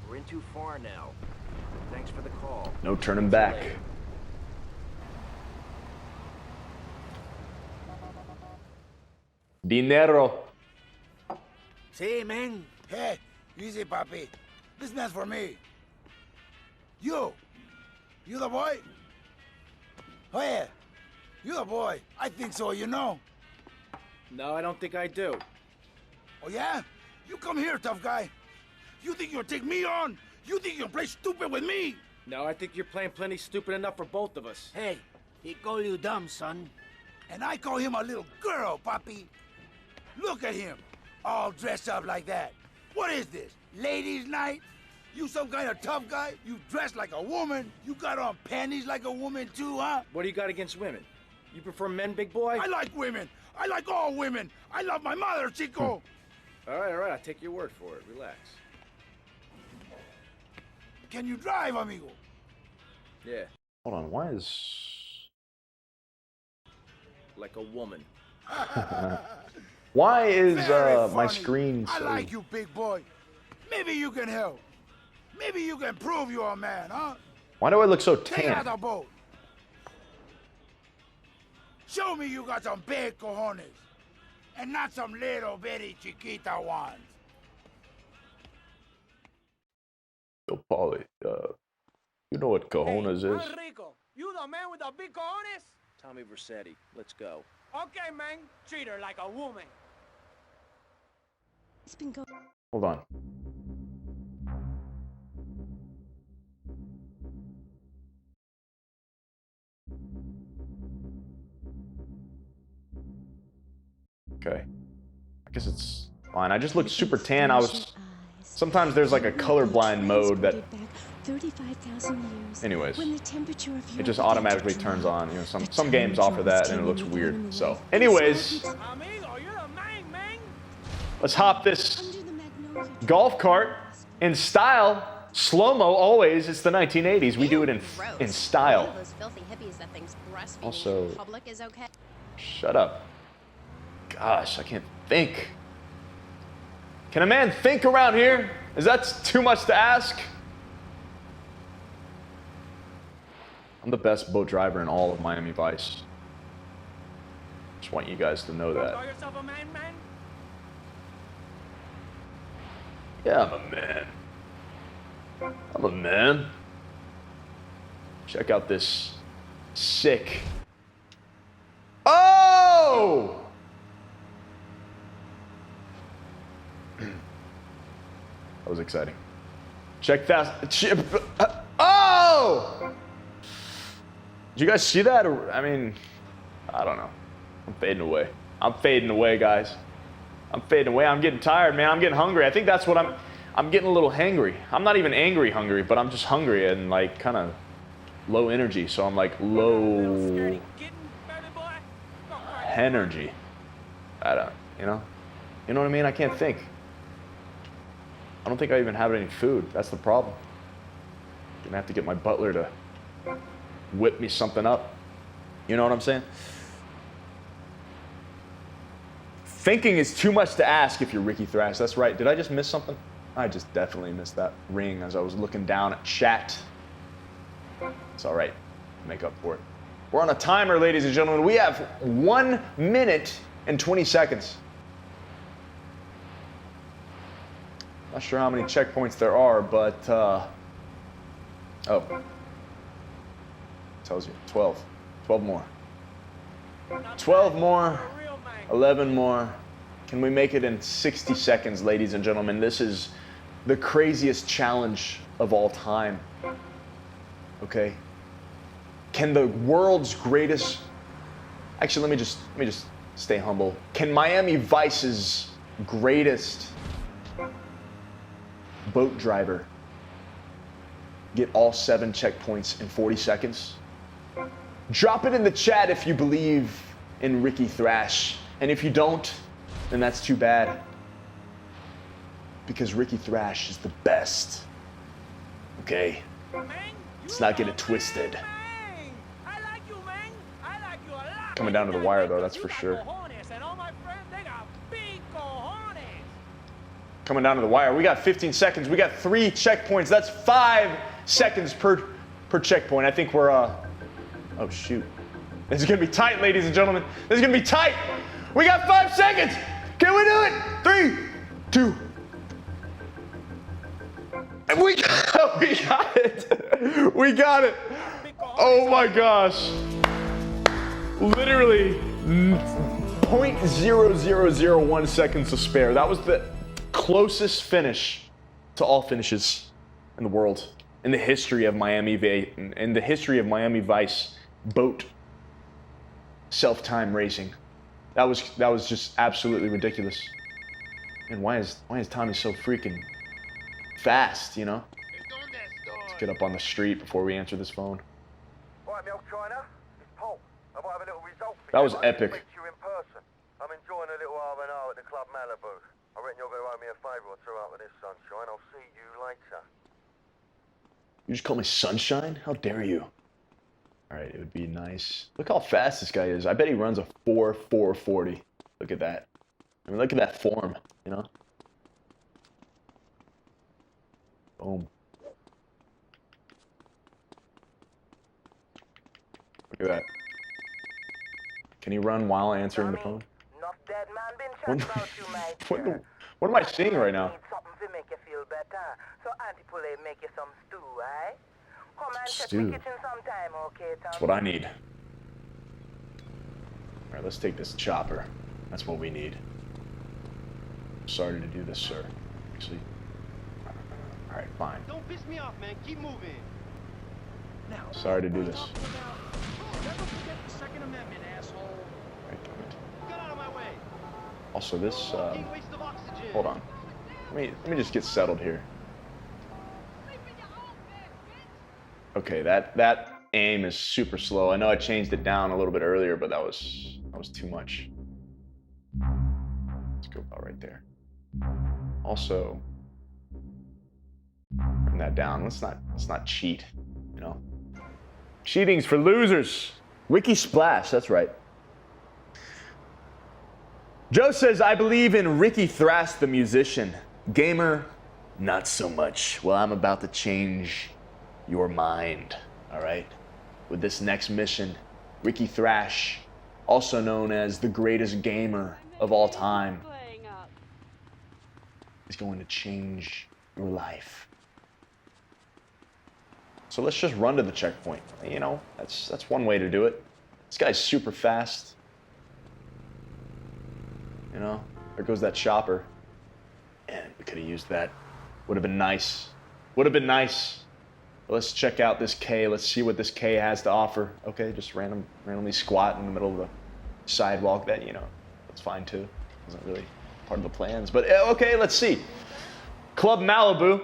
[SPEAKER 9] We're in too far now. Thanks for the call.
[SPEAKER 1] No turning back. Dinero.
[SPEAKER 4] See, man. Hey, easy, papi. This man's for me. You the boy? Oh, yeah. You the boy. I think so,
[SPEAKER 9] No, I don't think I do.
[SPEAKER 4] Oh, yeah? You come here, tough guy. You think you'll take me on? You think you'll play stupid with me?
[SPEAKER 9] No, I think you're playing plenty stupid enough for both of us.
[SPEAKER 3] Hey, he call you dumb, son.
[SPEAKER 4] And I call him a little girl, papi. Look at him, all dressed up like that. What is this, ladies' night? You some kind of tough guy? You dress like a woman? You got on panties like a woman too, huh?
[SPEAKER 9] What do you got against women? You prefer men, big boy?
[SPEAKER 4] I like women. I like all women. I love my mother, Chico.
[SPEAKER 9] All right, I'll take your word for it. Relax.
[SPEAKER 4] Can you drive, amigo?
[SPEAKER 9] Yeah,
[SPEAKER 1] Hold on, why is...
[SPEAKER 9] like a woman.
[SPEAKER 1] Why is
[SPEAKER 4] Very
[SPEAKER 1] my
[SPEAKER 4] funny.
[SPEAKER 1] screen
[SPEAKER 4] I
[SPEAKER 1] so...
[SPEAKER 4] like you, big boy. Maybe you can help. Maybe you can prove you're a man, huh?
[SPEAKER 1] Why do I look so
[SPEAKER 4] Take out
[SPEAKER 1] tan?
[SPEAKER 4] the boat. Show me you got some big cojones. And not some little bitty chiquita ones.
[SPEAKER 1] Yo, Paulie, you know what cojones is?
[SPEAKER 3] Rico, you the man with the big cojones?
[SPEAKER 9] Tommy Vercetti, let's go.
[SPEAKER 3] Okay, man. Treat her like a woman.
[SPEAKER 2] It's been going.
[SPEAKER 1] Hold on. Okay. I guess it's fine. I just looked super tan. Sometimes there's like a colorblind mode that...
[SPEAKER 2] 35,000 years.
[SPEAKER 1] Anyways,
[SPEAKER 2] When the temperature of
[SPEAKER 1] it just
[SPEAKER 2] your
[SPEAKER 1] automatically
[SPEAKER 2] body
[SPEAKER 1] turns on.
[SPEAKER 2] dropped,
[SPEAKER 1] Some
[SPEAKER 2] the
[SPEAKER 1] games
[SPEAKER 2] time
[SPEAKER 1] offer that and it looks
[SPEAKER 2] drops
[SPEAKER 1] weird.
[SPEAKER 2] down
[SPEAKER 1] So,
[SPEAKER 2] away.
[SPEAKER 1] anyways,
[SPEAKER 3] Amigo, you're the man.
[SPEAKER 1] let's hop this
[SPEAKER 2] Under the magnolia
[SPEAKER 1] golf cart in style. Slow-mo always. It's the 1980s. We do it in style.
[SPEAKER 5] Those filthy hippies that thinks breastfeeding
[SPEAKER 1] Also-
[SPEAKER 5] in public is okay.
[SPEAKER 1] Shut up. Gosh, I can't think. Can a man think around here? Is that too much to ask? I'm the best boat driver in all of Miami Vice. Just want you guys to know that.
[SPEAKER 3] Call yourself a man?
[SPEAKER 1] Yeah, I'm a man. I'm a man. Check out this sick. Oh! That was exciting. Check that. Oh! Did you guys see that? I mean, I don't know. I'm fading away. I'm fading away, guys. I'm fading away. I'm getting tired, man. I'm getting hungry. I think that's what I'm... I'm getting a little hangry. I'm not even angry hungry, but I'm just hungry and like kind of low energy. So I'm like low energy. I don't, you know what I mean? I can't think. I don't think I even have any food. That's the problem. Gonna have to get my butler to whip me something up. You know what I'm saying? Thinking is too much to ask if you're Rikki Thrash. That's right. Did I just miss something? I just definitely missed that ring as I was looking down at chat. It's all right. Make up for it. We're on a timer, ladies and gentlemen. We have 1 minute and 20 seconds. Not sure how many checkpoints there are, but oh, tells you 12. 12 more. 12 more. 11 more. Can we make it in 60 seconds, ladies and gentlemen? This is the craziest challenge of all time. Okay. Can the world's greatest, actually, let me just stay humble. Can Miami Vice's greatest boat driver get all 7 checkpoints in 40 seconds? Drop it in the chat if you believe in Rikki Thrash. And if you don't, then that's too bad. Because Rikki Thrash is the best. Okay? Let's not get it twisted. Coming down to the wire though, that's for sure. Coming down to the wire. We got 15 seconds. We got 3 checkpoints. That's 5 seconds per checkpoint. I think we're oh shoot. This is gonna be tight, ladies and gentlemen. This is gonna be tight. We got 5 seconds. Can we do it? 3, 2. And we got it. We got it. Oh my gosh. Literally 0.0001 seconds to spare. That was the closest finish to all finishes in the world, in the history of Miami Vice boat self-time racing. That was just absolutely ridiculous. And why is Tommy so freaking fast, you know? Let's get up on the street before we answer this phone. That was epic.
[SPEAKER 7] I'm enjoying a little R&R at the Club Malibu. I reckon you're going to owe me a favor or two out of this, sunshine. I'll see you later.
[SPEAKER 1] You just call me sunshine? How dare you? All right, it would be nice. Look how fast this guy is. I bet he runs a 4.40. Look at that. I mean, look at that form, you know? Boom. Look at that. Can he run while answering the phone?
[SPEAKER 7] Not dead man been chatting about you, mate.
[SPEAKER 1] What am I seeing right now?
[SPEAKER 7] Need something to make you feel better. So Auntie Poulet make you some stew, eh? Come and check the kitchen sometime, okay, Tom?
[SPEAKER 1] That's what I need. All right, let's take this chopper. That's what we need. Sorry to do this, sir. Actually, all right, fine.
[SPEAKER 3] Don't piss me off, man. Keep moving. Now,
[SPEAKER 1] sorry to do this.
[SPEAKER 3] Never forget the Second Amendment, asshole.
[SPEAKER 1] Right, damn it.
[SPEAKER 3] Get out of my way.
[SPEAKER 1] Also, this.
[SPEAKER 3] Waste of oxygen.
[SPEAKER 1] Hold on. Let me just get settled here. Okay, that aim is super slow. I know I changed it down a little bit earlier, but that was too much. Let's go about right there. Also, bring that down. Let's not cheat, you know. Cheating's for losers. Wiki Splash, that's right. Joe says, I believe in Rikki Thrash the musician. Gamer, not so much. Well, I'm about to change your mind, all right? With this next mission, Rikki Thrash, also known as the greatest gamer of all time, is going to change your life. So let's just run to the checkpoint. You know, that's one way to do it. This guy's super fast. You know, there goes that chopper. And we could have used that. Would have been nice. Would have been nice. Let's check out this K. Let's see what this K has to offer. Okay, just randomly squat in the middle of the sidewalk. That, you know, that's fine too. Isn't really part of the plans. But okay, let's see. Club Malibu.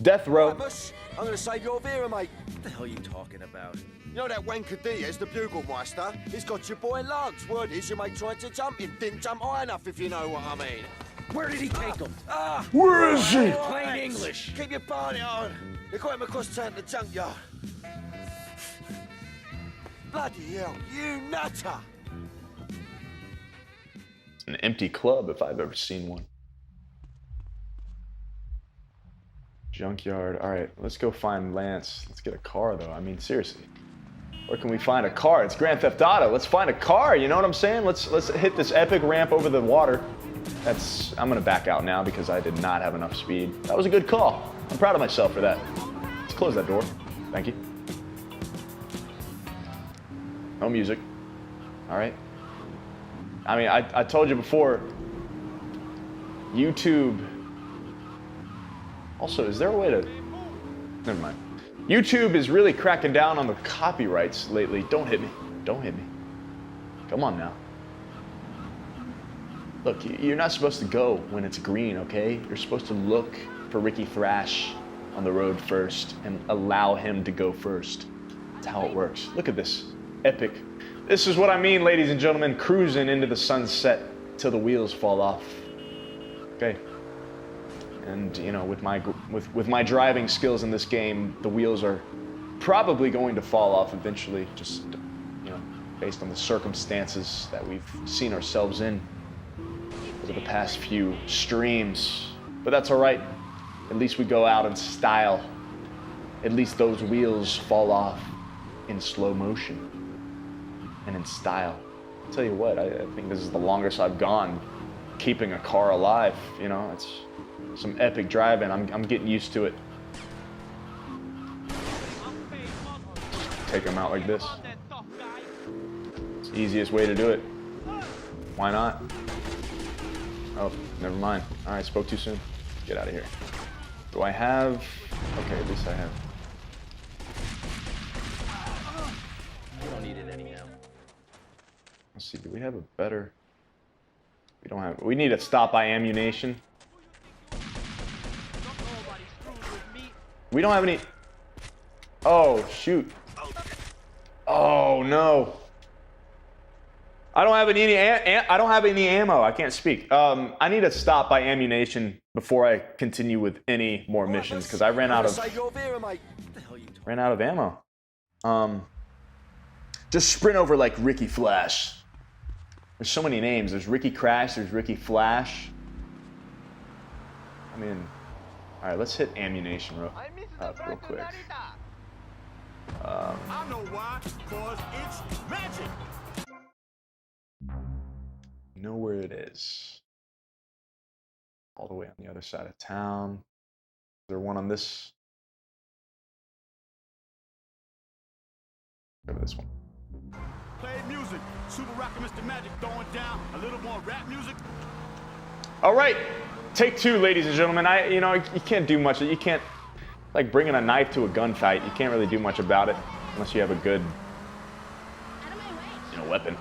[SPEAKER 1] Death Row.
[SPEAKER 3] I'm gonna save your Vera, mate.
[SPEAKER 9] What the hell are you talking about?
[SPEAKER 3] You know that wanker Diaz, the bugle meister? He's got your boy Lugs. Word is your mate tried to jump him. Didn't jump high enough, if you know what I mean.
[SPEAKER 9] Where did he take him?
[SPEAKER 1] Where is he?
[SPEAKER 9] Plain English.
[SPEAKER 3] Keep your party on. They got him across town to the junkyard. Bloody hell, you nutter!
[SPEAKER 1] It's an empty club if I've ever seen one. Junkyard. All right, let's go find Lance. Let's get a car, though. I mean, seriously. Where can we find a car? It's Grand Theft Auto. Let's find a car, you know what I'm saying? Let's hit this epic ramp over the water. I'm gonna back out now because I did not have enough speed. That was a good call. I'm proud of myself for that. Let's close that door. Thank you. No music. All right. I mean, I told you before, YouTube. Also, is there a way to... Never mind. YouTube is really cracking down on the copyrights lately. Don't hit me. Don't hit me. Come on now. Look, you're not supposed to go when it's green, okay? You're supposed to look for Rikki Thrash on the road first and allow him to go first. That's how it works. Look at this. Epic. This is what I mean, ladies and gentlemen. Cruising into the sunset till the wheels fall off. Okay. And you know, with my driving skills in this game, the wheels are probably going to fall off eventually, just you know, based on the circumstances that we've seen ourselves in over the past few streams. But that's all right. At least we go out in style. At least those wheels fall off in slow motion and in style. I'll tell you what, I think this is the longest I've gone keeping a car alive. You know, it's some epic driving. I'm getting used to it. Take them out like this. It's the easiest way to do it. Why not? Oh, never mind. All right, spoke too soon. Get out of here. Do I have... Okay, at least I have...
[SPEAKER 9] You don't need it anyhow.
[SPEAKER 1] Let's see, do we have a better... We don't have... We need a stop by ammunition. We don't have any... Oh, shoot. Oh, no. I don't have any ammo. I can't speak. I need to stop by ammunition before I continue with any more missions because I ran out of ammo. Just sprint over like Rikki Thrash. There's so many names. There's Rikki Thrash. There's Rikki Thrash. I mean, all right. Let's hit ammunition real quick.
[SPEAKER 3] I know why, because it's magic.
[SPEAKER 1] You know where it is. All the way on the other side of town. Is there one on this? Go to this one.
[SPEAKER 3] Play music. Super Rocker Mr. Magic throwing down a little more rap music.
[SPEAKER 1] All right, take two, ladies and gentlemen. You know, you can't do much. You can't, like bringing a knife to a gunfight. You can't really do much about it unless you have a good, you know, weapon.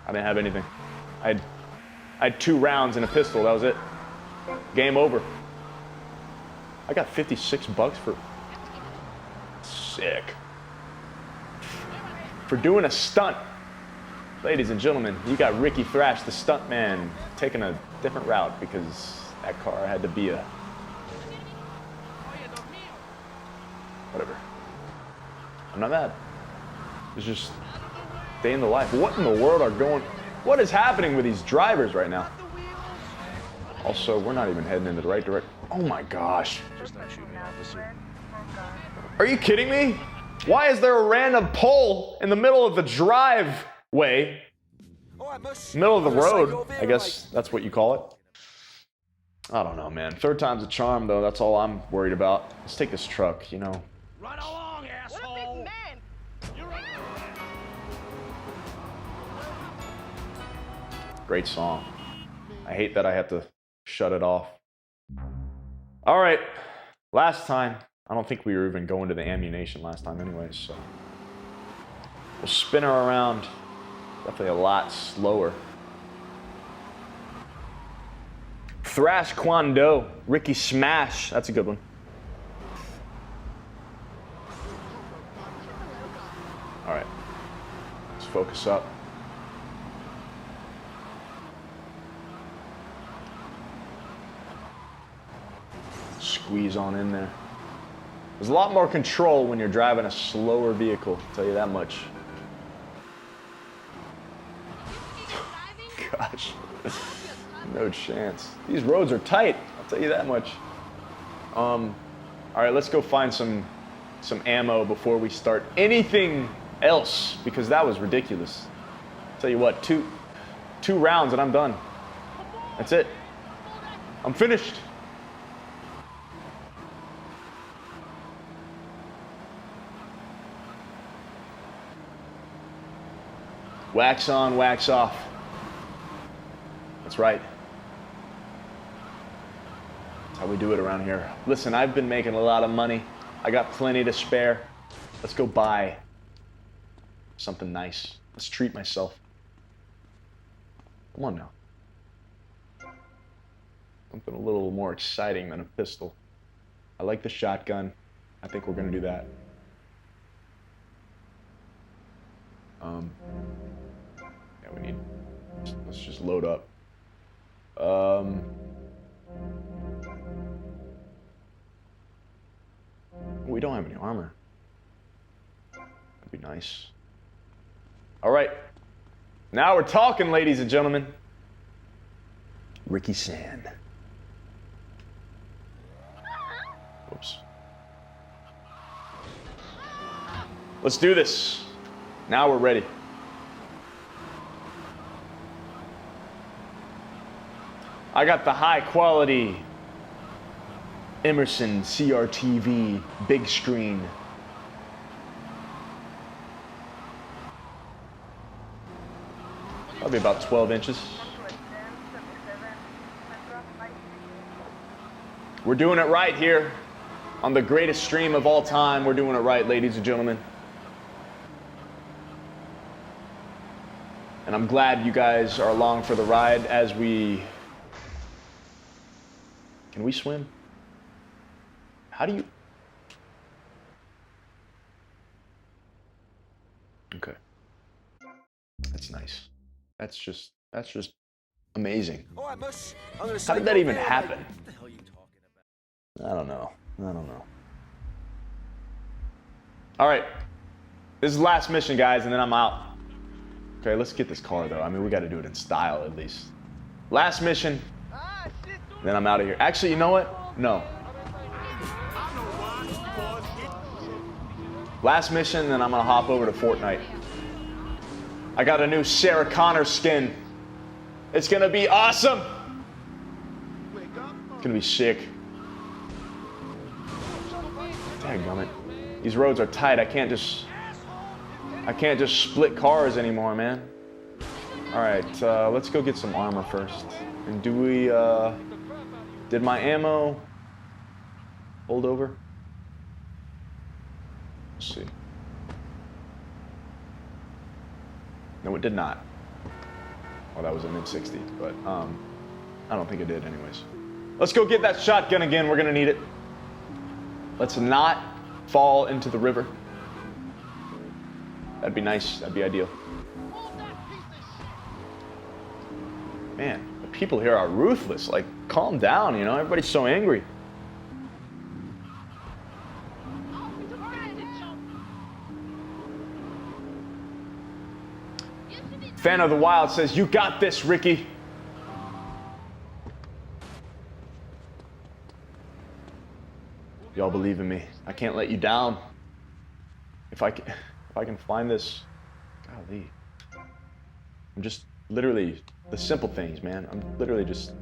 [SPEAKER 1] I didn't have anything. I had 2 rounds and a pistol. That was it. Game over. I got $56 for... Sick. For doing a stunt. Ladies and gentlemen, you got Rikki Thrash, the stunt man, taking a different route because that car had to be a... Whatever. I'm not mad. It's just day in the life. What in the world are going... What is happening with these drivers right now? Also, we're not even heading in the right direction. Oh my gosh.
[SPEAKER 9] Just not shooting, officer.
[SPEAKER 1] Are you kidding me? Why is there a random pole in the middle of the driveway? Middle of the road, I guess that's what you call it. I don't know, man. Third time's a charm, though. That's all I'm worried about. Let's take this truck, you know.
[SPEAKER 3] Run along, asshole.
[SPEAKER 1] Great song. I hate that I have to shut it off. All right, last time. I don't think we were even going to the ammunition last time anyways, so. We'll spin her around. Definitely a lot slower. Thrash Kwando. Rikki Smash. That's a good one. All right. Let's focus up. Squeeze on in there. There's a lot more control when you're driving a slower vehicle, I'll tell you that much. Gosh, no chance. These roads are tight, I'll tell you that much. All right, let's go find some ammo before we start anything else, because that was ridiculous. I'll tell you what, two rounds and I'm done. That's it. I'm finished. Wax on, wax off. That's right. That's how we do it around here. Listen, I've been making a lot of money. I got plenty to spare. Let's go buy something nice. Let's treat myself. Come on now. Something a little more exciting than a pistol. I like the shotgun. I think we're gonna do that. Yeah, we need, let's just load up. We don't have any armor. That'd be nice. All right, now we're talking, ladies and gentlemen. Rikki Sand. Whoops. Let's do this. Now we're ready. I got the high quality Emerson CRTV big screen. Probably about 12 inches. We're doing it right here on the greatest stream of all time. We're doing it right, ladies and gentlemen. And I'm glad you guys are along for the ride as we... Can we swim? How do you... Okay. That's nice. That's just amazing. How did that even happen?
[SPEAKER 9] What the hell are you talking about?
[SPEAKER 1] I don't know. All right. This is the last mission, guys, and then I'm out. Okay, let's get this car, though. I mean, we got to do it in style, at least. Last mission, then I'm out of here. Actually, you know what? No. Last mission, then I'm going to hop over to Fortnite. I got a new Sarah Connor skin. It's going to be awesome. It's going to be sick. Dadgummit. These roads are tight. I can't just split cars anymore, man. All right, let's go get some armor first. And do we, did my ammo hold over? Let's see. No, it did not. Well, that was a mid-60, but I don't think it did anyways. Let's go get that shotgun again. We're gonna need it. Let's not fall into the river. That'd be nice. That'd be ideal. Man, the people here are ruthless. Like, calm down, you know? Everybody's so angry. Fan of the Wild says, "You got this, Rikki." Y'all believe in me. I can't let you down. If I can find this, golly. I'm just literally the simple things, man. I'm literally just.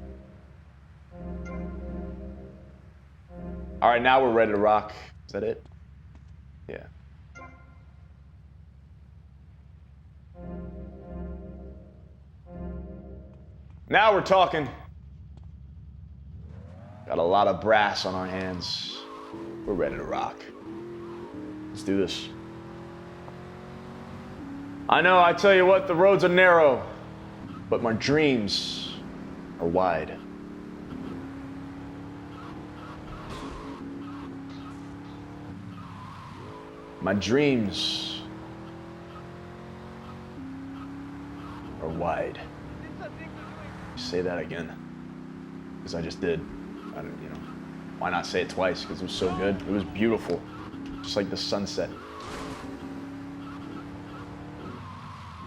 [SPEAKER 1] All right, now we're ready to rock. Is that it? Yeah. Now we're talking. Got a lot of brass on our hands. We're ready to rock. Let's do this. I know, I tell you what, the roads are narrow, but my dreams are wide. My dreams are wide. Say that again, because I just did. I didn't, you know, why not say it twice? Because it was so good. It was beautiful, just like the sunset.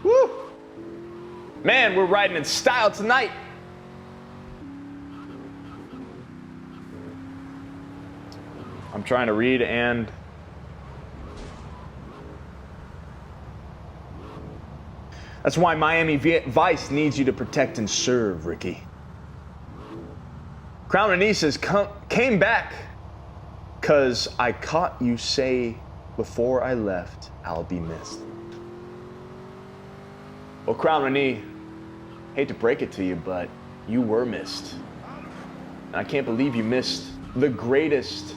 [SPEAKER 1] Woo! Man, we're riding in style tonight. I'm trying to read and that's why Miami Vice needs you to protect and serve, Rikki. Crown Anise came back because I caught you say before I left, I'll be missed. Well, Crown Anise, hate to break it to you, but you were missed. And I can't believe you missed the greatest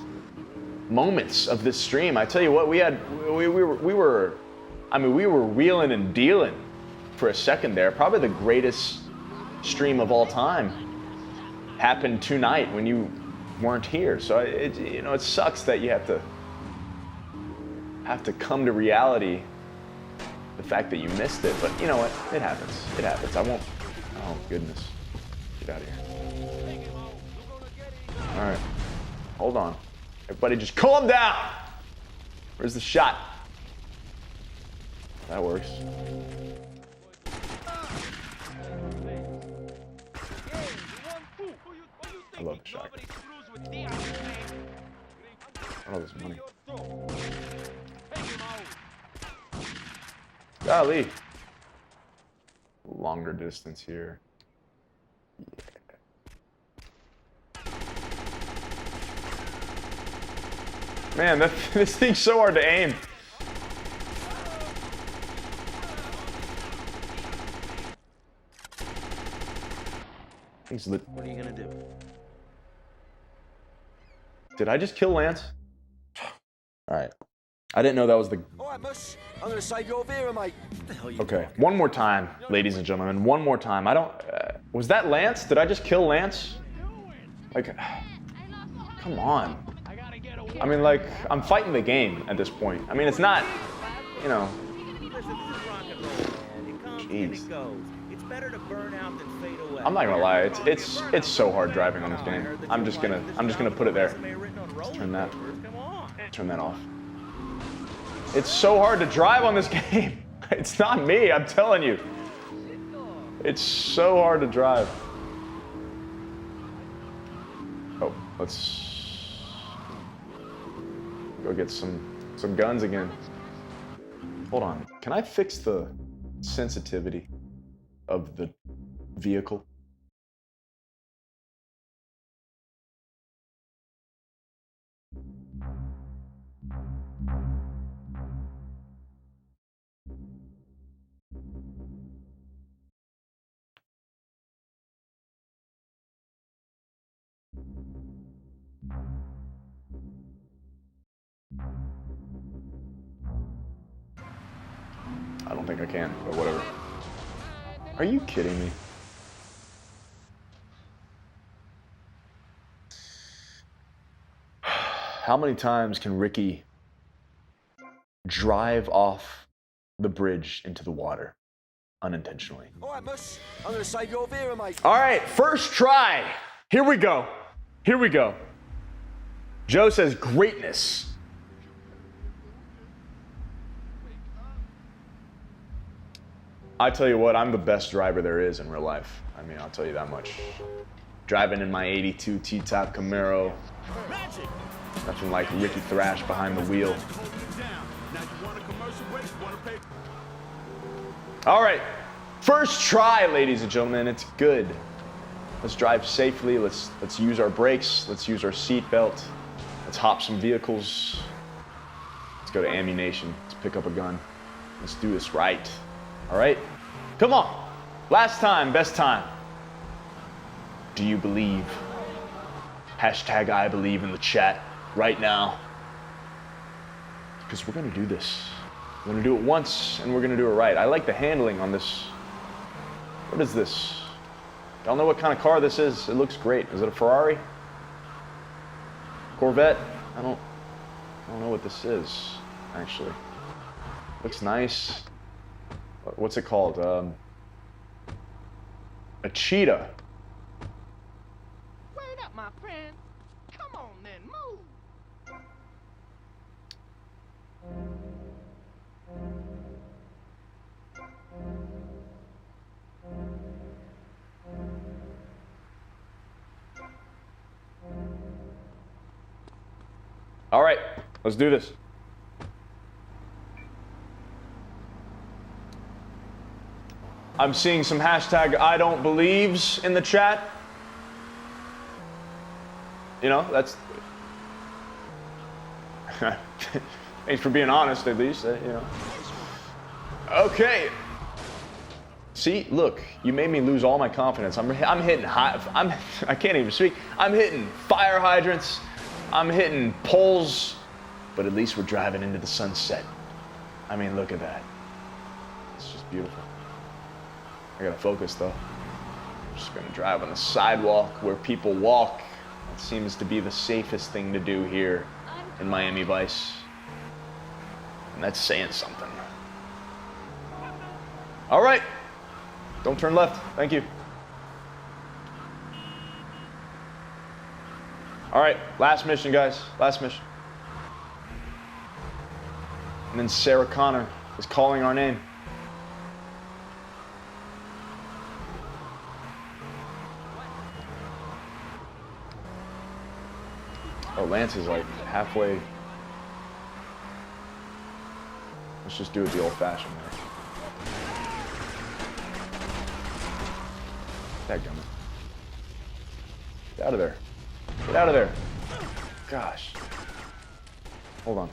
[SPEAKER 1] moments of this stream. I tell you what, we were wheeling and dealing for a second there. Probably the greatest stream of all time happened tonight when you weren't here. So it sucks that you have to come to reality, the fact that you missed it. But you know what? It happens. It happens. I won't. Oh goodness. Get out of here. All right. Hold on. Everybody just calm down. Where's the shot? That works. I love the shot. Oh, this money. Golly. Longer distance here. Man, this thing's so hard to aim.
[SPEAKER 9] What are you gonna do?
[SPEAKER 1] Did I just kill Lance? All right. I didn't know that was the...
[SPEAKER 10] All right, Mush. I'm gonna save your Vera, mate. What the hell you
[SPEAKER 1] Okay, one more time, ladies and gentlemen. One more time. I don't... was that Lance? Did I just kill Lance? Like... Come on. I mean, like, I'm fighting the game at this point. I mean, it's not... You know... Jeez.
[SPEAKER 9] It's better to burn out than fade away.
[SPEAKER 1] I'm not gonna lie, it's so hard driving on this game. I'm just gonna put it there. Let's turn that off. It's so hard to drive on this game. It's not me, I'm telling you. It's so hard to drive. Oh, let's go get some guns again. Hold on, can I fix the sensitivity of the vehicle? I don't think I can, but whatever. Are you kidding me? How many times can Rikki drive off the bridge into the water unintentionally?
[SPEAKER 10] All right, Mush. I'm gonna save your Vera, mate.
[SPEAKER 1] All right, first try. Here we go. Here we go. Joe says greatness. I tell you what, I'm the best driver there is in real life. I mean, I'll tell you that much. Driving in my 82 T-top Camaro. Nothing like Rikki Thrash behind the wheel. All right, first try, ladies and gentlemen. It's good. Let's drive safely. Let's use our brakes. Let's use our seatbelt. Let's hop some vehicles. Let's go to ammunition. Let's pick up a gun. Let's do this right. All right? Come on. Last time, best time. Do you believe? Hashtag I believe in the chat right now. Because we're going to do this. We're going to do it once, and we're going to do it right. I like the handling on this. What is this? Y'all know what kind of car this is? It looks great. Is it a Ferrari? Corvette? I don't know what this is. actually. Looks nice. What's it called? A cheetah.
[SPEAKER 3] Wait up, my friend. Come on then, move.
[SPEAKER 1] All right, let's do this. I'm seeing some hashtag I don't believes in the chat. You know, that's... Thanks for being honest, at least, you know. Okay. See, look, you made me lose all my confidence. I'm hitting high, I can't even speak. I'm hitting fire hydrants. I'm hitting poles, but at least we're driving into the sunset. I mean, look at that. It's just beautiful. I gotta focus though. I'm just gonna drive on the sidewalk where people walk. It seems to be the safest thing to do here in Miami Vice. And that's saying something. All right. Don't turn left. Thank you. All right, last mission, guys. Last mission. And then Sarah Connor is calling our name. Oh, Lance is like halfway. Let's just do it the old-fashioned way. Dadgummit. Get out of there. Get out of there. Gosh. Hold on.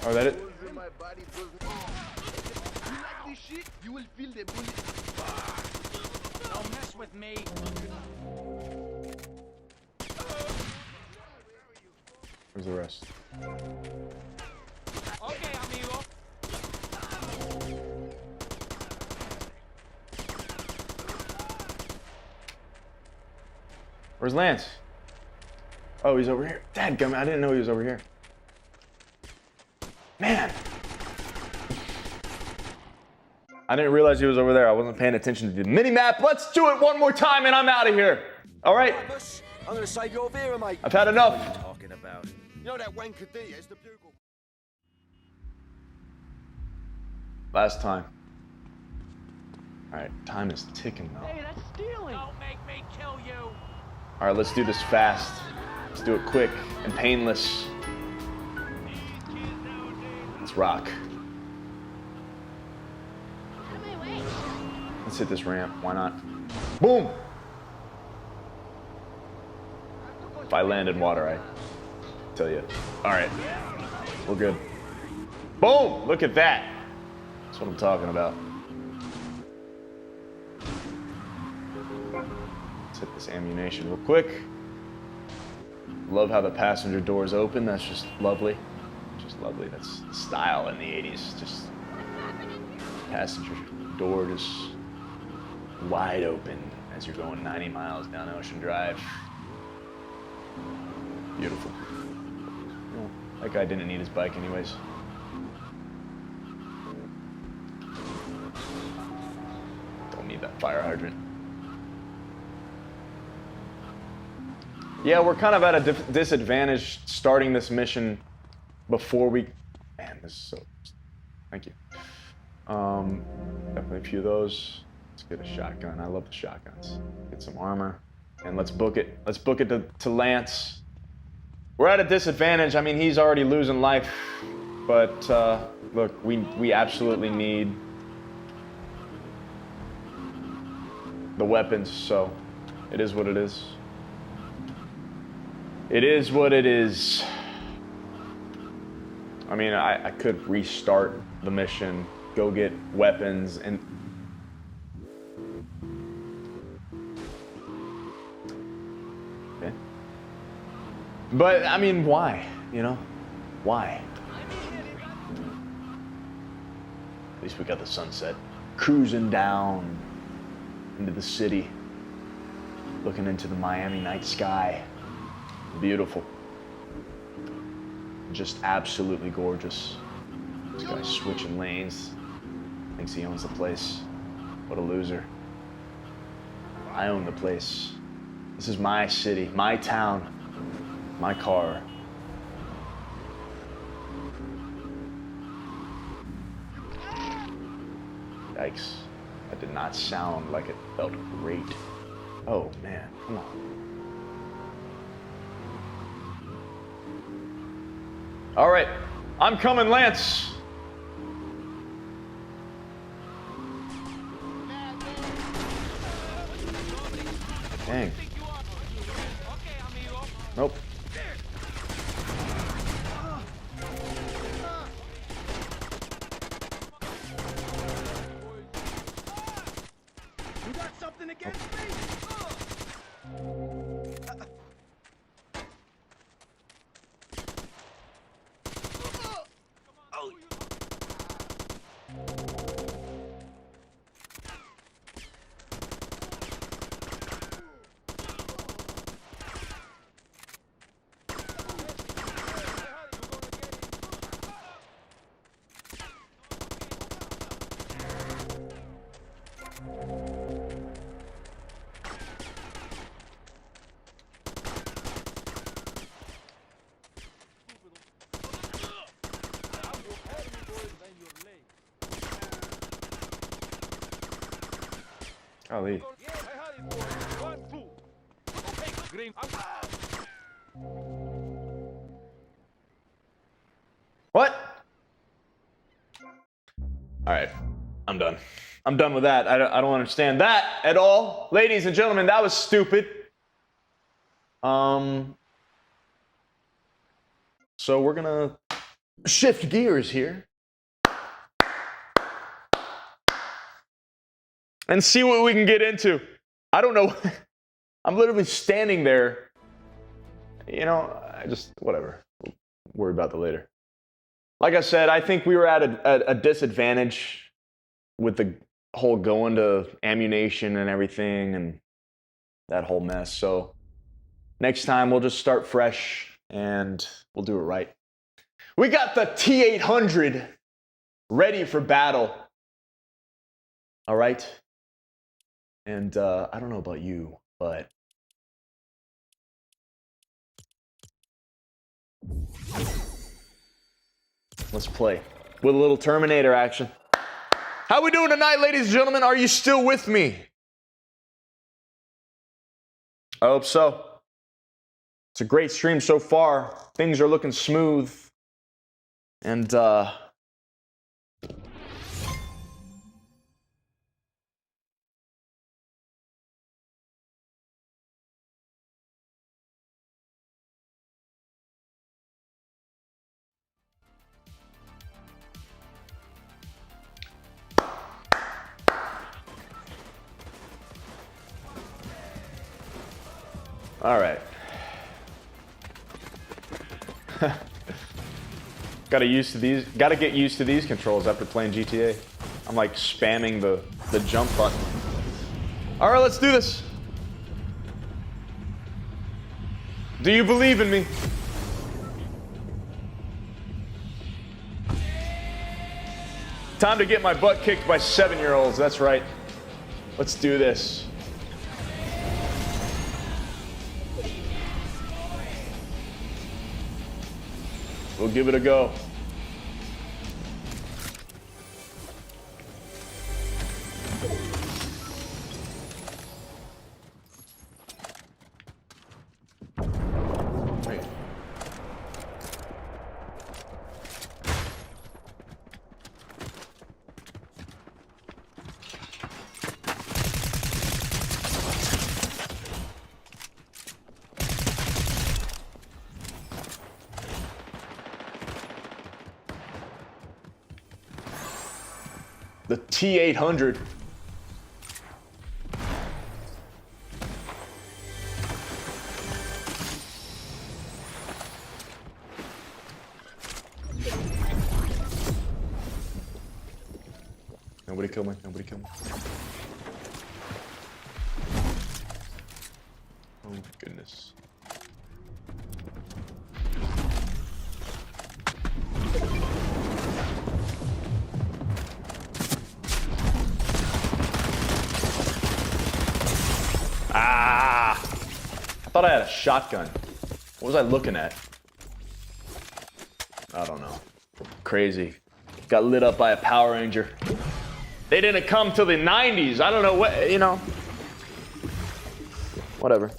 [SPEAKER 1] Oh, that it?
[SPEAKER 3] You will feel the bullet. Don't mess with me.
[SPEAKER 1] Where's the rest?
[SPEAKER 3] Okay, amigo.
[SPEAKER 1] Where's Lance? Oh, he's over here. Dadgummit, I didn't know he was over here. Man. I didn't realize he was over there. I wasn't paying attention to the mini-map. Let's do it one more time and I'm out of here. All right?
[SPEAKER 10] I'm gonna save your Vera, mate.
[SPEAKER 1] I've had enough.
[SPEAKER 10] What are you talking about? You know that wanker Diaz, the bugle.
[SPEAKER 1] Last time. All right, time is ticking though.
[SPEAKER 3] Hey, that's stealing. Don't make me kill you.
[SPEAKER 1] All right, let's do this fast. Let's do it quick and painless. Let's rock. Let's hit this ramp. Why not? Boom! If I land in water, I tell you. All right, we're good. Boom! Look at that. That's what I'm talking about. Let's hit this ammunition real quick. Love how the passenger doors open. That's just lovely. Just lovely. That's the style in the 80s. Just passenger door just wide open as you're going 90 miles down Ocean Drive. Beautiful. Well, that guy didn't need his bike anyways. Don't need that fire hydrant. Yeah, we're kind of at a disadvantage starting this mission before we... Man, this is so... Thank you. Definitely a few of those. Let's get a shotgun. I love the shotguns. Get some armor. And let's book it. Let's book it to Lance. We're at a disadvantage. I mean, he's already losing life. But, look, we absolutely need the weapons, so it is what it is. It is what it is. I mean, I could restart the mission, go get weapons, and... But, I mean, why? You know? Why? At least we got the sunset. Cruising down into the city. Looking into the Miami night sky. Beautiful. Just absolutely gorgeous. This guy's switching lanes. Thinks he owns the place. What a loser. I own the place. This is my city, my town, my car. Yikes. That did not sound like it felt great. Oh man, come on. All right, I'm coming, Lance. Dang. Nope.
[SPEAKER 3] You got something against me?
[SPEAKER 1] Golly. What? All right, I'm done. I'm done with that. I don't understand that at all. Ladies and gentlemen, that was stupid. So we're gonna shift gears here and see what we can get into. I don't know. I'm literally standing there. You know, whatever. We'll worry about that later. Like I said, I think we were at a disadvantage with the whole going to ammunition and everything and that whole mess. So next time we'll just start fresh and we'll do it right. We got the T-800 ready for battle. All right. And I don't know about you, but let's play with a little Terminator action. How we doing tonight, ladies and gentlemen? Are you still with me? I hope so. It's a great stream so far. Things are looking smooth. And all right. Gotta get used to these controls after playing GTA. I'm like spamming the jump button. All right, let's do this. Do you believe in me? Time to get my butt kicked by 7-year-olds, that's right. Let's do this. We'll give it a go. The T-800. Nobody kill me. Nobody kill me. Oh my goodness. Ah! I thought I had a shotgun. What was I looking at? I don't know. Crazy. Got lit up by a Power Ranger. They didn't come till the 90s. I don't know what, you know. Whatever.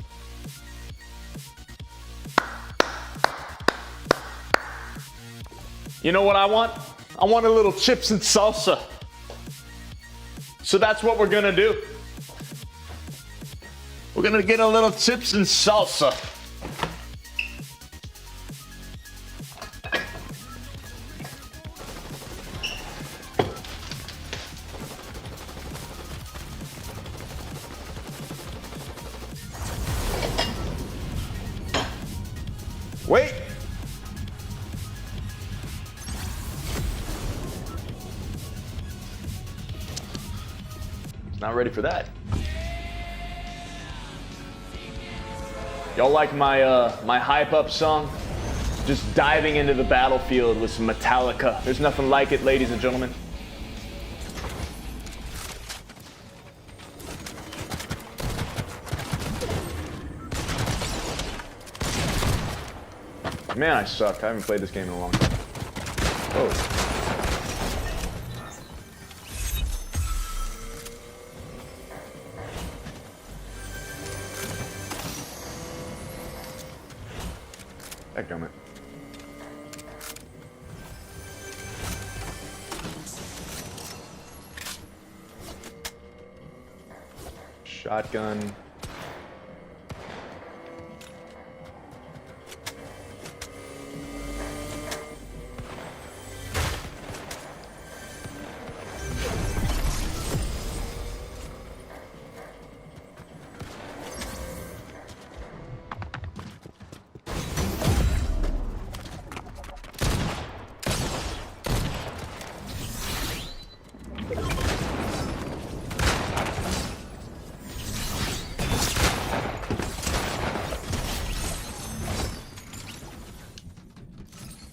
[SPEAKER 1] You know what I want? I want a little chips and salsa. So that's what we're gonna do. We're gonna get a little chips and salsa. Wait. Not ready for that. Y'all like my my hype up song? Just diving into the battlefield with some Metallica. There's nothing like it, ladies and gentlemen. Man, I suck. I haven't played this game in a long time. Oh. Dadgummit. Shotgun.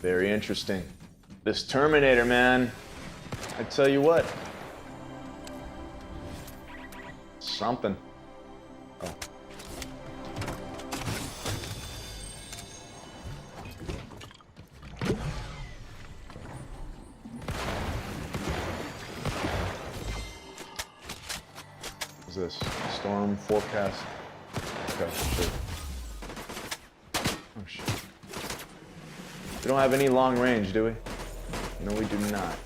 [SPEAKER 1] Very interesting. This Terminator, man. I tell you what. Something. Oh. What's this? Storm forecast. Okay, shit. Oh shit. We don't have any long range, do we? No, we do not.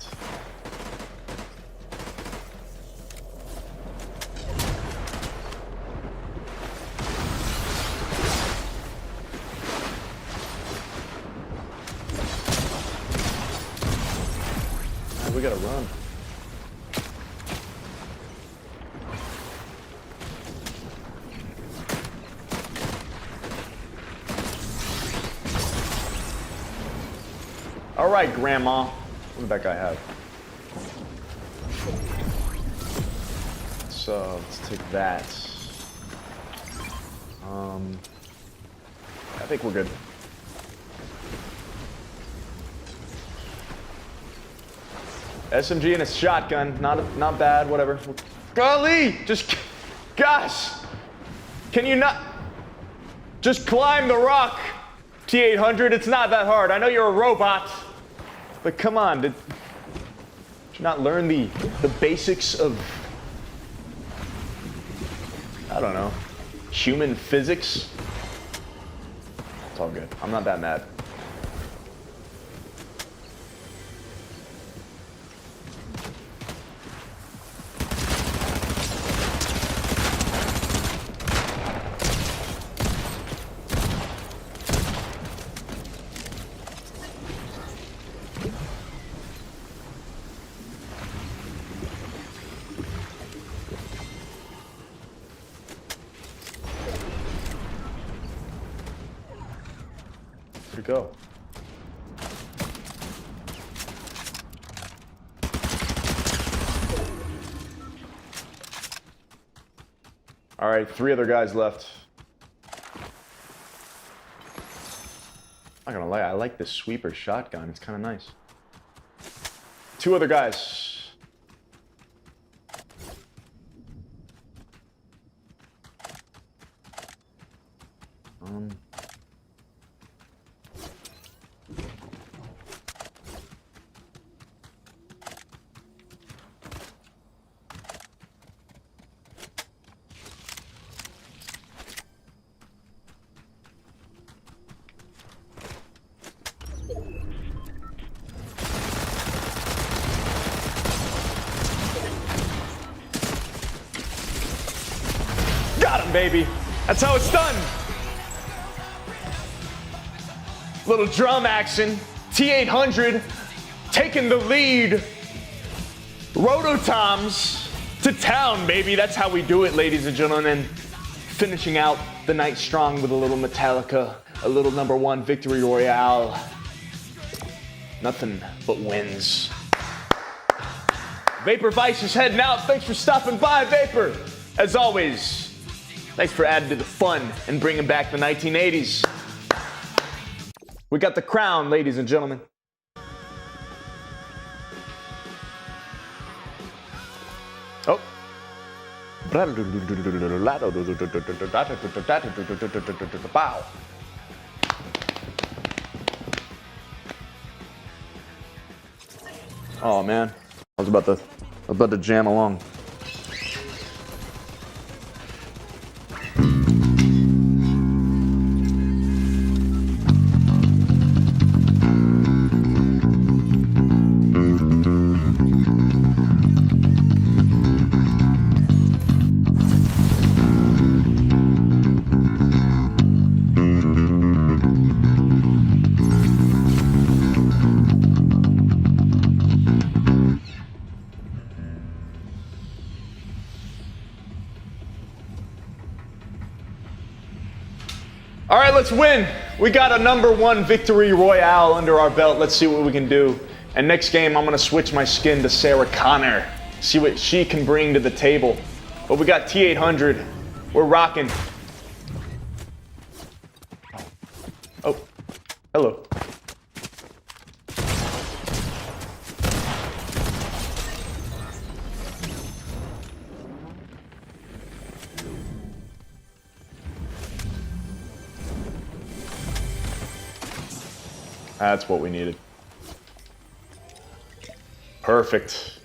[SPEAKER 1] We gotta run. All right, Grandma. What did that guy have? So let's take that. I think we're good. SMG and a shotgun, not bad. Whatever. Golly, just gosh, can you not just climb the rock, T-800? It's not that hard. I know you're a robot. But come on, did you not learn the basics of, I don't know, human physics? It's all good. I'm not that mad. Where'd it go? All right, 3 other guys left. I'm not gonna lie, I like this sweeper shotgun. It's kind of nice. 2 other guys. Got him, baby. That's how it's done. Little drum action. T800 taking the lead. Rototoms to town, baby. That's how we do it, ladies and gentlemen. Finishing out the night strong with a little Metallica, a little #1 victory royale. Nothing but wins. Vapor Vice is heading out. Thanks for stopping by, Vapor. As always, thanks for adding to the fun and bringing back the 1980s. We got the crown, ladies and gentlemen. Oh. Wow. Oh man, I was about to jam along. All right, let's win. We got a #1 victory royale under our belt. Let's see what we can do. And next game, I'm gonna switch my skin to Sarah Connor. See what she can bring to the table. But we got T800. We're rocking. Oh, hello. That's what we needed. Perfect.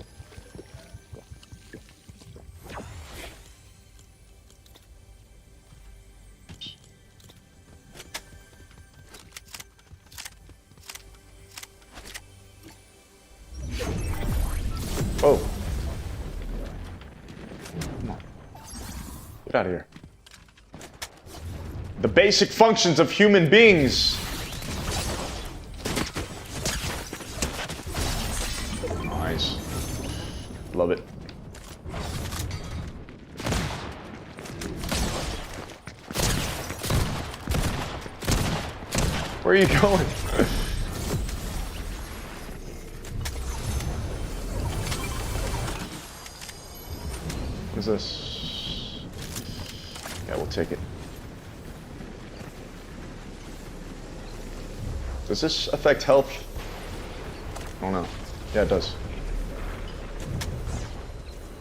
[SPEAKER 1] Oh. Come on. Get out of here. The basic functions of human beings. Nice. Love it. Where are you going? What is this? Yeah, we'll take it. Does this affect health? I don't know. Yeah, it does.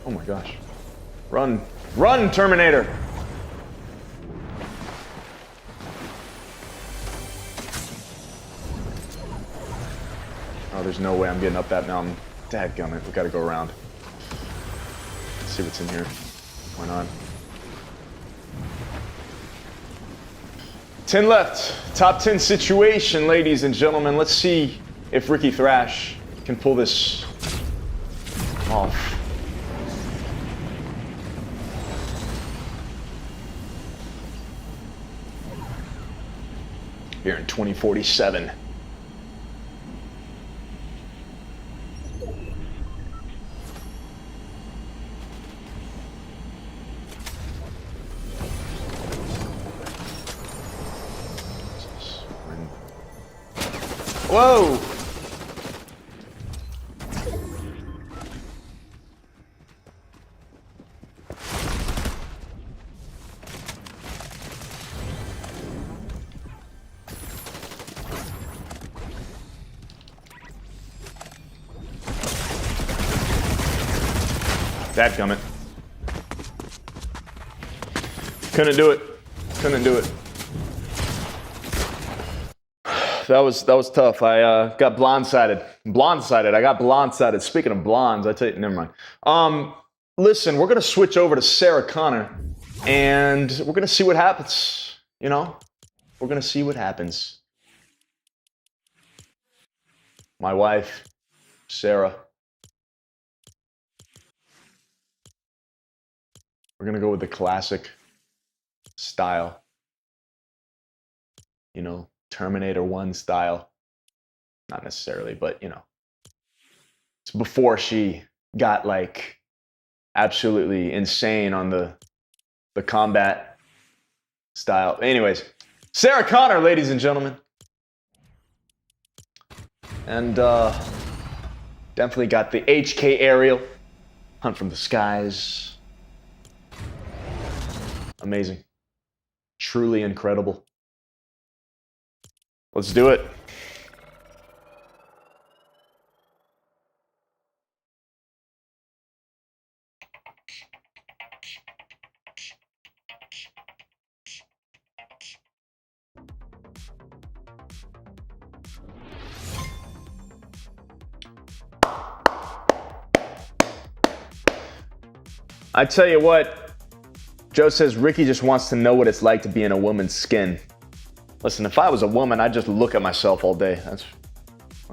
[SPEAKER 1] Oh my gosh. Run. Run, Terminator! Oh, there's no way I'm getting up that mountain. Dadgummit, we gotta go around. Let's see what's in here. Why not? 10 left. Top 10 situation, ladies and gentlemen. Let's see if Rikki Thrash can pull this off. Here in 2047. Whoa! Dadgummit. Couldn't do it. Couldn't do it. That was tough. I got blindsided. Blindsided. I got blindsided. Speaking of blondes, I tell you, never mind. Listen, we're gonna switch over to Sarah Connor, and we're gonna see what happens. You know, we're gonna see what happens. My wife, Sarah. We're gonna go with the classic style. You know, Terminator 1 style. Not necessarily, but you know. It's before she got like absolutely insane on the combat style. Anyways, Sarah Connor, ladies and gentlemen. And definitely got the HK aerial. Hunt from the skies. Amazing. Truly incredible. Let's do it. I tell you what, Joe says Rikki just wants to know what it's like to be in a woman's skin. Listen, if I was a woman, I'd just look at myself all day. That's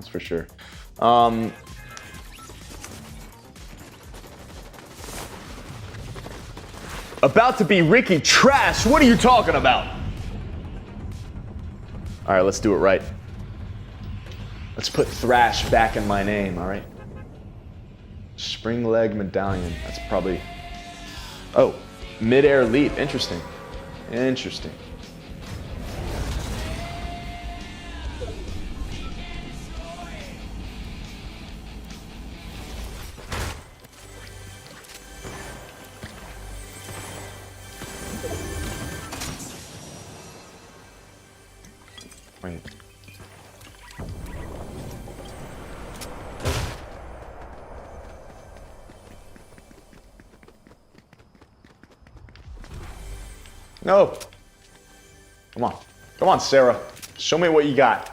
[SPEAKER 1] for sure. About to be Rikki Thrash. What are you talking about? All right, let's do it right. Let's put Thrash back in my name, all right? Spring leg medallion. That's probably... Oh, mid-air leap. Interesting. Interesting. Wait. No. Come on. Come on, Sarah. Show me what you got.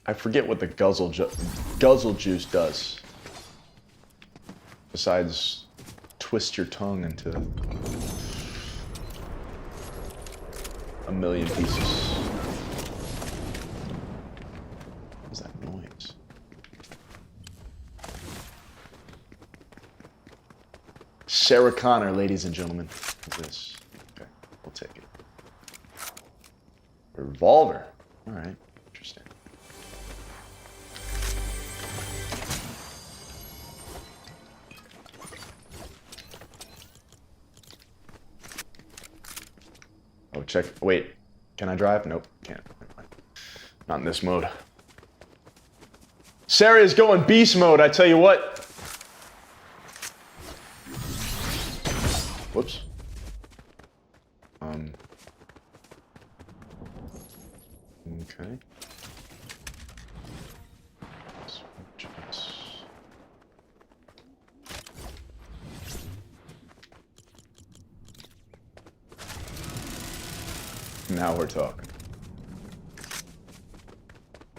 [SPEAKER 1] I forget what the guzzle juice does. Besides twist your tongue into a million pieces. What is that noise? Sarah Connor, ladies and gentlemen. What's this? Okay, we'll take it. A revolver. All right, interesting. Oh, check. Wait, can I drive? Nope, can't. Not in this mode. Sarah is going beast mode, I tell you what. Whoops. Okay. Now we're talking.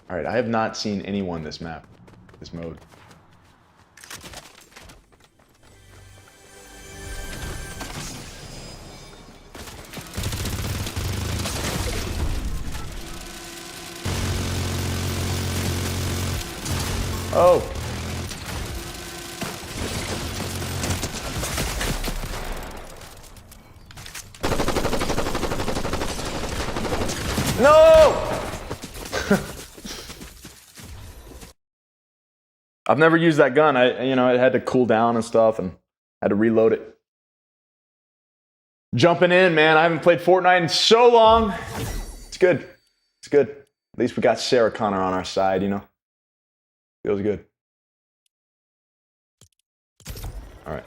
[SPEAKER 1] All right, I have not seen anyone this map, this mode. Oh. No! I've never used that gun. It had to cool down and stuff and had to reload it. Jumping in, man. I haven't played Fortnite in so long. It's good. It's good. At least we got Sarah Connor on our side, you know? Feels good. All right.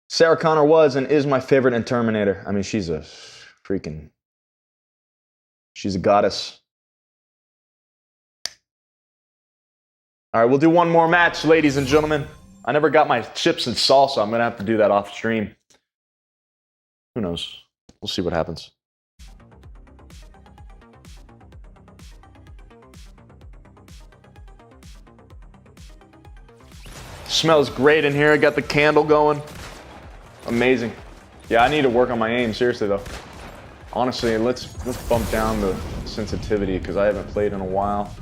[SPEAKER 1] Sarah Connor was and is my favorite Interminator. I mean, she's a goddess. All right, we'll do one more match, ladies and gentlemen. I never got my chips and salsa. I'm going to have to do that off stream. Who knows? We'll see what happens. Smells great in here. I got the candle going. Amazing. Yeah, I need to work on my aim, seriously though. Honestly, let's bump down the sensitivity because I haven't played in a while.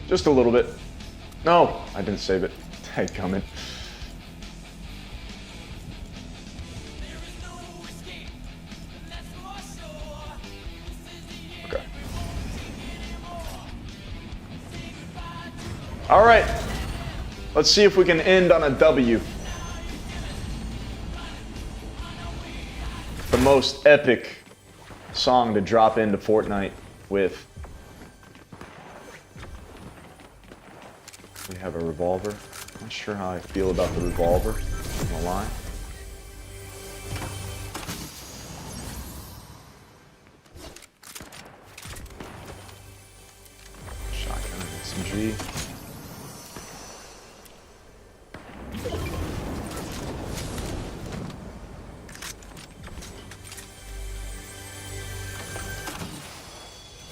[SPEAKER 1] Just a little bit. No, I didn't save it. Dadgummit. Okay. All right. Let's see if we can end on a W. The most epic song to drop into Fortnite with. We have a revolver. Not sure how I feel about the revolver. I'm gonna lie. Shotgun and SMG.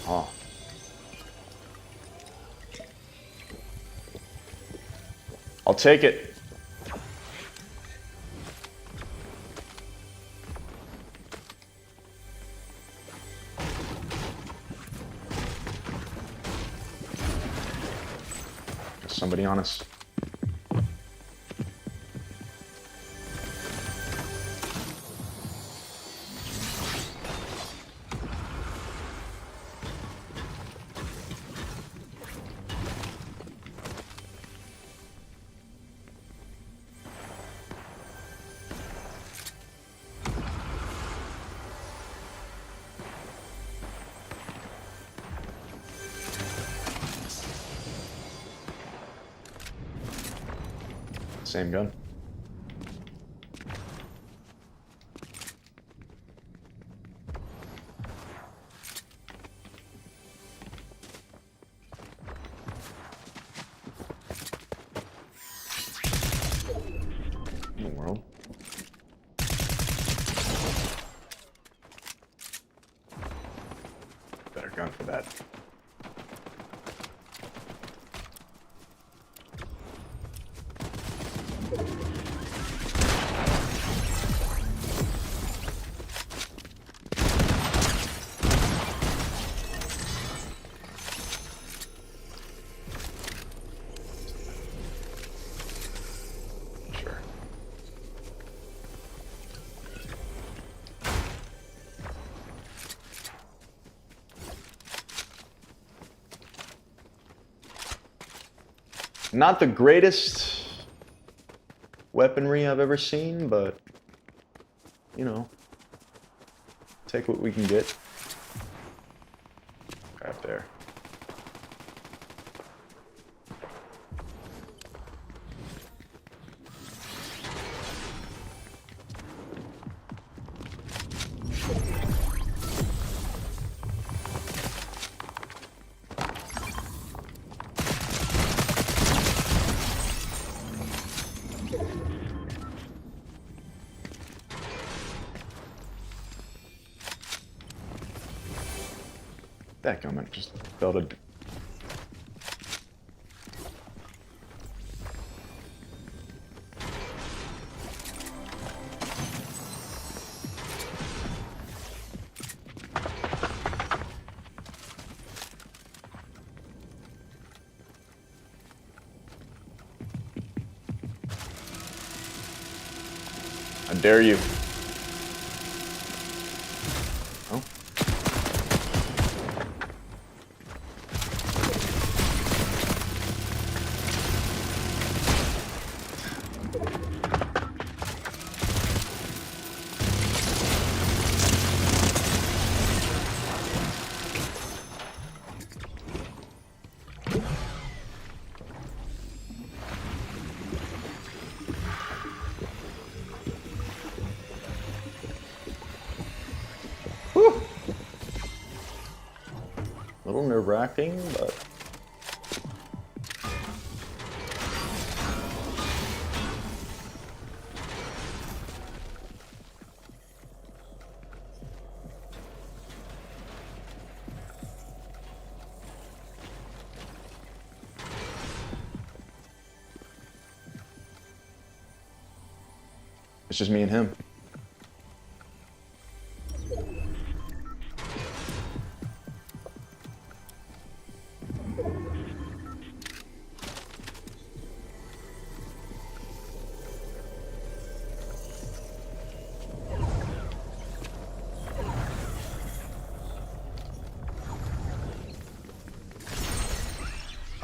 [SPEAKER 1] Oh. I'll take it. Got somebody on us. Same gun. In the world. Better gun for that. Not the greatest weaponry I've ever seen, but, you know, take what we can get. Right there. That comment just belted. dare you? Oh. A little nerve-wracking, but... It's just me and him.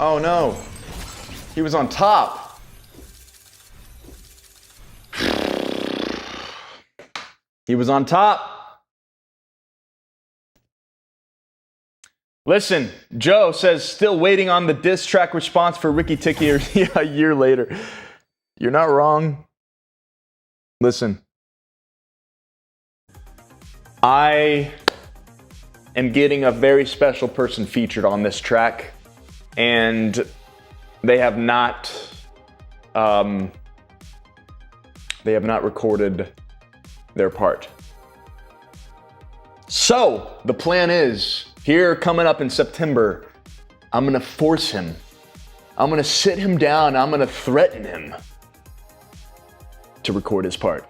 [SPEAKER 1] Oh no, he was on top. He was on top. Listen, Joe says still waiting on the diss track response for Rikki Thrash a year later. You're not wrong. Listen, I am getting a very special person featured on this track. And they have not recorded their part. So the plan is, here coming up in September, I'm gonna force him. I'm gonna sit him down, I'm gonna threaten him to record his part.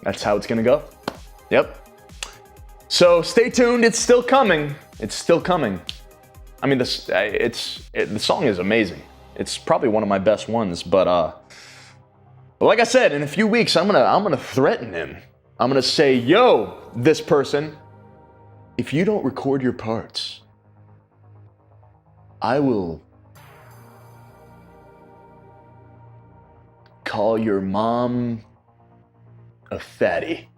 [SPEAKER 1] That's how it's gonna go. Yep. So stay tuned, it's still coming. It's still coming. I mean, the song is amazing. It's probably one of my best ones, but like I said, in a few weeks, I'm gonna threaten him. I'm gonna say, yo, this person, if you don't record your parts, I will call your mom a fatty.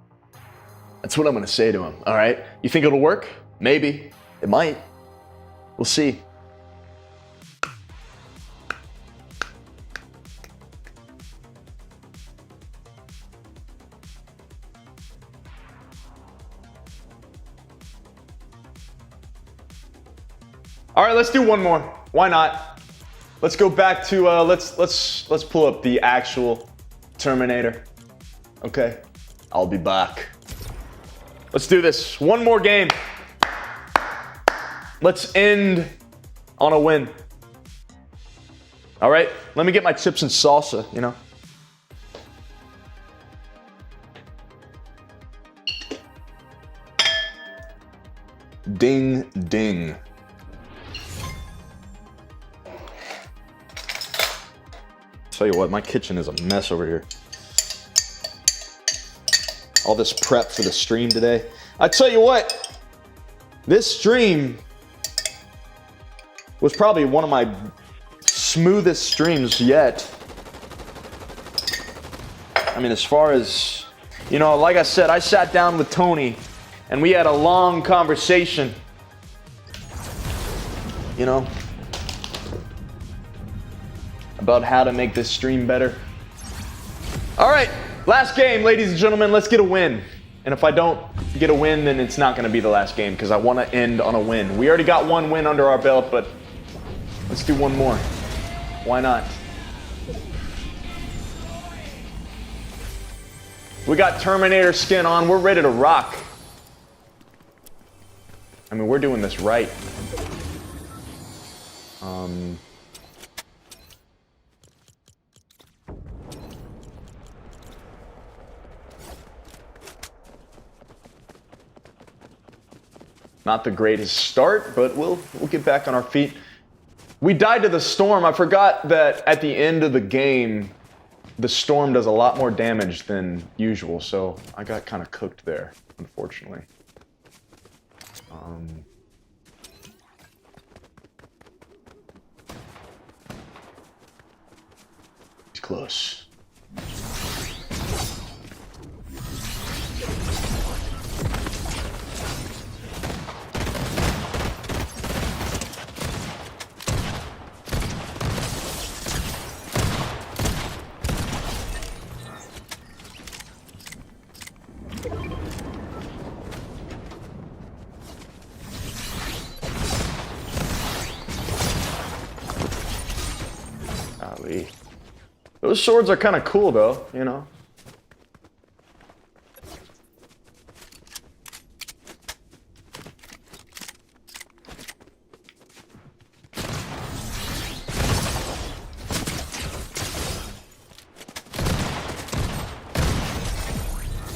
[SPEAKER 1] That's what I'm gonna say to him, all right? You think it'll work? Maybe. It might. We'll see. All right, let's do one more. Why not? Let's go back to let's pull up the actual Terminator. Okay, I'll be back. Let's do this. One more game. Let's end on a win. All right, let me get my chips and salsa, you know. Ding, ding. Tell you what, my kitchen is a mess over here. All this prep for the stream today. I tell you what, this stream was probably one of my smoothest streams yet. I mean, as far as, you know, like I said, I sat down with Tony and we had a long conversation, you know, about how to make this stream better. All right, last game, ladies and gentlemen, let's get a win. And if I don't get a win, then it's not gonna be the last game because I wanna end on a win. We already got one win under our belt, but let's do one more. Why not? We got Terminator skin on. We're ready to rock. I mean, we're doing this right. Not the greatest start, but we'll get back on our feet. We died to the storm. I forgot that at the end of the game, the storm does a lot more damage than usual, so I got kind of cooked there, unfortunately. He's close. Golly. Those swords are kind of cool, though, you know?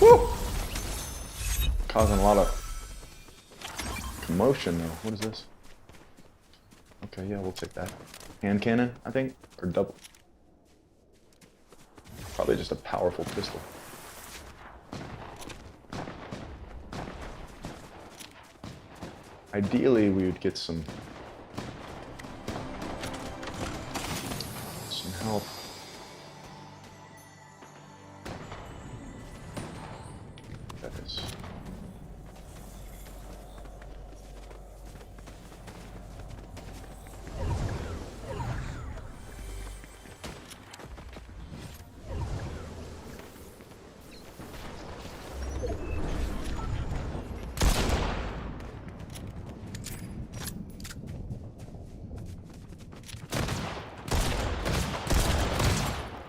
[SPEAKER 1] Woo! Causing a lot of commotion, though. What is this? Okay, yeah, we'll take that. Hand cannon, I think? Or double? Probably just a powerful pistol. Ideally, we would get some help. That is.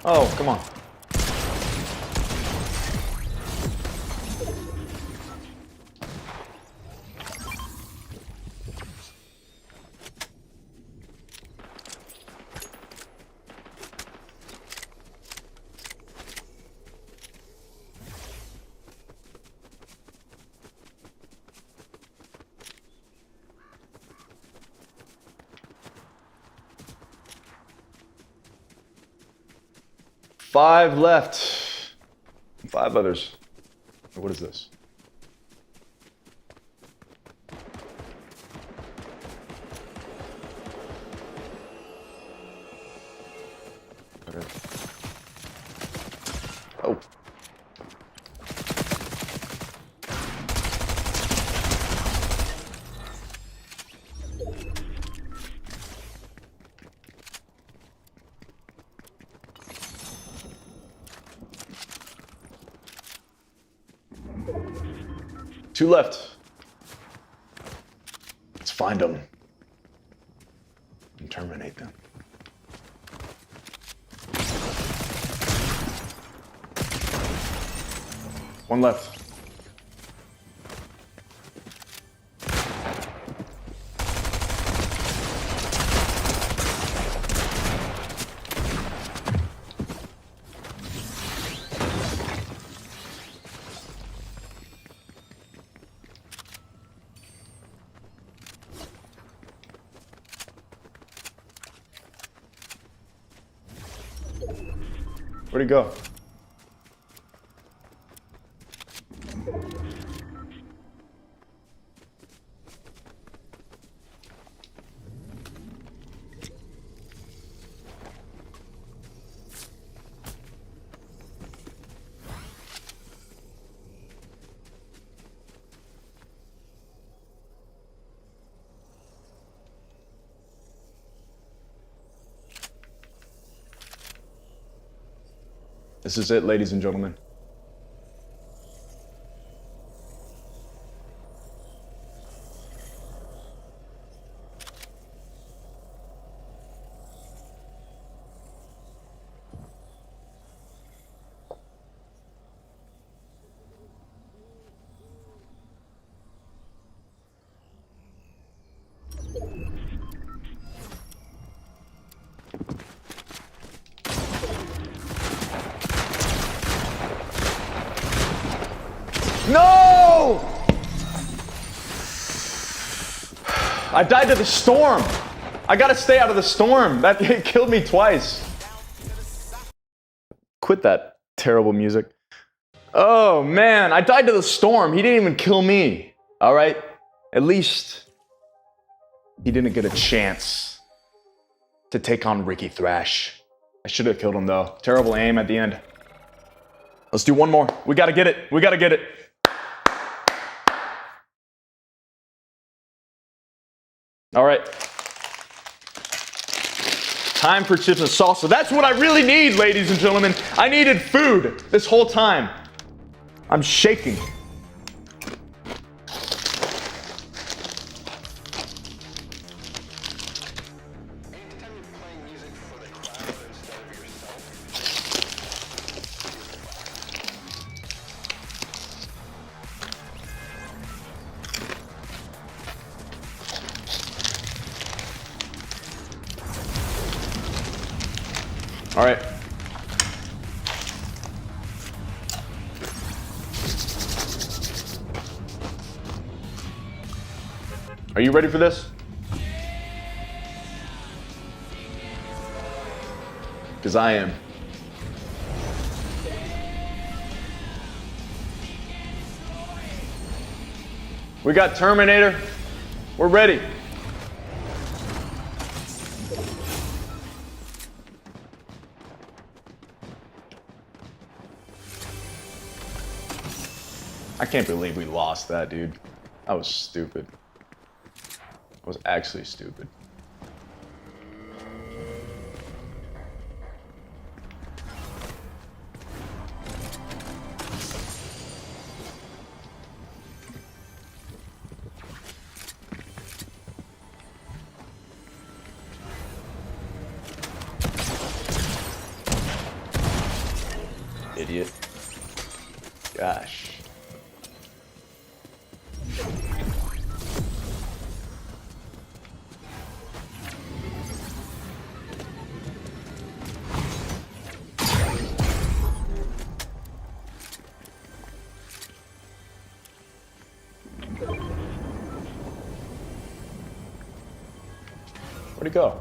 [SPEAKER 1] Oh, come on. Five left. 5 others. What is this? Okay. Oh. Two left. Let's find them and terminate them. One left. Where'd he go? This is it, ladies and gentlemen. No! I died to the storm. I gotta stay out of the storm. That it killed me twice. Quit quit that terrible music. Oh man, I died to the storm. He didn't even kill me. All right? At least he didn't get a chance to take on Rikki Thrash. I should have killed him though. Terrible aim at the end. Let's do one more. We gotta get it. We gotta get it. All right. Time for chips and salsa. That's what I really need, ladies and gentlemen. I needed food this whole time. I'm shaking. All right. Are you ready for this? Because I am. We got Terminator. We're ready. I can't believe we lost that, dude. That was stupid. That was actually stupid. Idiot. Gosh. Where'd he go?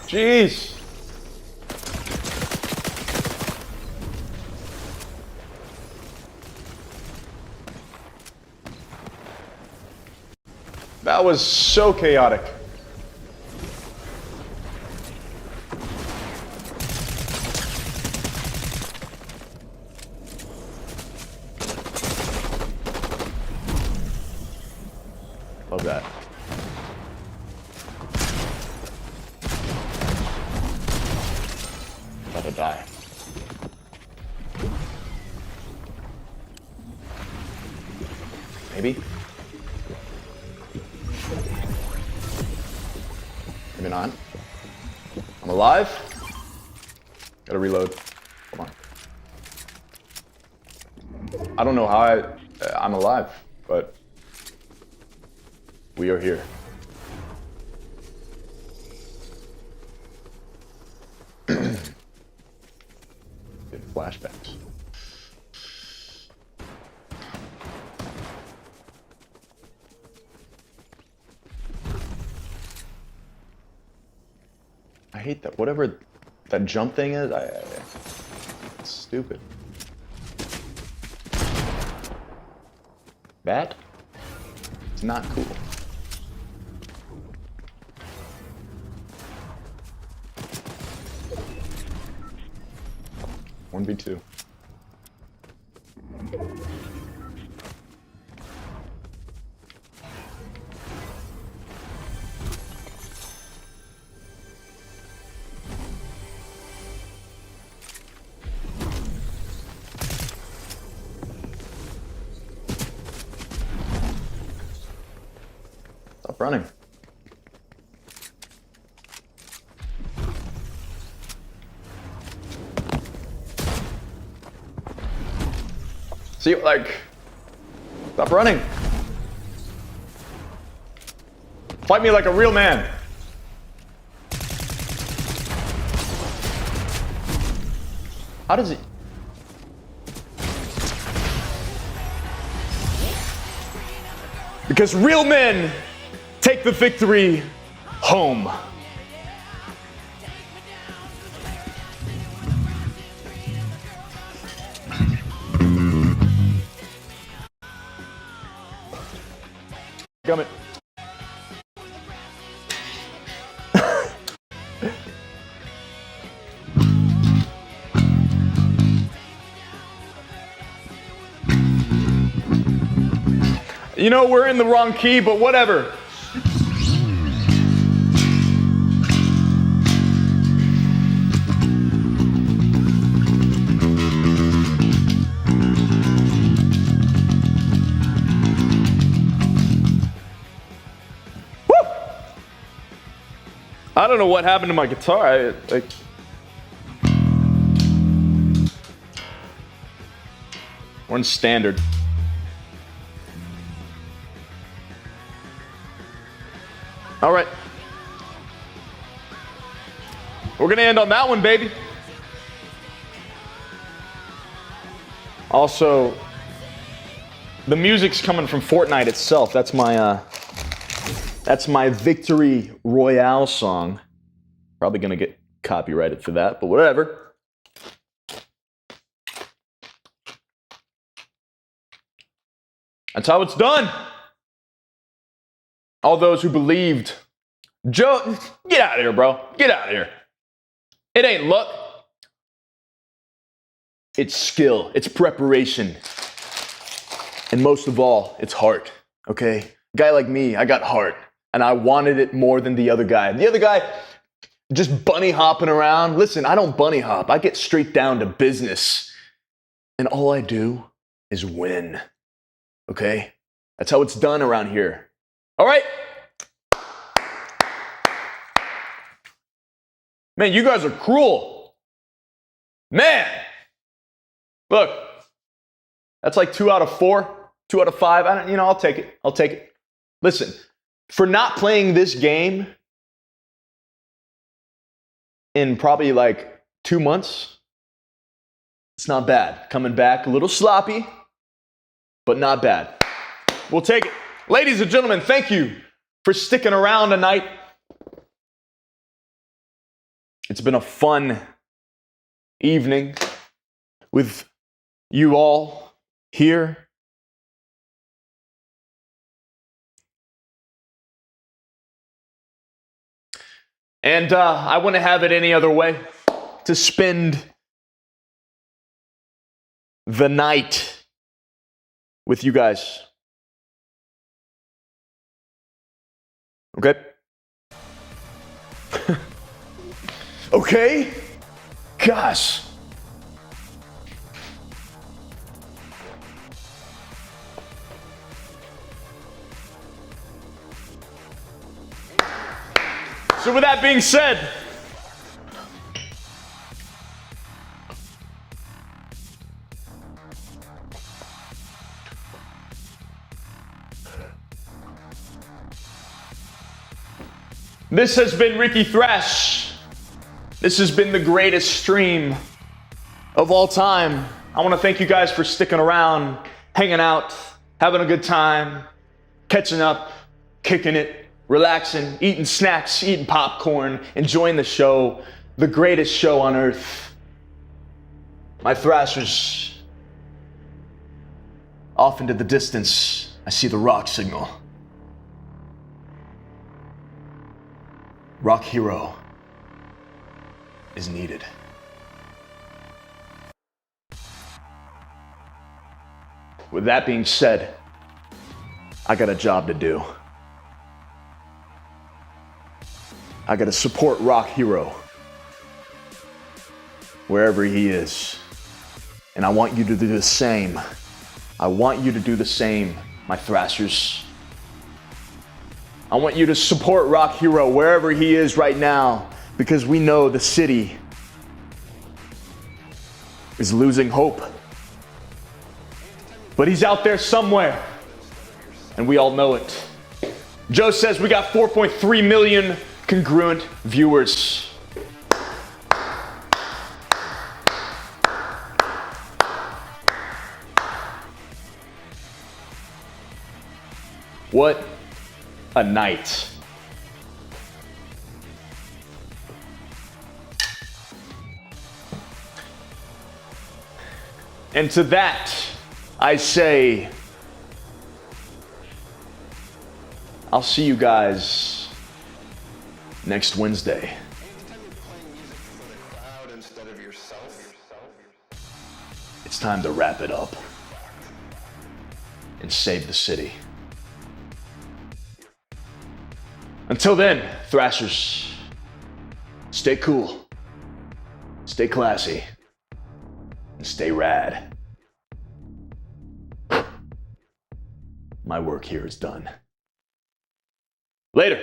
[SPEAKER 1] Jeez. That was so chaotic. Love that. About to die. Maybe? Maybe not. I'm alive. Gotta reload. Hold on. I don't know how I'm alive, but we are here. flashbacks. I hate that. Whatever that jump thing is, it's stupid. That? It's not cool. One v two. Stop running. See, like, stop running. Fight me like a real man. How does he? Because real men take the victory home. Come it. You know, we're in the wrong key, but whatever. I don't know what happened to my guitar. We're in standard. All right. We're gonna end on that one, baby. Also, the music's coming from Fortnite itself. That's my Victory Royale song. Probably gonna get copyrighted for that, but whatever. That's how it's done. All those who believed, Joe, get out of here, bro. Get out of here. It ain't luck. It's skill. It's preparation. And most of all, it's heart, okay? Guy like me, I got heart. And I wanted it more than the other guy. The other guy, just bunny hopping around. Listen, I don't bunny hop. I get straight down to business. And all I do is win, okay? That's how it's done around here. All right? Man, you guys are cruel. Man. Look, that's like 2 out of 4, 2 out of 5. I'll take it. I'll take it. Listen, for not playing this game in probably like 2 months, it's not bad. Coming back a little sloppy, but not bad. We'll take it. Ladies and gentlemen, thank you for sticking around tonight. It's been a fun evening with you all here. And I wouldn't have it any other way to spend the night with you guys. Okay? Okay? Gosh. So with that being said, this has been Rikki Thrash. This has been the greatest stream of all time. I want to thank you guys for sticking around, hanging out, having a good time, catching up, kicking it, relaxing, eating snacks, eating popcorn, enjoying the show, the greatest show on earth. My Thrashers, off into the distance, I see the rock signal. Rock Hero is needed. With that being said, I got a job to do. I gotta support Rock Hero wherever he is. And I want you to do the same. I want you to do the same, my Thrashers. I want you to support Rock Hero wherever he is right now, because we know the city is losing hope. But he's out there somewhere, and we all know it. Joe says we got 4.3 million congruent viewers. What a night. And to that, I say, I'll see you guys next Wednesday. It's time to wrap it up and save the city. Until then, Thrashers, stay cool, stay classy, and stay rad. My work here is done. Later.